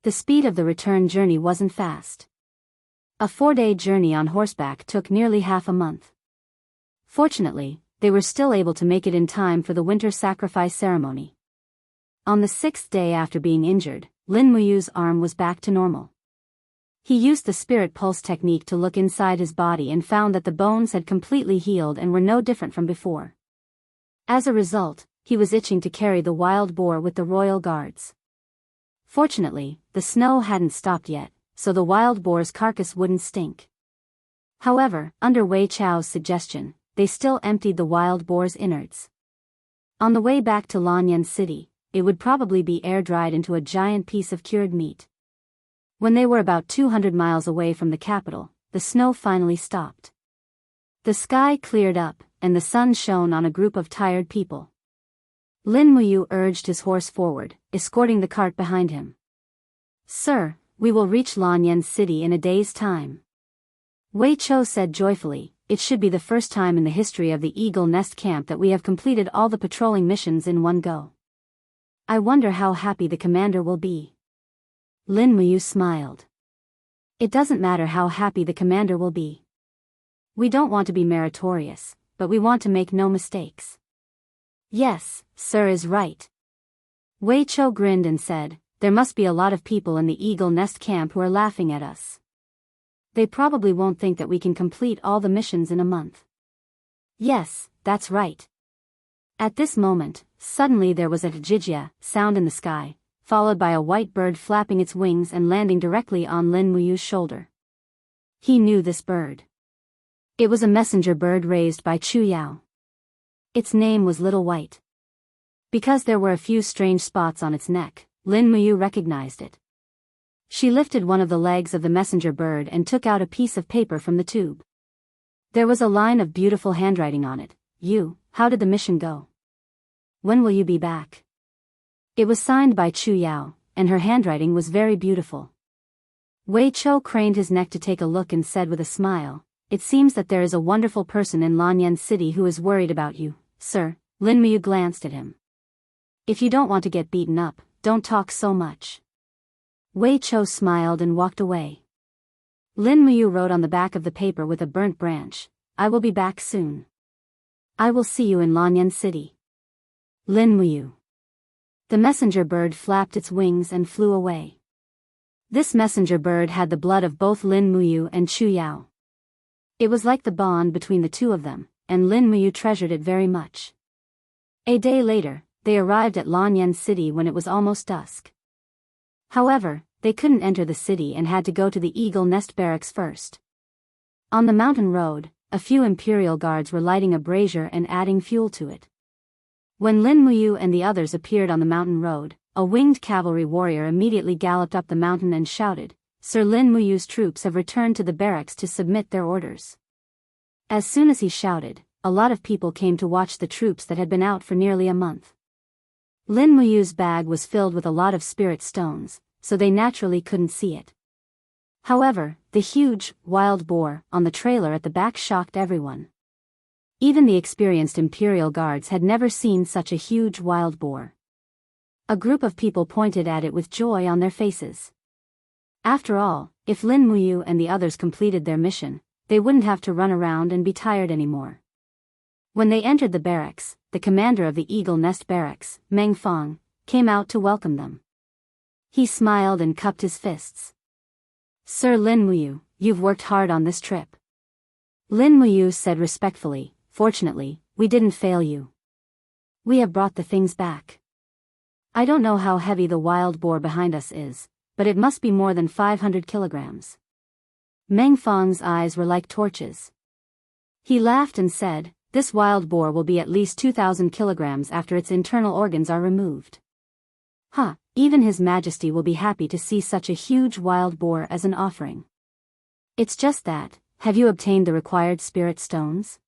The speed of the return journey wasn't fast. A 4-day journey on horseback took nearly half a month. Fortunately, they were still able to make it in time for the winter sacrifice ceremony. On the 6th day after being injured, Lin Muyu's arm was back to normal. He used the spirit pulse technique to look inside his body and found that the bones had completely healed and were no different from before. As a result, he was itching to carry the wild boar with the royal guards. Fortunately, the snow hadn't stopped yet, so the wild boar's carcass wouldn't stink. However, under Wei Chao's suggestion, they still emptied the wild boar's innards. On the way back to Lanyan City, it would probably be air-dried into a giant piece of cured meat. When they were about 200 miles away from the capital, the snow finally stopped. The sky cleared up, and the sun shone on a group of tired people. Lin Muyu urged his horse forward, escorting the cart behind him. "Sir, we will reach Lanyan City in a day's time." Wei Qiu said joyfully, "It should be the first time in the history of the Eagle Nest Camp that we have completed all the patrolling missions in one go. I wonder how happy the commander will be." Lin Muyu smiled. "It doesn't matter how happy the commander will be. We don't want to be meritorious, but we want to make no mistakes." "Yes, sir is right." Wei Qiu grinned and said, "There must be a lot of people in the Eagle Nest Camp who are laughing at us. They probably won't think that we can complete all the missions in a month." "Yes, that's right." At this moment, suddenly there was a jijia sound in the sky, followed by a white bird flapping its wings and landing directly on Lin Muyu's shoulder. He knew this bird. It was a messenger bird raised by Chu Yao. Its name was Little White. Because there were a few strange spots on its neck, Lin Muyu recognized it. She lifted one of the legs of the messenger bird and took out a piece of paper from the tube. There was a line of beautiful handwriting on it. How did the mission go? When will you be back?" It was signed by Chu Yao, and her handwriting was very beautiful. Wei Qiu craned his neck to take a look and said with a smile, "It seems that there is a wonderful person in Lanyan City who is worried about you, sir." Lin Muyu glanced at him. "If you don't want to get beaten up, don't talk so much." Wei Qiu smiled and walked away. Lin Muyu wrote on the back of the paper with a burnt branch, "I will be back soon. I will see you in Lanyan City. Lin Muyu." The messenger bird flapped its wings and flew away. This messenger bird had the blood of both Lin Muyu and Chu Yao. It was like the bond between the two of them, and Lin Muyu treasured it very much. A day later, they arrived at Lanyan City when it was almost dusk. However, they couldn't enter the city and had to go to the Eagle Nest Barracks first. On the mountain road, a few imperial guards were lighting a brazier and adding fuel to it. When Lin Muyu and the others appeared on the mountain road, a winged cavalry warrior immediately galloped up the mountain and shouted, "Sir Lin Muyu's troops have returned to the barracks to submit their orders." As soon as he shouted, a lot of people came to watch the troops that had been out for nearly a month. Lin Muyu's bag was filled with a lot of spirit stones, so they naturally couldn't see it. However, the huge, wild boar on the trailer at the back shocked everyone. Even the experienced imperial guards had never seen such a huge wild boar. A group of people pointed at it with joy on their faces. After all, if Lin Muyu and the others completed their mission, they wouldn't have to run around and be tired anymore. When they entered the barracks, the commander of the Eagle Nest Barracks, Meng Fong, came out to welcome them. He smiled and cupped his fists. "Sir Lin Muyu, you've worked hard on this trip." Lin Muyu said respectfully, "Fortunately, we didn't fail you. We have brought the things back. I don't know how heavy the wild boar behind us is, but it must be more than 500 kilograms. Meng Fong's eyes were like torches. He laughed and said, "This wild boar will be at least 2,000 kilograms after its internal organs are removed." Huh, even His Majesty will be happy to see such a huge wild boar as an offering. It's just that, have you obtained the required spirit stones?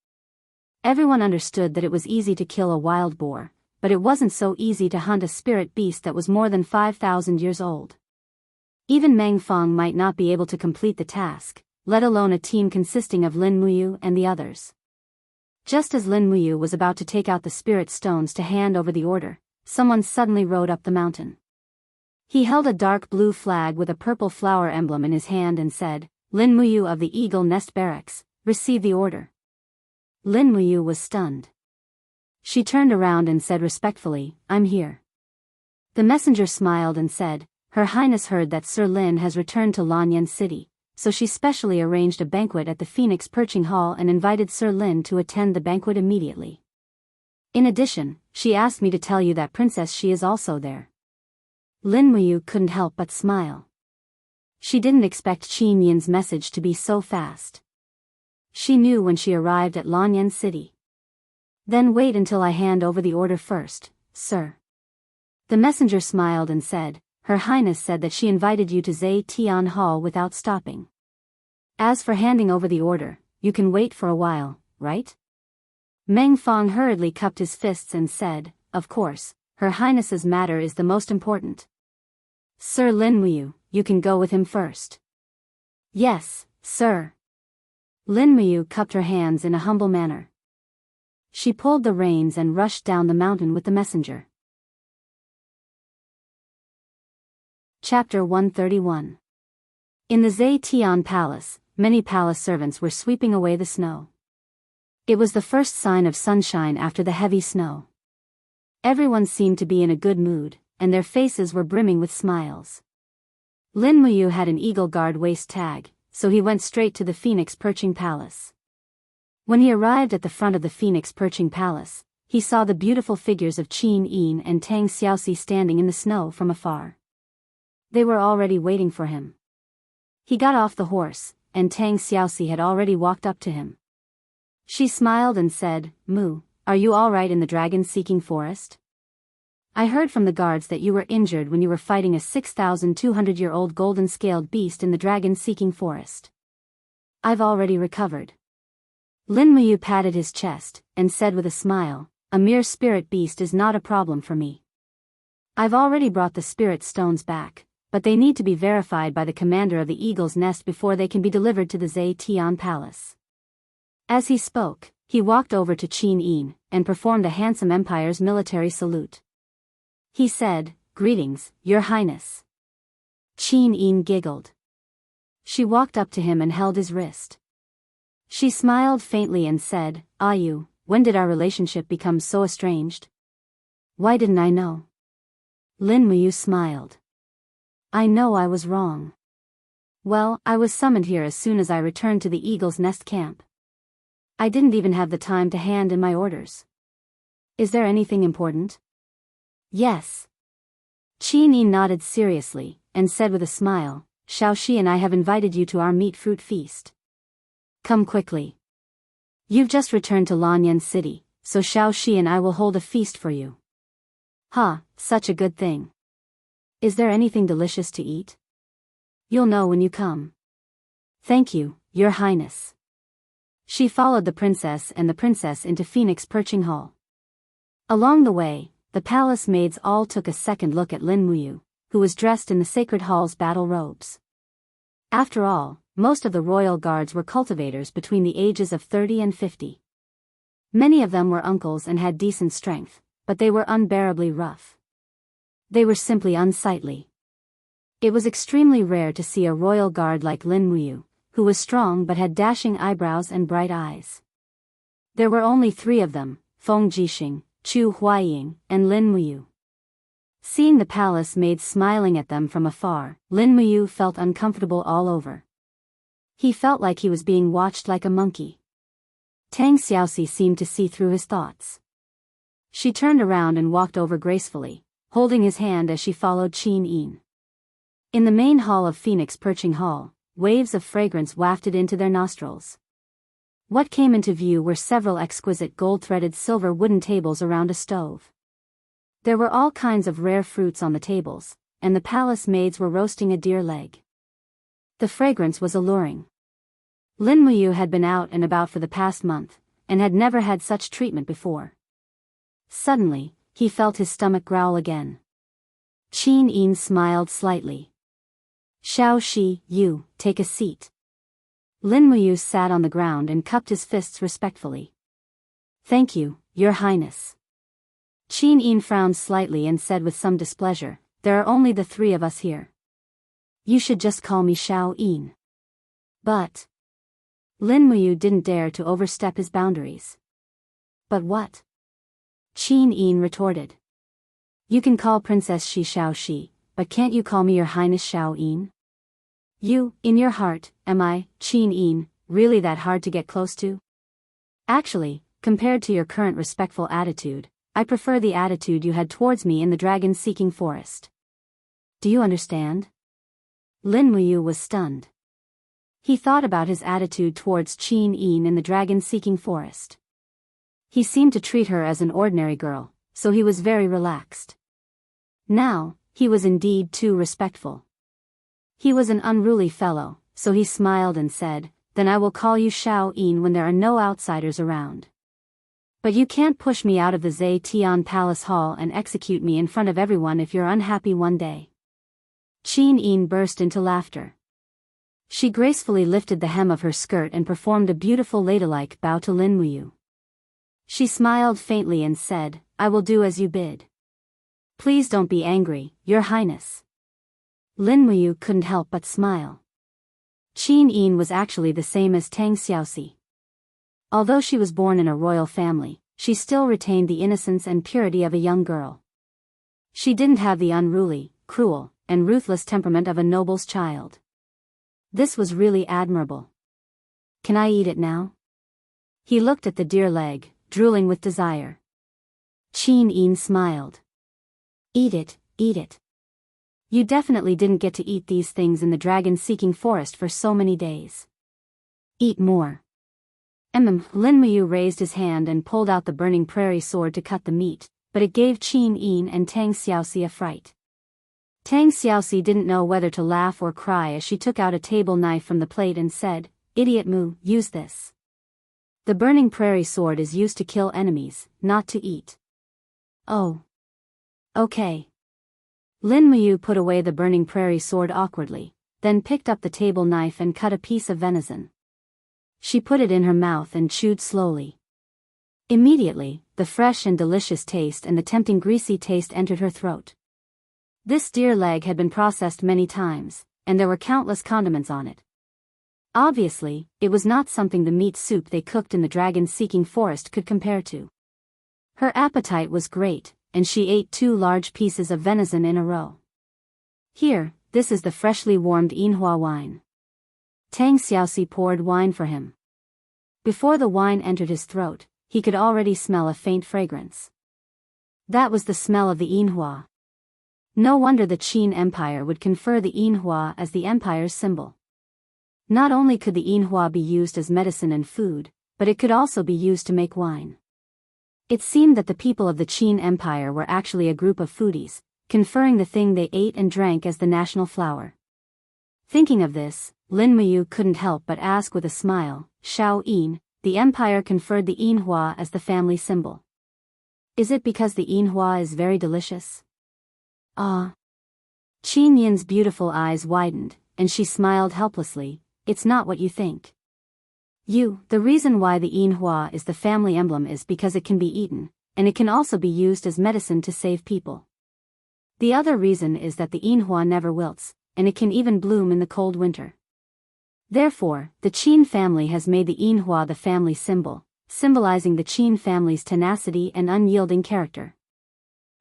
Everyone understood that it was easy to kill a wild boar, but it wasn't so easy to hunt a spirit beast that was more than 5,000 years old. Even Meng Fong might not be able to complete the task, let alone a team consisting of Lin Muyu and the others. Just as Lin Muyu was about to take out the spirit stones to hand over the order, someone suddenly rode up the mountain. He held a dark blue flag with a purple flower emblem in his hand and said, "Lin Muyu of the Eagle Nest Barracks, receive the order." Lin Muyu was stunned. She turned around and said respectfully, "I'm here." The messenger smiled and said, "Her Highness heard that Sir Lin has returned to Lanyan City, so she specially arranged a banquet at the Phoenix Perching Hall and invited Sir Lin to attend the banquet immediately. In addition, she asked me to tell you that Princess She is also there." Lin Muyu couldn't help but smile. She didn't expect Qin Yin's message to be so fast. She knew when she arrived at Lanyan City. "Then wait until I hand over the order first, sir." The messenger smiled and said, "Her Highness said that she invited you to Zai Tian Hall without stopping. As for handing over the order, you can wait for a while, right?" Meng Fong hurriedly cupped his fists and said, "Of course, Her Highness's matter is the most important. Sir Lin Muyu, you can go with him first." "Yes, sir." Lin Muyu cupped her hands in a humble manner. She pulled the reins and rushed down the mountain with the messenger. Chapter 131. In the Zai Tian Palace, many palace servants were sweeping away the snow. It was the first sign of sunshine after the heavy snow. Everyone seemed to be in a good mood, and their faces were brimming with smiles. Lin Muyu had an Eagle Guard waist tag, so he went straight to the Phoenix Perching Palace. When he arrived at the front of the Phoenix Perching Palace, he saw the beautiful figures of Qin Yin and Tang Xiaoxi standing in the snow from afar. They were already waiting for him. He got off the horse, and Tang Xiaoxi had already walked up to him. She smiled and said, "Mu, are you all right in the dragon-seeking forest? I heard from the guards that you were injured when you were fighting a 6,200-year-old golden-scaled beast in the dragon-seeking forest." "I've already recovered." Lin Muyu patted his chest, and said with a smile, "A mere spirit beast is not a problem for me. I've already brought the spirit stones back, but they need to be verified by the commander of the Eagle's Nest before they can be delivered to the Zai Tian Palace." As he spoke, he walked over to Qin Yin, and performed a handsome empire's military salute. He said, "Greetings, Your Highness." Qin Yin giggled. She walked up to him and held his wrist. She smiled faintly and said, "Ayu, when did our relationship become so estranged? Why didn't I know?" Lin Muyu smiled. "I know I was wrong. Well, I was summoned here as soon as I returned to the Eagle's Nest camp. I didn't even have the time to hand in my orders. Is there anything important?" "Yes." Qin Yi nodded seriously, and said with a smile, "Xiaoxi and I have invited you to our meat fruit feast. Come quickly. You've just returned to Lanyan City, so Xiaoxi and I will hold a feast for you. Such a good thing. Is there anything delicious to eat? You'll know when you come. Thank you, Your Highness. She followed the princess into Phoenix Perching Hall. Along the way, the palace maids all took a second look at Lin Muyu, who was dressed in the sacred hall's battle robes. After all, most of the royal guards were cultivators between the ages of 30 and 50. Many of them were uncles and had decent strength, but they were unbearably rough. They were simply unsightly. It was extremely rare to see a royal guard like Lin Muyu, who was strong but had dashing eyebrows and bright eyes. There were only 3 of them, Feng Jixing, Chu Huaying, and Lin Muyu. Seeing the palace maids smiling at them from afar, Lin Muyu felt uncomfortable all over. He felt like he was being watched like a monkey. Tang Xiaoxi seemed to see through his thoughts. She turned around and walked over gracefully, holding his hand as she followed Qin Yin. In the main hall of Phoenix Perching Hall, waves of fragrance wafted into their nostrils. What came into view were several exquisite gold-threaded silver wooden tables around a stove. There were all kinds of rare fruits on the tables, and the palace maids were roasting a deer leg. The fragrance was alluring. Lin Muyu had been out and about for the past month, and had never had such treatment before. Suddenly, he felt his stomach growl again. Qin Yin smiled slightly. Xiaoxi, you, take a seat. Lin Muyu sat on the ground and cupped his fists respectfully. Thank you, Your Highness. Qin Yin frowned slightly and said with some displeasure, there are only the 3 of us here. You should just call me Xiao Yin. But Lin Muyu didn't dare to overstep his boundaries. But what? Qin Yin retorted. You can call Princess Shi Xiaoxi, but can't you call me Your Highness Xiao Yin? You, in your heart, am I, Qin Yin, really that hard to get close to? Actually, compared to your current respectful attitude, I prefer the attitude you had towards me in the dragon-seeking forest. Do you understand? Lin Muyu was stunned. He thought about his attitude towards Qin Yin in the dragon-seeking forest. He seemed to treat her as an ordinary girl, so he was very relaxed. Now, he was indeed too respectful. He was an unruly fellow, so he smiled and said, then I will call you Xiao Yin when there are no outsiders around. But you can't push me out of the Zetian Palace Hall and execute me in front of everyone if you're unhappy one day. Qin Yin burst into laughter. She gracefully lifted the hem of her skirt and performed a beautiful ladylike bow to Lin Muyu. She smiled faintly and said, I will do as you bid. Please don't be angry, Your Highness. Lin Muyu couldn't help but smile. Qin Yin was actually the same as Tang Xiaoxi. Although she was born in a royal family, she still retained the innocence and purity of a young girl. She didn't have the unruly, cruel, and ruthless temperament of a noble's child. This was really admirable. Can I eat it now? He looked at the deer leg, drooling with desire. Qin Yin smiled. Eat it, eat it. You definitely didn't get to eat these things in the dragon-seeking forest for so many days. Eat more. Lin Muyu raised his hand and pulled out the burning prairie sword to cut the meat, but it gave Qin Yin and Tang Xiaoxi a fright. Tang Xiaoxi didn't know whether to laugh or cry as she took out a table knife from the plate and said, Idiot Mu, use this. The burning prairie sword is used to kill enemies, not to eat. Oh. Okay. Lin Muyu put away the burning prairie sword awkwardly, then picked up the table knife and cut a piece of venison. She put it in her mouth and chewed slowly. Immediately, the fresh and delicious taste and the tempting greasy taste entered her throat. This deer leg had been processed many times, and there were countless condiments on it. Obviously, it was not something the meat soup they cooked in the dragon-seeking forest could compare to. Her appetite was great, and she ate 2 large pieces of venison in a row. Here, this is the freshly warmed Yinhua wine. Tang Xiaoxi poured wine for him. Before the wine entered his throat, he could already smell a faint fragrance. That was the smell of the Yinhua. No wonder the Qin Empire would confer the Yinhua as the empire's symbol. Not only could the yinhua be used as medicine and food, but it could also be used to make wine. It seemed that the people of the Qin Empire were actually a group of foodies, conferring the thing they ate and drank as the national flower. Thinking of this, Lin Muyu couldn't help but ask with a smile, Shao Yin, the empire conferred the yinhua as the family symbol. Is it because the yinhua is very delicious? Ah. Qin Yin's beautiful eyes widened, and she smiled helplessly. It's not what you think. The reason why the yinhua is the family emblem is because it can be eaten, and it can also be used as medicine to save people. The other reason is that the yinhua never wilts, and it can even bloom in the cold winter. Therefore, the Qin family has made the yinhua the family symbol, symbolizing the Qin family's tenacity and unyielding character.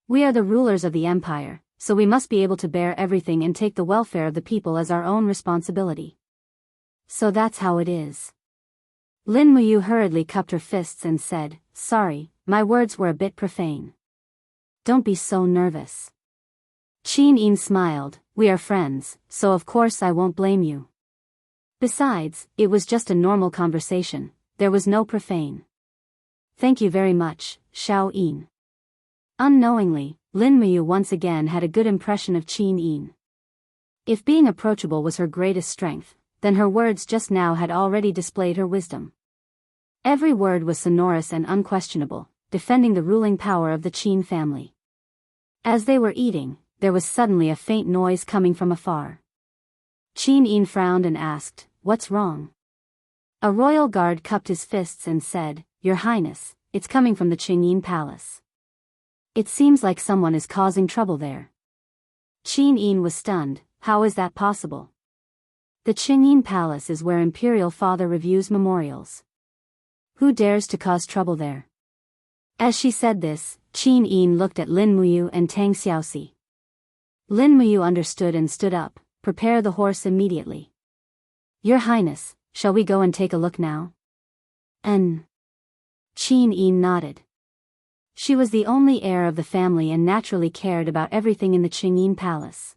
We are the rulers of the empire, so we must be able to bear everything and take the welfare of the people as our own responsibility. So that's how it is. Lin Muyu hurriedly cupped her fists and said, Sorry, my words were a bit profane. Don't be so nervous. Qin Yin smiled, We are friends, so of course I won't blame you. Besides, it was just a normal conversation, there was no profane. Thank you very much, Shao Yin. Unknowingly, Lin Muyu once again had a good impression of Qin Yin. If being approachable was her greatest strength, then her words just now had already displayed her wisdom. Every word was sonorous and unquestionable, defending the ruling power of the Qin family. As they were eating, there was suddenly a faint noise coming from afar. Qin Yin frowned and asked, What's wrong? A royal guard cupped his fists and said, Your Highness, it's coming from the Qingyin Palace. It seems like someone is causing trouble there. Qin Yin was stunned. How is that possible? The Qingyin Palace is where Imperial Father reviews memorials. Who dares to cause trouble there? As she said this, Qin Yin looked at Lin Muyu and Tang Xiaoxi. Lin Muyu understood and stood up. Prepare the horse immediately. Your Highness, shall we go and take a look now? Qin Yin nodded. She was the only heir of the family and naturally cared about everything in the Qingyin Palace.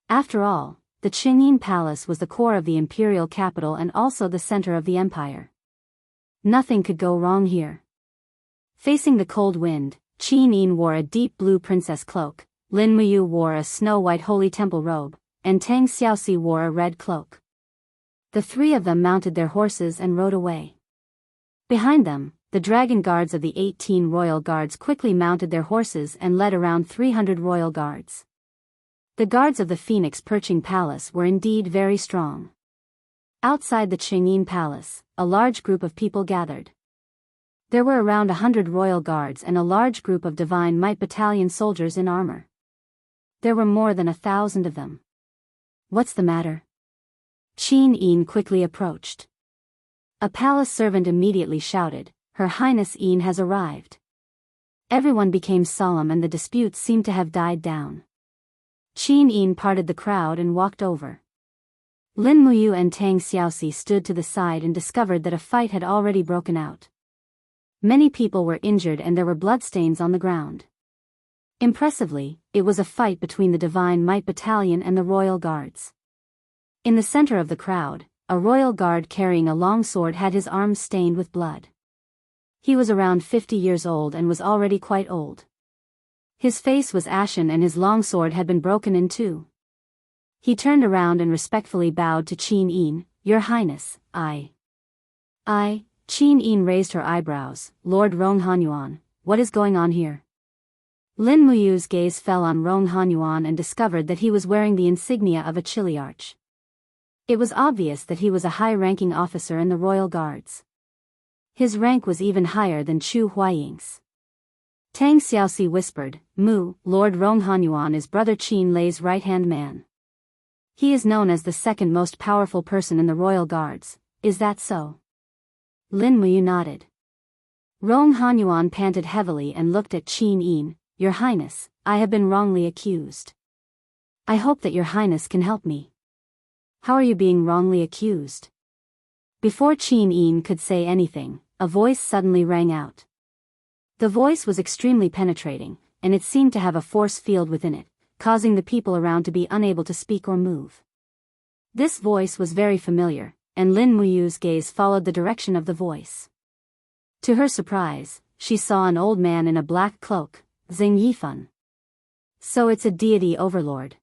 After all, the Qingyin Palace was the core of the imperial capital and also the center of the empire. Nothing could go wrong here. Facing the cold wind, Qin Yin wore a deep blue princess cloak, Lin Muyu wore a snow-white holy temple robe, and Tang Xiaoxi wore a red cloak. The three of them mounted their horses and rode away. Behind them, the dragon guards of the 18 royal guards quickly mounted their horses and led around 300 royal guards. The guards of the Phoenix Perching Palace were indeed very strong. Outside the Qingyin Palace, a large group of people gathered. There were around 100 royal guards and a large group of Divine Might Battalion soldiers in armor. There were more than 1,000 of them. What's the matter? Qin Yin quickly approached. A palace servant immediately shouted, Her Highness Yin has arrived. Everyone became solemn and the dispute seemed to have died down. Qin Yin parted the crowd and walked over. Lin Muyu and Tang Xiaoxi stood to the side and discovered that a fight had already broken out. Many people were injured and there were bloodstains on the ground. Impressively, it was a fight between the Divine Might Battalion and the Royal Guards. In the center of the crowd, a royal guard carrying a long sword had his arms stained with blood. He was around 50 years old and was already quite old. His face was ashen and his long sword had been broken in two. He turned around and respectfully bowed to Qin Yin, Your Highness, Qin Yin raised her eyebrows, Lord Ronghanyuan, what is going on here? Lin Muyu's gaze fell on Ronghanyuan and discovered that he was wearing the insignia of a chiliarch. It was obvious that he was a high-ranking officer in the royal guards. His rank was even higher than Chu Huaying's. Tang Xiaoxi whispered, Lord Ronghanyuan is Brother Qin Lei's right-hand man. He is known as the second most powerful person in the royal guards, is that so? Lin Muyu nodded. Ronghanyuan panted heavily and looked at Qin Yin, Your Highness, I have been wrongly accused. I hope that Your Highness can help me. How are you being wrongly accused? Before Qin Yin could say anything, a voice suddenly rang out. The voice was extremely penetrating, and it seemed to have a force field within it, causing the people around to be unable to speak or move. This voice was very familiar, and Lin Muyu's gaze followed the direction of the voice. To her surprise, she saw an old man in a black cloak, Xing Yifan. So it's a deity overlord.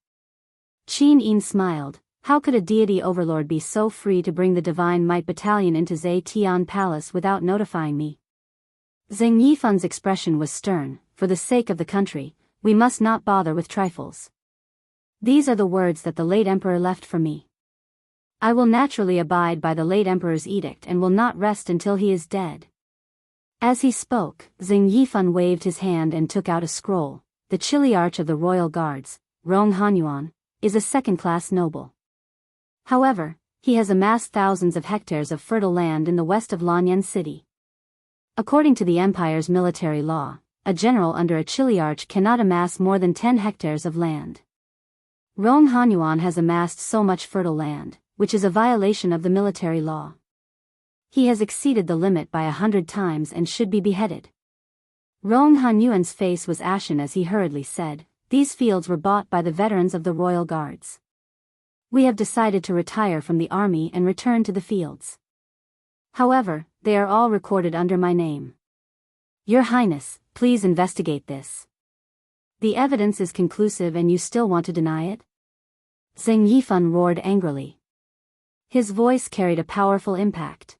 Qin Yin smiled. How could a deity overlord be so free to bring the Divine Might Battalion into Zetian Palace without notifying me? Xing Yifan's expression was stern. For the sake of the country, we must not bother with trifles. These are the words that the late emperor left for me. I will naturally abide by the late emperor's edict and will not rest until he is dead. As he spoke, Xing Yifan waved his hand and took out a scroll. The Chiliarch of the Royal Guards, Rong Hanyuan, is a second-class noble. However, he has amassed thousands of hectares of fertile land in the west of Lanyan City. According to the empire's military law, a general under a Chiliarch cannot amass more than 10 hectares of land. Rong Hanyuan has amassed so much fertile land, which is a violation of the military law. He has exceeded the limit by 100 times and should be beheaded. Rong Hanyuan's face was ashen as he hurriedly said, "These fields were bought by the veterans of the Royal Guards. We have decided to retire from the army and return to the fields. However, they are all recorded under my name. Your Highness, please investigate this. The evidence is conclusive and you still want to deny it?" Xing Yifan roared angrily. His voice carried a powerful impact.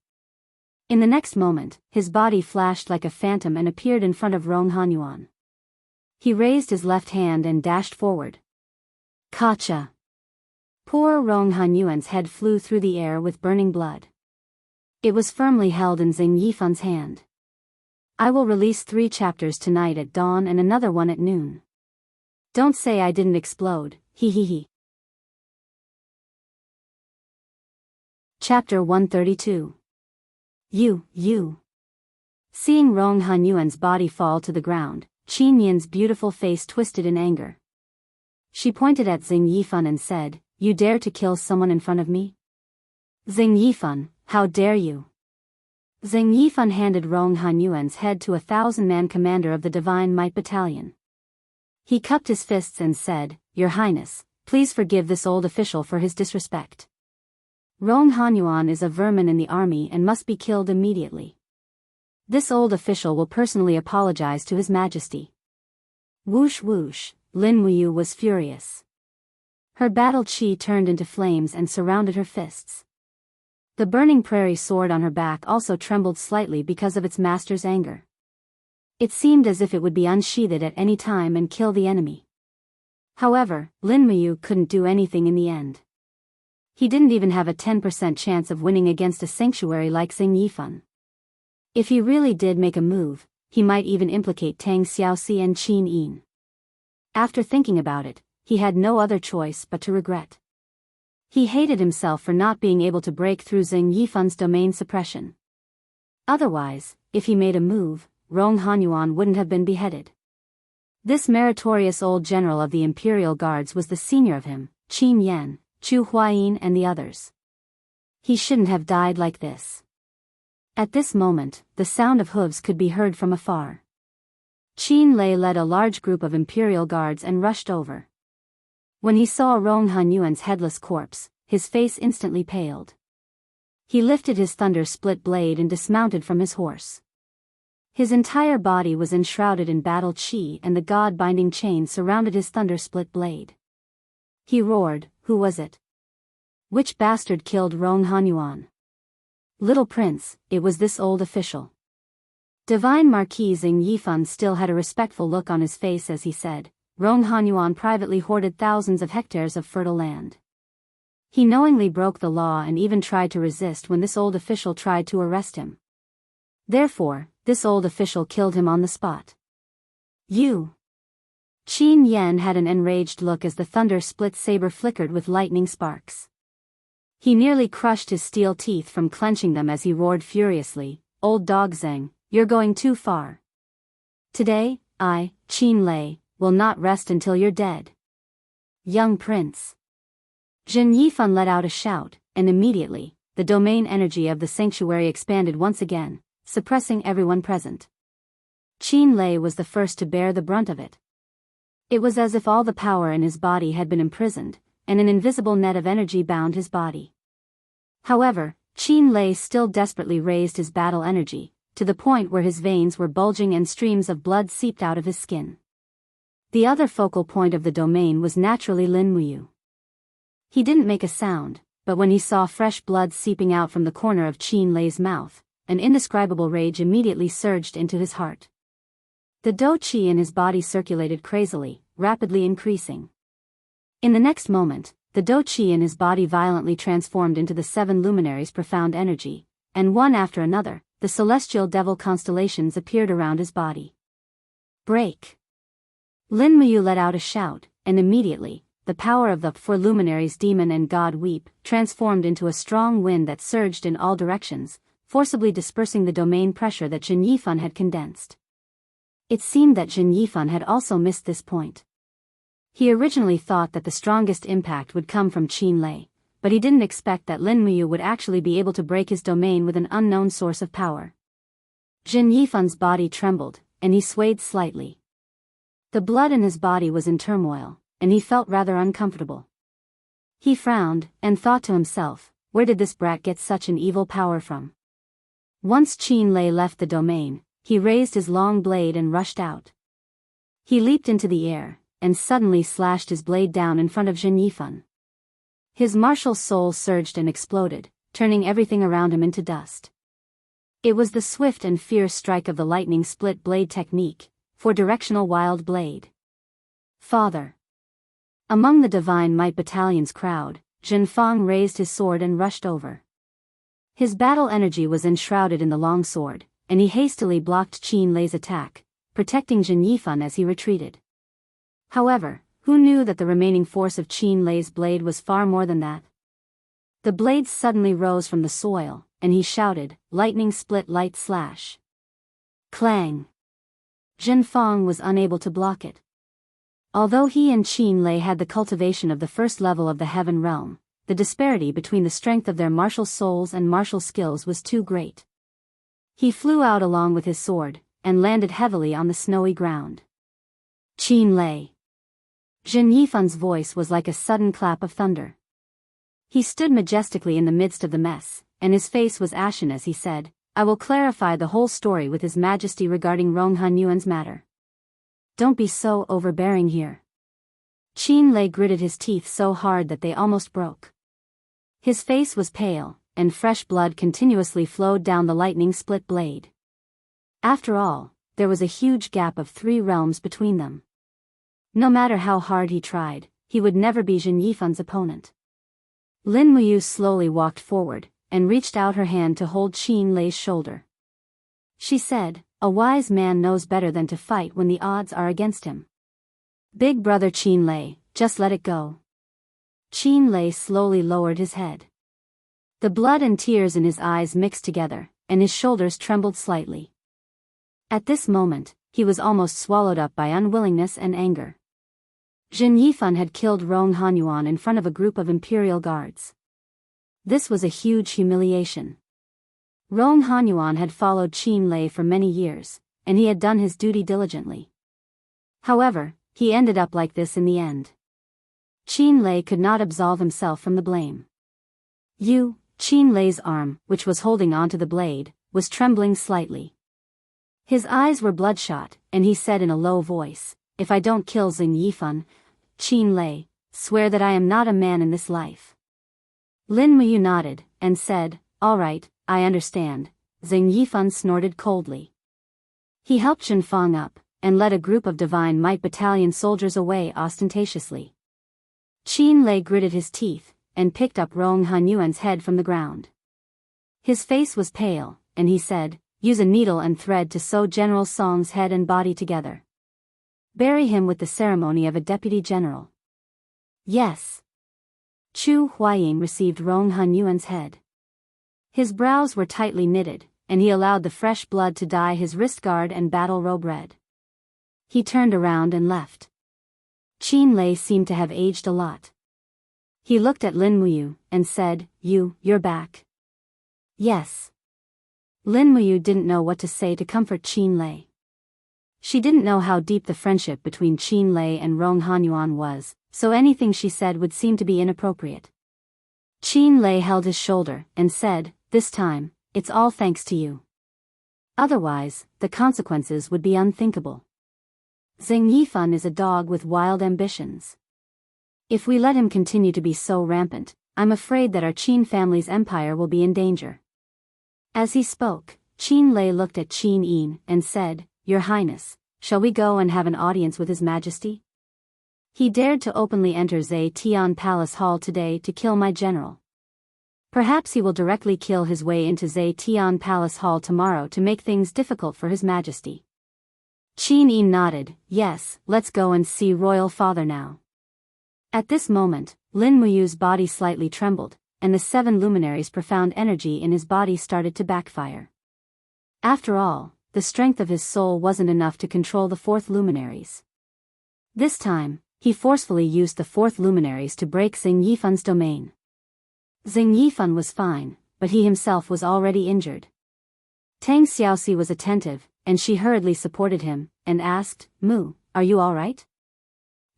In the next moment, his body flashed like a phantom and appeared in front of Rong Hanyuan. He raised his left hand and dashed forward. Kacha! Poor Rong Hanyuan's head flew through the air with burning blood. It was firmly held in Xing Yifan's hand. "I will release 3 chapters tonight at dawn and another one at noon. Don't say I didn't explode, he. Chapter 132. You. Seeing Rong Hanyuan's body fall to the ground, Qin Yin's beautiful face twisted in anger. She pointed at Xing Yifan and said, "You dare to kill someone in front of me? Xing Yifan, how dare you?" Xing Yifan handed Rong Hanyuan's head to a 1,000-man commander of the Divine Might Battalion. He cupped his fists and said, "Your Highness, please forgive this old official for his disrespect. Rong Hanyuan is a vermin in the army and must be killed immediately. This old official will personally apologize to His Majesty." Whoosh whoosh, Lin Muyu was furious. Her battle chi turned into flames and surrounded her fists. The burning prairie sword on her back also trembled slightly because of its master's anger. It seemed as if it would be unsheathed at any time and kill the enemy. However, Lin Muyu couldn't do anything in the end. He didn't even have a 10% chance of winning against a sanctuary like Xing Yifan. If he really did make a move, he might even implicate Tang Xiaoxi and Qin Yin. After thinking about it, he had no other choice but to regret. He hated himself for not being able to break through Xing Yifan's domain suppression. Otherwise, if he made a move, Rong Hanyuan wouldn't have been beheaded. This meritorious old general of the Imperial Guards was the senior of him, Qin Yan, Chu Huayin and the others. He shouldn't have died like this. At this moment, the sound of hooves could be heard from afar. Qin Lei led a large group of Imperial Guards and rushed over. When he saw Rong Hanyuan's headless corpse, his face instantly paled. He lifted his thunder-split blade and dismounted from his horse. His entire body was enshrouded in battle chi and the god-binding chain surrounded his thunder-split blade. He roared, "Who was it? Which bastard killed Rong Hanyuan?" "Little prince, it was this old official." Divine Marquis Xing Yifan still had a respectful look on his face as he said, "Rong Hanyuan privately hoarded thousands of hectares of fertile land. He knowingly broke the law and even tried to resist when this old official tried to arrest him. Therefore, this old official killed him on the spot. You." Qin Yan had an enraged look as the thunder-split saber flickered with lightning sparks. He nearly crushed his steel teeth from clenching them as he roared furiously, "Old dog Zheng, you're going too far. Today, I, Qin Lei, will not rest until you're dead. Young prince." Xing Yifan let out a shout, and immediately, the domain energy of the sanctuary expanded once again, suppressing everyone present. Qin Lei was the first to bear the brunt of it. It was as if all the power in his body had been imprisoned, and an invisible net of energy bound his body. However, Qin Lei still desperately raised his battle energy, to the point where his veins were bulging and streams of blood seeped out of his skin. The other focal point of the domain was naturally Lin Muyu. He didn't make a sound, but when he saw fresh blood seeping out from the corner of Qin Lei's mouth, an indescribable rage immediately surged into his heart. The dou qi in his body circulated crazily, rapidly increasing. In the next moment, the dou qi in his body violently transformed into the 7 luminaries' profound energy, and one after another, the celestial devil constellations appeared around his body. Break! Lin Muyu let out a shout, and immediately, the power of the 4 luminaries demon and god Weep transformed into a strong wind that surged in all directions, forcibly dispersing the domain pressure that Jin Yifan had condensed. It seemed that Jin Yifan had also missed this point. He originally thought that the strongest impact would come from Qin Lei, but he didn't expect that Lin Muyu would actually be able to break his domain with an unknown source of power. Jin Yifan's body trembled, and he swayed slightly. The blood in his body was in turmoil, and he felt rather uncomfortable. He frowned, and thought to himself, where did this brat get such an evil power from? Once Qin Lei left the domain, he raised his long blade and rushed out. He leaped into the air, and suddenly slashed his blade down in front of Jin Yifan. His martial soul surged and exploded, turning everything around him into dust. It was the swift and fierce strike of the lightning split blade technique, for directional wild blade. Father! Among the Divine Might Battalion's crowd, Jin Fang raised his sword and rushed over. His battle energy was enshrouded in the long sword, and he hastily blocked Qin Lei's attack, protecting Jin Yifan as he retreated. However, who knew that the remaining force of Qin Lei's blade was far more than that? The blade suddenly rose from the soil, and he shouted, "Lightning split light slash!" Clang! Jin Fang was unable to block it. Although he and Qin Lei had the cultivation of the first level of the Heaven Realm, the disparity between the strength of their martial souls and martial skills was too great. He flew out along with his sword, and landed heavily on the snowy ground. Qin Lei! Jin Yifan's voice was like a sudden clap of thunder. He stood majestically in the midst of the mess, and his face was ashen as he said, "I will clarify the whole story with His Majesty regarding Ronghan Yuan's matter. Don't be so overbearing here." Qin Lei gritted his teeth so hard that they almost broke. His face was pale, and fresh blood continuously flowed down the lightning-split blade. After all, there was a huge gap of 3 realms between them. No matter how hard he tried, he would never be Jin Yifan's opponent. Lin Muyu slowly walked forward, and reached out her hand to hold Qin Lei's shoulder. She said, "A wise man knows better than to fight when the odds are against him. Big brother Qin Lei, just let it go." Qin Lei slowly lowered his head. The blood and tears in his eyes mixed together, and his shoulders trembled slightly. At this moment, he was almost swallowed up by unwillingness and anger. Jin Yifan had killed Rong Hanyuan in front of a group of imperial guards. This was a huge humiliation. Rong Hanyuan had followed Qin Lei for many years, and he had done his duty diligently. However, he ended up like this in the end. Qin Lei could not absolve himself from the blame. Qin Lei's arm, which was holding onto the blade, was trembling slightly. His eyes were bloodshot, and he said in a low voice, "If I don't kill Jin Yifan, Qin Lei, swear that I am not a man in this life." Lin Muyu nodded, and said, "All right, I understand." Jin Yifan snorted coldly. He helped Jin Fang up, and led a group of Divine Might Battalion soldiers away ostentatiously. Qin Lei gritted his teeth, and picked up Rong Hanyuan's head from the ground. His face was pale, and he said, "Use a needle and thread to sew General Song's head and body together. Bury him with the ceremony of a deputy general." "Yes." Chu Huaying received Rong Hanyuan's head. His brows were tightly knitted, and he allowed the fresh blood to dye his wrist guard and battle robe red. He turned around and left. Qin Lei seemed to have aged a lot. He looked at Lin Muyu, and said, You're back." "Yes." Lin Muyu didn't know what to say to comfort Qin Lei. She didn't know how deep the friendship between Qin Lei and Rong Hanyuan was, so anything she said would seem to be inappropriate. Qin Lei held his shoulder and said, "This time, it's all thanks to you. Otherwise, the consequences would be unthinkable. Zheng Yifan is a dog with wild ambitions. If we let him continue to be so rampant, I'm afraid that our Qin family's empire will be in danger." As he spoke, Qin Lei looked at Qin Yin and said, "Your Highness, shall we go and have an audience with His Majesty? He dared to openly enter Zetian Palace Hall today to kill my general. Perhaps he will directly kill his way into Zetian Palace Hall tomorrow to make things difficult for His Majesty." Qin Yin nodded, "Yes, let's go and see Royal Father now." At this moment, Lin Muyu's body slightly trembled, and the 7 luminaries' profound energy in his body started to backfire. After all, the strength of his soul wasn't enough to control the 4th luminaries. This time, he forcefully used the 4th luminaries to break Zheng Yifan's domain. Zheng Yifan was fine, but he himself was already injured. Tang Xiaoxi was attentive, and she hurriedly supported him, and asked, "Mu, are you all right?"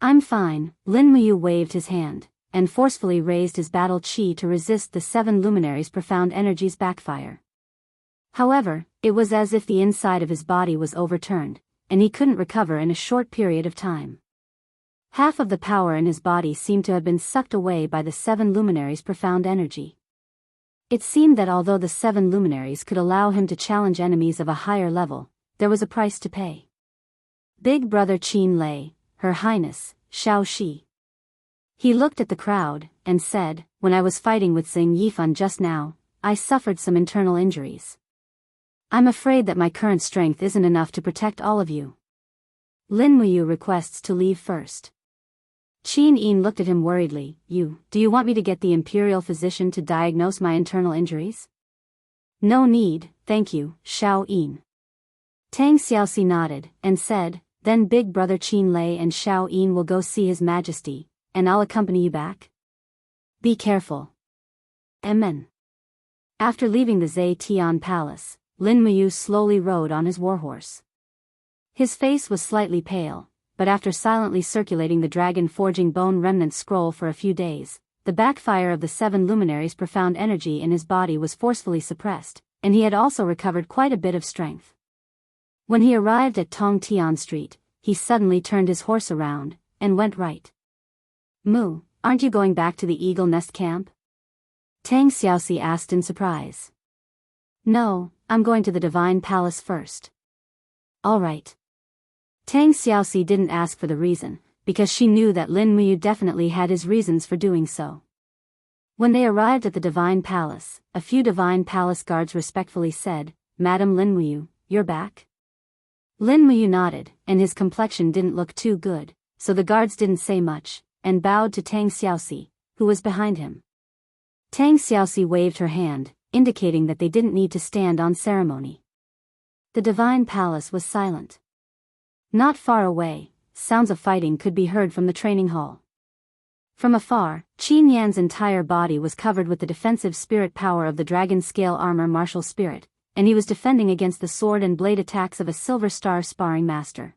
"I'm fine." Lin Muyu waved his hand, and forcefully raised his battle chi to resist the 7 luminaries' profound energies backfire. However, it was as if the inside of his body was overturned, and he couldn't recover in a short period of time. Half of the power in his body seemed to have been sucked away by the 7 luminaries' profound energy. It seemed that although the 7 luminaries could allow him to challenge enemies of a higher level, there was a price to pay. Big Brother Qin Lei, Her Highness, Shao Shi. He looked at the crowd, and said, "When I was fighting with Zheng Yifan just now, I suffered some internal injuries. I'm afraid that my current strength isn't enough to protect all of you. Lin Muyu requests to leave first." Qin Yin looked at him worriedly. Do you want me to get the imperial physician to diagnose my internal injuries?" "No need, thank you, Shao Yin." Tang Xiaoxi nodded, and said, "Then Big Brother Qin Lei and Shao Yin will go see His Majesty, and I'll accompany you back. Be careful." Amen. After leaving the Zetian Palace, Lin Muyu slowly rode on his warhorse. His face was slightly pale, but after silently circulating the dragon forging bone remnant scroll for a few days, the backfire of the 7 luminaries' profound energy in his body was forcefully suppressed, and he had also recovered quite a bit of strength. When he arrived at Tongtian Street, he suddenly turned his horse around, and went right. "Mu, aren't you going back to the Eagle Nest camp?" Tang Xiaoxi asked in surprise. "No, I'm going to the Divine Palace first." "All right." Tang Xiaoxi didn't ask for the reason, because she knew that Lin Muyu definitely had his reasons for doing so. When they arrived at the Divine Palace, a few Divine Palace guards respectfully said, "Madam Lin Muyu, you're back?" Lin Muyu nodded, and his complexion didn't look too good, so the guards didn't say much, and bowed to Tang Xiaoxi, who was behind him. Tang Xiaoxi waved her hand, indicating that they didn't need to stand on ceremony. The Divine Palace was silent. Not far away, sounds of fighting could be heard from the training hall. From afar, Qin Yan's entire body was covered with the defensive spirit power of the dragon scale armor martial spirit, and he was defending against the sword and blade attacks of a Silver Star sparring master.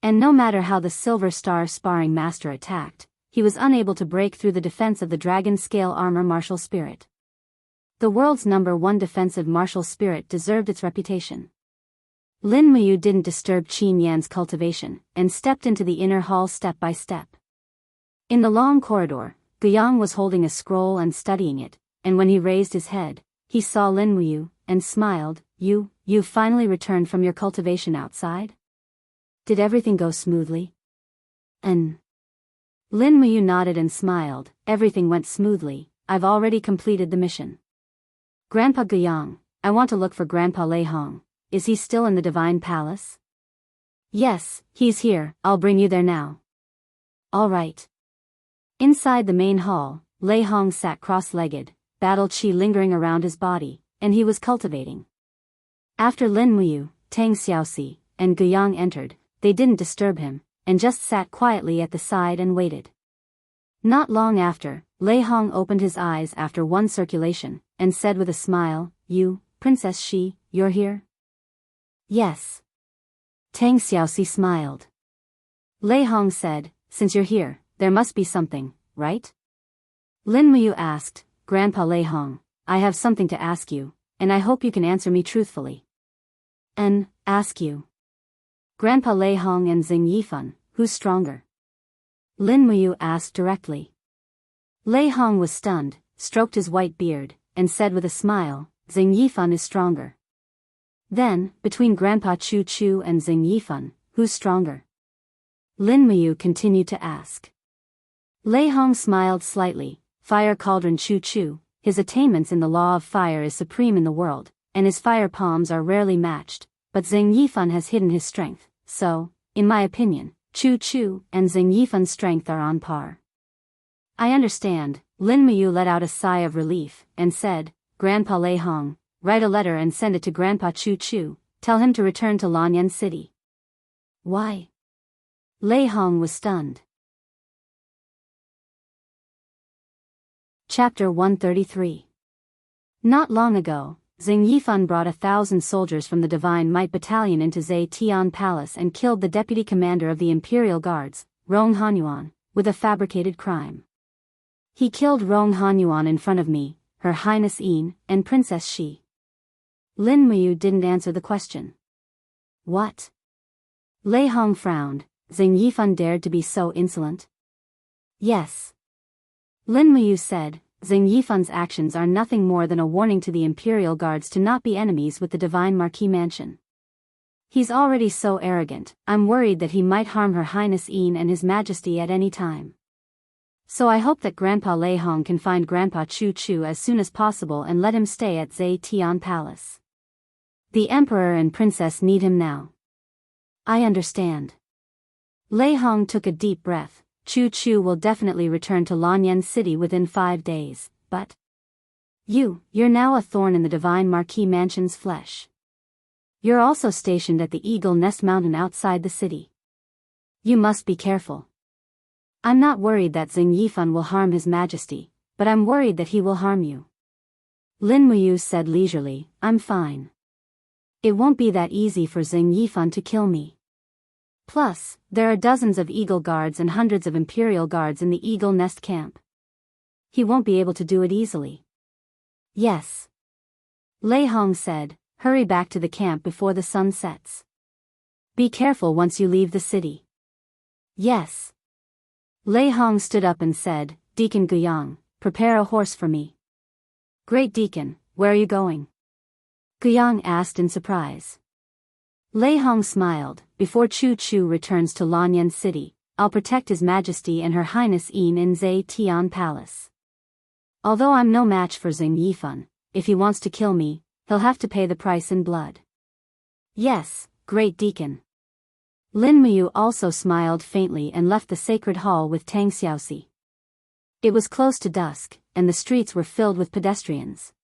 And no matter how the Silver Star sparring master attacked, he was unable to break through the defense of the dragon scale armor martial spirit. The world's #1 defensive martial spirit deserved its reputation. Lin Muyu didn't disturb Qin Yan's cultivation, and stepped into the inner hall step by step. In the long corridor, Jianghu was holding a scroll and studying it, and when he raised his head, he saw Lin Muyu, and smiled. You've finally returned from your cultivation outside? Did everything go smoothly?" Lin Muyu nodded and smiled. "Everything went smoothly, I've already completed the mission." "Grandpa Jianghu, I want to look for Grandpa Lei Hong. Is he still in the Divine Palace?" "Yes, he's here, I'll bring you there now." "All right." Inside the main hall, Lei Hong sat cross-legged, battle chi lingering around his body, and he was cultivating. After Lin Muyu, Tang Xiaoxi, and Jianghu entered, they didn't disturb him, and just sat quietly at the side and waited. Not long after, Lei Hong opened his eyes after one circulation, and said with a smile, "You, Princess Shi, you're here?" "Yes." Tang Xiaoxi smiled. Lei Hong said, "Since you're here, there must be something, right? Lin Muyu asked, Grandpa Lei Hong, I have something to ask you, and I hope you can answer me truthfully. Ask you. Grandpa Lei Hong and Xing Yifan, who's stronger? Lin Muyu asked directly. Lei Hong was stunned, stroked his white beard, and said with a smile, Xing Yifan is stronger. Then, between Grandpa Chu Chu and Xing Yifan, who's stronger? Lin Muyu continued to ask. Lei Hong smiled slightly. Fire Cauldron Chu Chu, his attainments in the law of fire is supreme in the world, and his fire palms are rarely matched, but Xing Yifan has hidden his strength, so, in my opinion, Chu Chu and Xing Yifan's strength are on par. I understand. Lin Muyu let out a sigh of relief, and said, Grandpa Lei Hong, write a letter and send it to Grandpa Chu Chu, tell him to return to Lanyan City. Why? Lei Hong was stunned. Chapter 133. Not long ago, Xing Yifan brought 1,000 soldiers from the Divine Might Battalion into Zhe Tian Palace and killed the deputy commander of the Imperial Guards, Rong Hanyuan, with a fabricated crime. He killed Rong Hanyuan in front of me, Her Highness Yin, and Princess Shi. Lin Muyu didn't answer the question. What? Lei Hong frowned. Xing Yifan dared to be so insolent? Yes. Lin Muyu said, Xing Yifan's actions are nothing more than a warning to the Imperial Guards to not be enemies with the Divine Marquis Mansion. He's already so arrogant, I'm worried that he might harm Her Highness Yin and His Majesty at any time. So I hope that Grandpa Lei Hong can find Grandpa Chu Chu as soon as possible and let him stay at Zhe Tian Palace. The Emperor and Princess need him now. I understand. Lei Hong took a deep breath. Chu Chu will definitely return to Lanyan City within 5 days, but you're now a thorn in the Divine Marquis Mansion's flesh. You're also stationed at the Eagle Nest Mountain outside the city. You must be careful. I'm not worried that Xing Yifan will harm His Majesty, but I'm worried that he will harm you. Lin Muyu said leisurely, I'm fine. It won't be that easy for Xing Yifan to kill me. Plus, there are dozens of Eagle Guards and hundreds of Imperial Guards in the Eagle Nest camp. He won't be able to do it easily. Yes. Lei Hong said, hurry back to the camp before the sun sets. Be careful once you leave the city. Yes. Lei Hong stood up and said, Deacon Guyang, prepare a horse for me. Great Deacon, where are you going? Guyang asked in surprise. Lei Hong smiled, before Chu Chu returns to Lanyan City, I'll protect His Majesty and Her Highness Yin in Zhe Tian Palace. Although I'm no match for Xing Yifan, if he wants to kill me, he'll have to pay the price in blood. Yes, Great Deacon. Lin Muyu also smiled faintly and left the sacred hall with Tang Xiaoxi. It was close to dusk, and the streets were filled with pedestrians.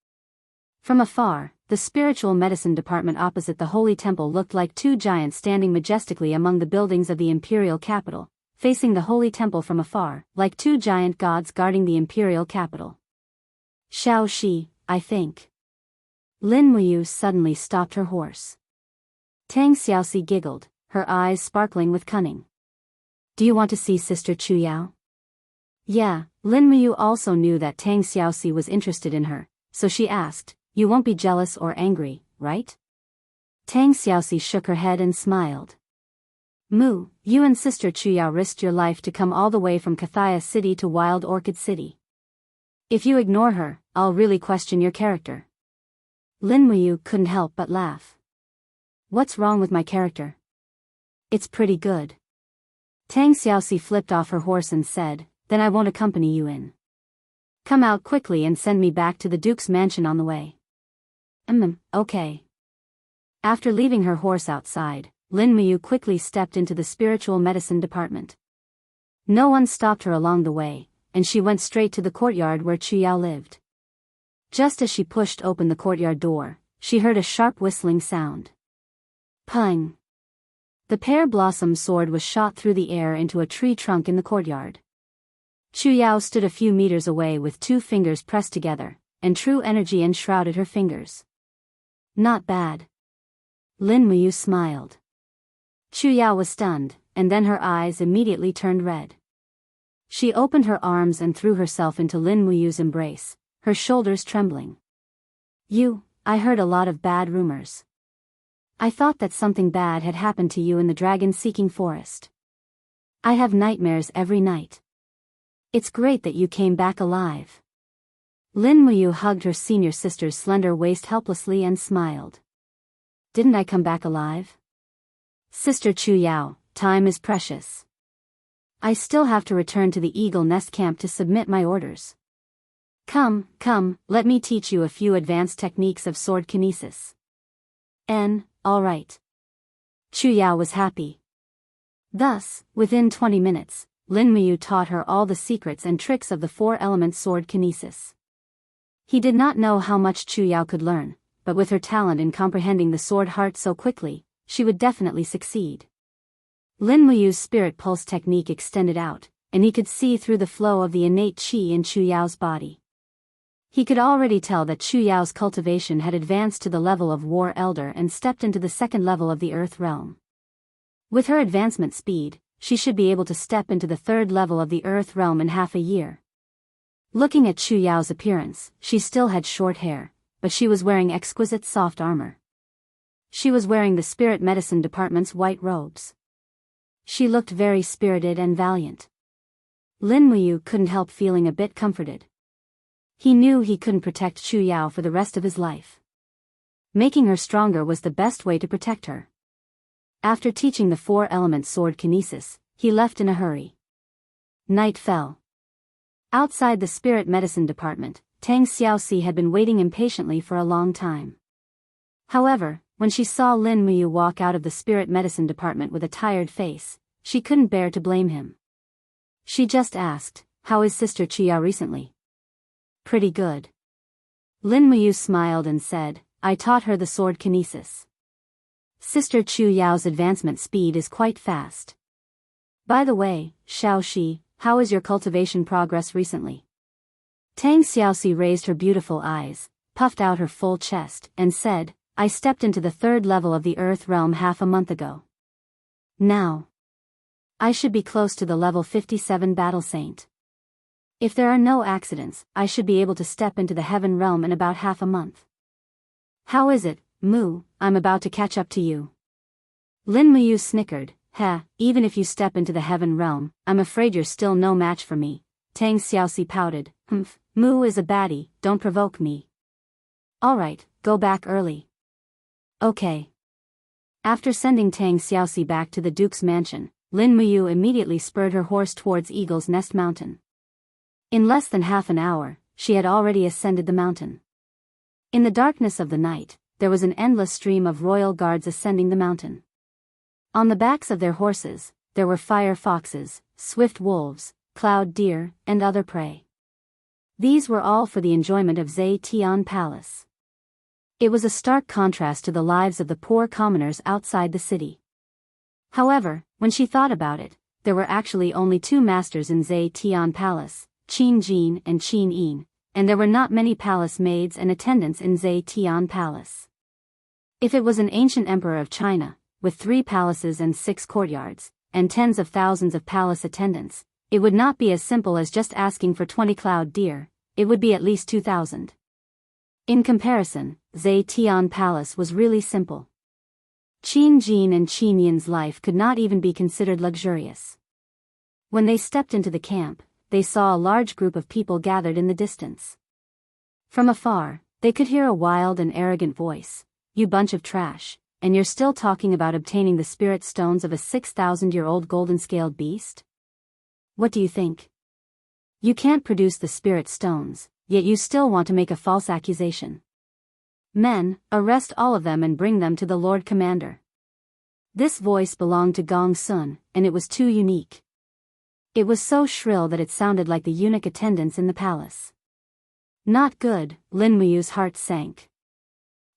From afar, the spiritual medicine department opposite the Holy Temple looked like two giants standing majestically among the buildings of the imperial capital, facing the Holy Temple from afar, like two giant gods guarding the imperial capital. Xiao Shi, I think. Lin Muyu suddenly stopped her horse. Tang Xiaoxi giggled, her eyes sparkling with cunning. Do you want to see Sister Chu Yao? Yeah, Lin Muyu also knew that Tang Xiaoxi was interested in her, so she asked, you won't be jealous or angry, right? Tang Xiaoxi shook her head and smiled. Mu, you and Sister Chu Yao risked your life to come all the way from Kathaya City to Wild Orchid City. If you ignore her, I'll really question your character. Lin Muyu couldn't help but laugh. What's wrong with my character? It's pretty good. Tang Xiaoxi flipped off her horse and said, then I won't accompany you in. Come out quickly and send me back to the Duke's mansion on the way. Okay. After leaving her horse outside, Lin Muyu quickly stepped into the spiritual medicine department. No one stopped her along the way, and she went straight to the courtyard where Chu Yao lived. Just as she pushed open the courtyard door, she heard a sharp whistling sound. Pung! The pear blossom sword was shot through the air into a tree trunk in the courtyard. Chu Yao stood a few meters away with 2 fingers pressed together, and true energy enshrouded her fingers. Not bad. Lin Muyu smiled. Chu Yao was stunned, and then her eyes immediately turned red. She opened her arms and threw herself into Lin Muyu's embrace, her shoulders trembling. I heard a lot of bad rumors. I thought that something bad had happened to you in the dragon-seeking forest. I have nightmares every night. It's great that you came back alive. Lin Muyu hugged her senior sister's slender waist helplessly and smiled. Didn't I come back alive? Sister Chu Yao, time is precious. I still have to return to the Eagle Nest camp to submit my orders. Come, let me teach you a few advanced techniques of sword kinesis. All right. Chu Yao was happy. Thus, within 20 minutes, Lin Muyu taught her all the secrets and tricks of the four-element sword kinesis. He did not know how much Chu Yao could learn, but with her talent in comprehending the sword heart so quickly, she would definitely succeed. Lin Muyu's spirit pulse technique extended out, and he could see through the flow of the innate qi in Chu Yao's body. He could already tell that Chu Yao's cultivation had advanced to the level of War Elder and stepped into the second level of the Earth Realm. With her advancement speed, she should be able to step into the third level of the Earth Realm in half a year. Looking at Chu Yao's appearance, she still had short hair, but she was wearing exquisite soft armor. She was wearing the Spirit Medicine Department's white robes. She looked very spirited and valiant. Lin Muyu couldn't help feeling a bit comforted. He knew he couldn't protect Chu Yao for the rest of his life. Making her stronger was the best way to protect her. After teaching the four-element sword kinesis, he left in a hurry. Night fell. Outside the Spirit Medicine Department, Tang Xiaoxi had been waiting impatiently for a long time. However, when she saw Lin Muyu walk out of the Spirit Medicine Department with a tired face, she couldn't bear to blame him. She just asked, "How is Sister Chu Yao recently?" "Pretty good." Lin Muyu smiled and said, "I taught her the sword kinesis. Sister Chu Yao's advancement speed is quite fast. By the way, Xiaoxi, how is your cultivation progress recently?" Tang Xiaoxi raised her beautiful eyes, puffed out her full chest, and said, "I stepped into the third level of the Earth Realm half a month ago. Now, I should be close to the level 57 Battle Saint. If there are no accidents, I should be able to step into the Heaven Realm in about half a month." "How is it, Mu? I'm about to catch up to you." Lin Muyu snickered. Even if you step into the Heaven Realm, I'm afraid you're still no match for me." Tang Xiaoxi pouted. Mu is a baddie, don't provoke me." "Alright, go back early." "Okay." After sending Tang Xiaoxi back to the Duke's mansion, Lin Muyu immediately spurred her horse towards Eagle's Nest Mountain. In less than half an hour, she had already ascended the mountain. In the darkness of the night, there was an endless stream of royal guards ascending the mountain. On the backs of their horses, there were fire foxes, swift wolves, cloud deer, and other prey. These were all for the enjoyment of Zhe Tian Palace. It was a stark contrast to the lives of the poor commoners outside the city. However, when she thought about it, there were actually only two masters in Zhe Tian Palace, Qin Jin and Qin Yin, and there were not many palace maids and attendants in Zhe Tian Palace. If it was an ancient emperor of China, with 3 palaces and 6 courtyards, and tens of thousands of palace attendants, it would not be as simple as just asking for 20 cloud deer, it would be at least 2,000. In comparison, Zhe Tian Palace was really simple. Qin Jin and Qin Yin's life could not even be considered luxurious. When they stepped into the camp, they saw a large group of people gathered in the distance. From afar, they could hear a wild and arrogant voice. "You bunch of trash, and you're still talking about obtaining the spirit stones of a 6,000-year-old golden-scaled beast? What do you think? You can't produce the spirit stones, yet you still want to make a false accusation. Men, arrest all of them and bring them to the Lord Commander." This voice belonged to Gong Sun, and it was too unique. It was so shrill that it sounded like the eunuch attendants in the palace. Not good, Lin Muyu's heart sank.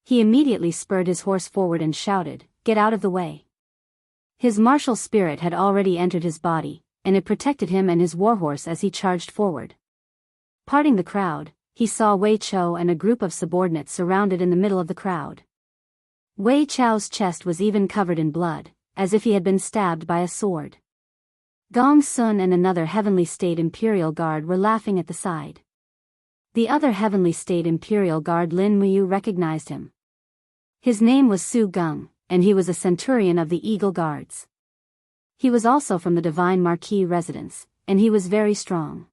He immediately spurred his horse forward and shouted, "Get out of the way." His martial spirit had already entered his body, and it protected him and his warhorse as he charged forward. Parting the crowd, he saw Wei Chou and a group of subordinates surrounded in the middle of the crowd. Wei Chou's chest was even covered in blood, as if he had been stabbed by a sword. Gong Sun and another Heavenly State Imperial Guard were laughing at the side. The other Heavenly State Imperial Guard Lin Muyu recognized him. His name was Su Gung, and he was a centurion of the Eagle Guards. He was also from the Divine Marquis residence, and he was very strong.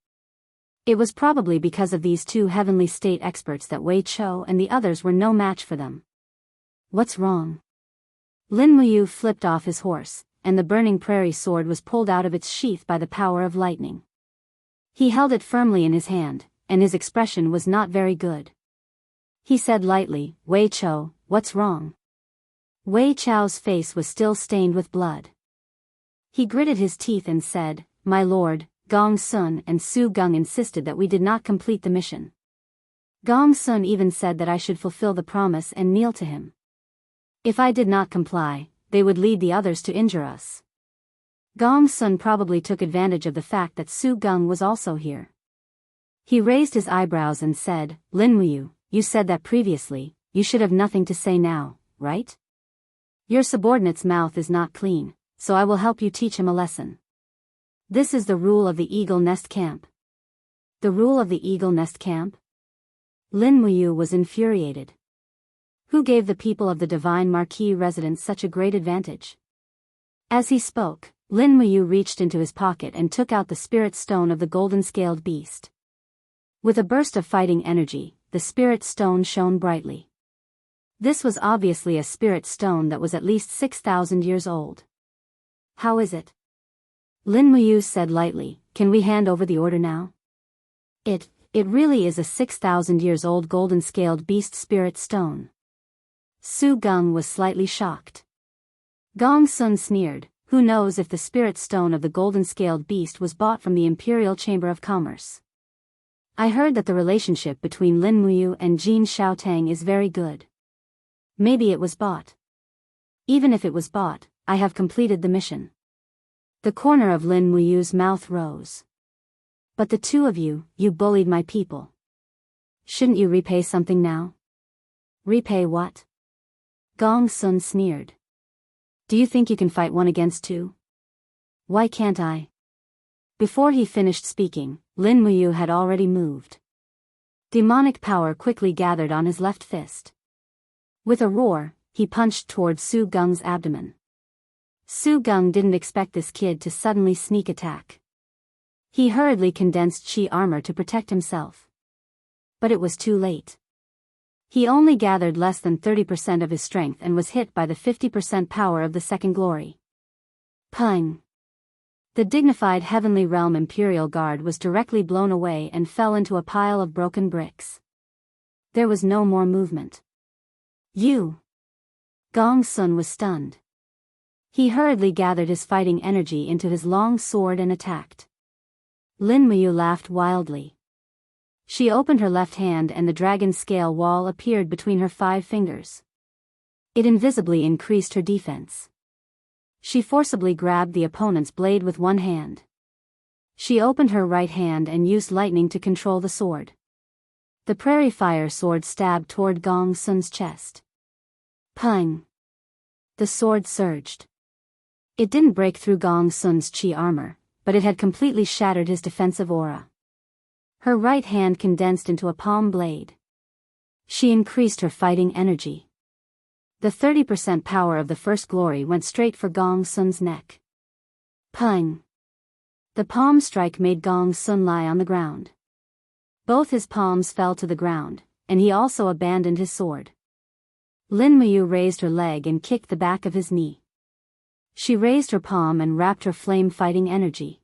It was probably because of these two Heavenly State experts that Wei Chou and the others were no match for them. What's wrong? Lin Muyu flipped off his horse, and the burning prairie sword was pulled out of its sheath by the power of lightning. He held it firmly in his hand, and his expression was not very good. He said lightly, Wei Chou, what's wrong? Wei Chou's face was still stained with blood. He gritted his teeth and said, My lord, Gong Sun and Su Gung insisted that we did not complete the mission. Gong Sun even said that I should fulfill the promise and kneel to him. If I did not comply, they would lead the others to injure us. Gong Sun probably took advantage of the fact that Su Gung was also here. He raised his eyebrows and said, Lin Muyu, you said that previously, you should have nothing to say now, right? Your subordinate's mouth is not clean, so I will help you teach him a lesson. This is the rule of the Eagle Nest Camp. The rule of the Eagle Nest Camp? Lin Muyu was infuriated. Who gave the people of the Divine Marquis residence such a great advantage? As he spoke, Lin Muyu reached into his pocket and took out the spirit stone of the golden-scaled beast. With a burst of fighting energy, the spirit stone shone brightly. This was obviously a spirit stone that was at least 6,000 years old. How is it? Lin Muyu said lightly, Can we hand over the order now? It really is a 6,000 years old golden-scaled beast spirit stone. Su Gung was slightly shocked. Gong Sun sneered, Who knows if the spirit stone of the golden-scaled beast was bought from the Imperial Chamber of Commerce. I heard that the relationship between Lin Muyu and Jin Xiaotang is very good. Maybe it was bought. Even if it was bought, I have completed the mission. The corner of Lin Muyu's mouth rose. But the two of you bullied my people. Shouldn't you repay something now? Repay what? Gong Sun sneered. Do you think you can fight one against two? Why can't I? Before he finished speaking, Lin Muyu had already moved. Demonic power quickly gathered on his left fist. With a roar, he punched toward Su Gung's abdomen. Su Gung didn't expect this kid to suddenly sneak attack. He hurriedly condensed chi armor to protect himself. But it was too late. He only gathered less than 30% of his strength and was hit by the 50% power of the second glory. Pung! The dignified Heavenly Realm Imperial Guard was directly blown away and fell into a pile of broken bricks. There was no more movement. You! Gong Sun was stunned. He hurriedly gathered his fighting energy into his long sword and attacked. Lin Muyu laughed wildly. She opened her left hand and the dragon scale wall appeared between her 5 fingers. It invisibly increased her defense. She forcibly grabbed the opponent's blade with one hand. She opened her right hand and used lightning to control the sword. The prairie fire sword stabbed toward Gong Sun's chest. Pung! The sword surged. It didn't break through Gong Sun's chi armor, but it had completely shattered his defensive aura. Her right hand condensed into a palm blade. She increased her fighting energy. The 30% power of the first glory went straight for Gong Sun's neck. Pung! The palm strike made Gong Sun lie on the ground. Both his palms fell to the ground, and he also abandoned his sword. Lin Muyu raised her leg and kicked the back of his knee. She raised her palm and wrapped her flame-fighting energy.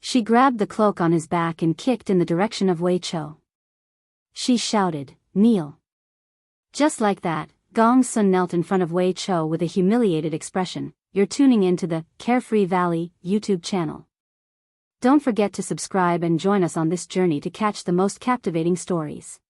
She grabbed the cloak on his back and kicked in the direction of Wei Chou. She shouted, Kneel. Just like that, Gong Sun knelt in front of Wei Chou with a humiliated expression. You're tuning into the Carefree Valley YouTube channel. Don't forget to subscribe and join us on this journey to catch the most captivating stories.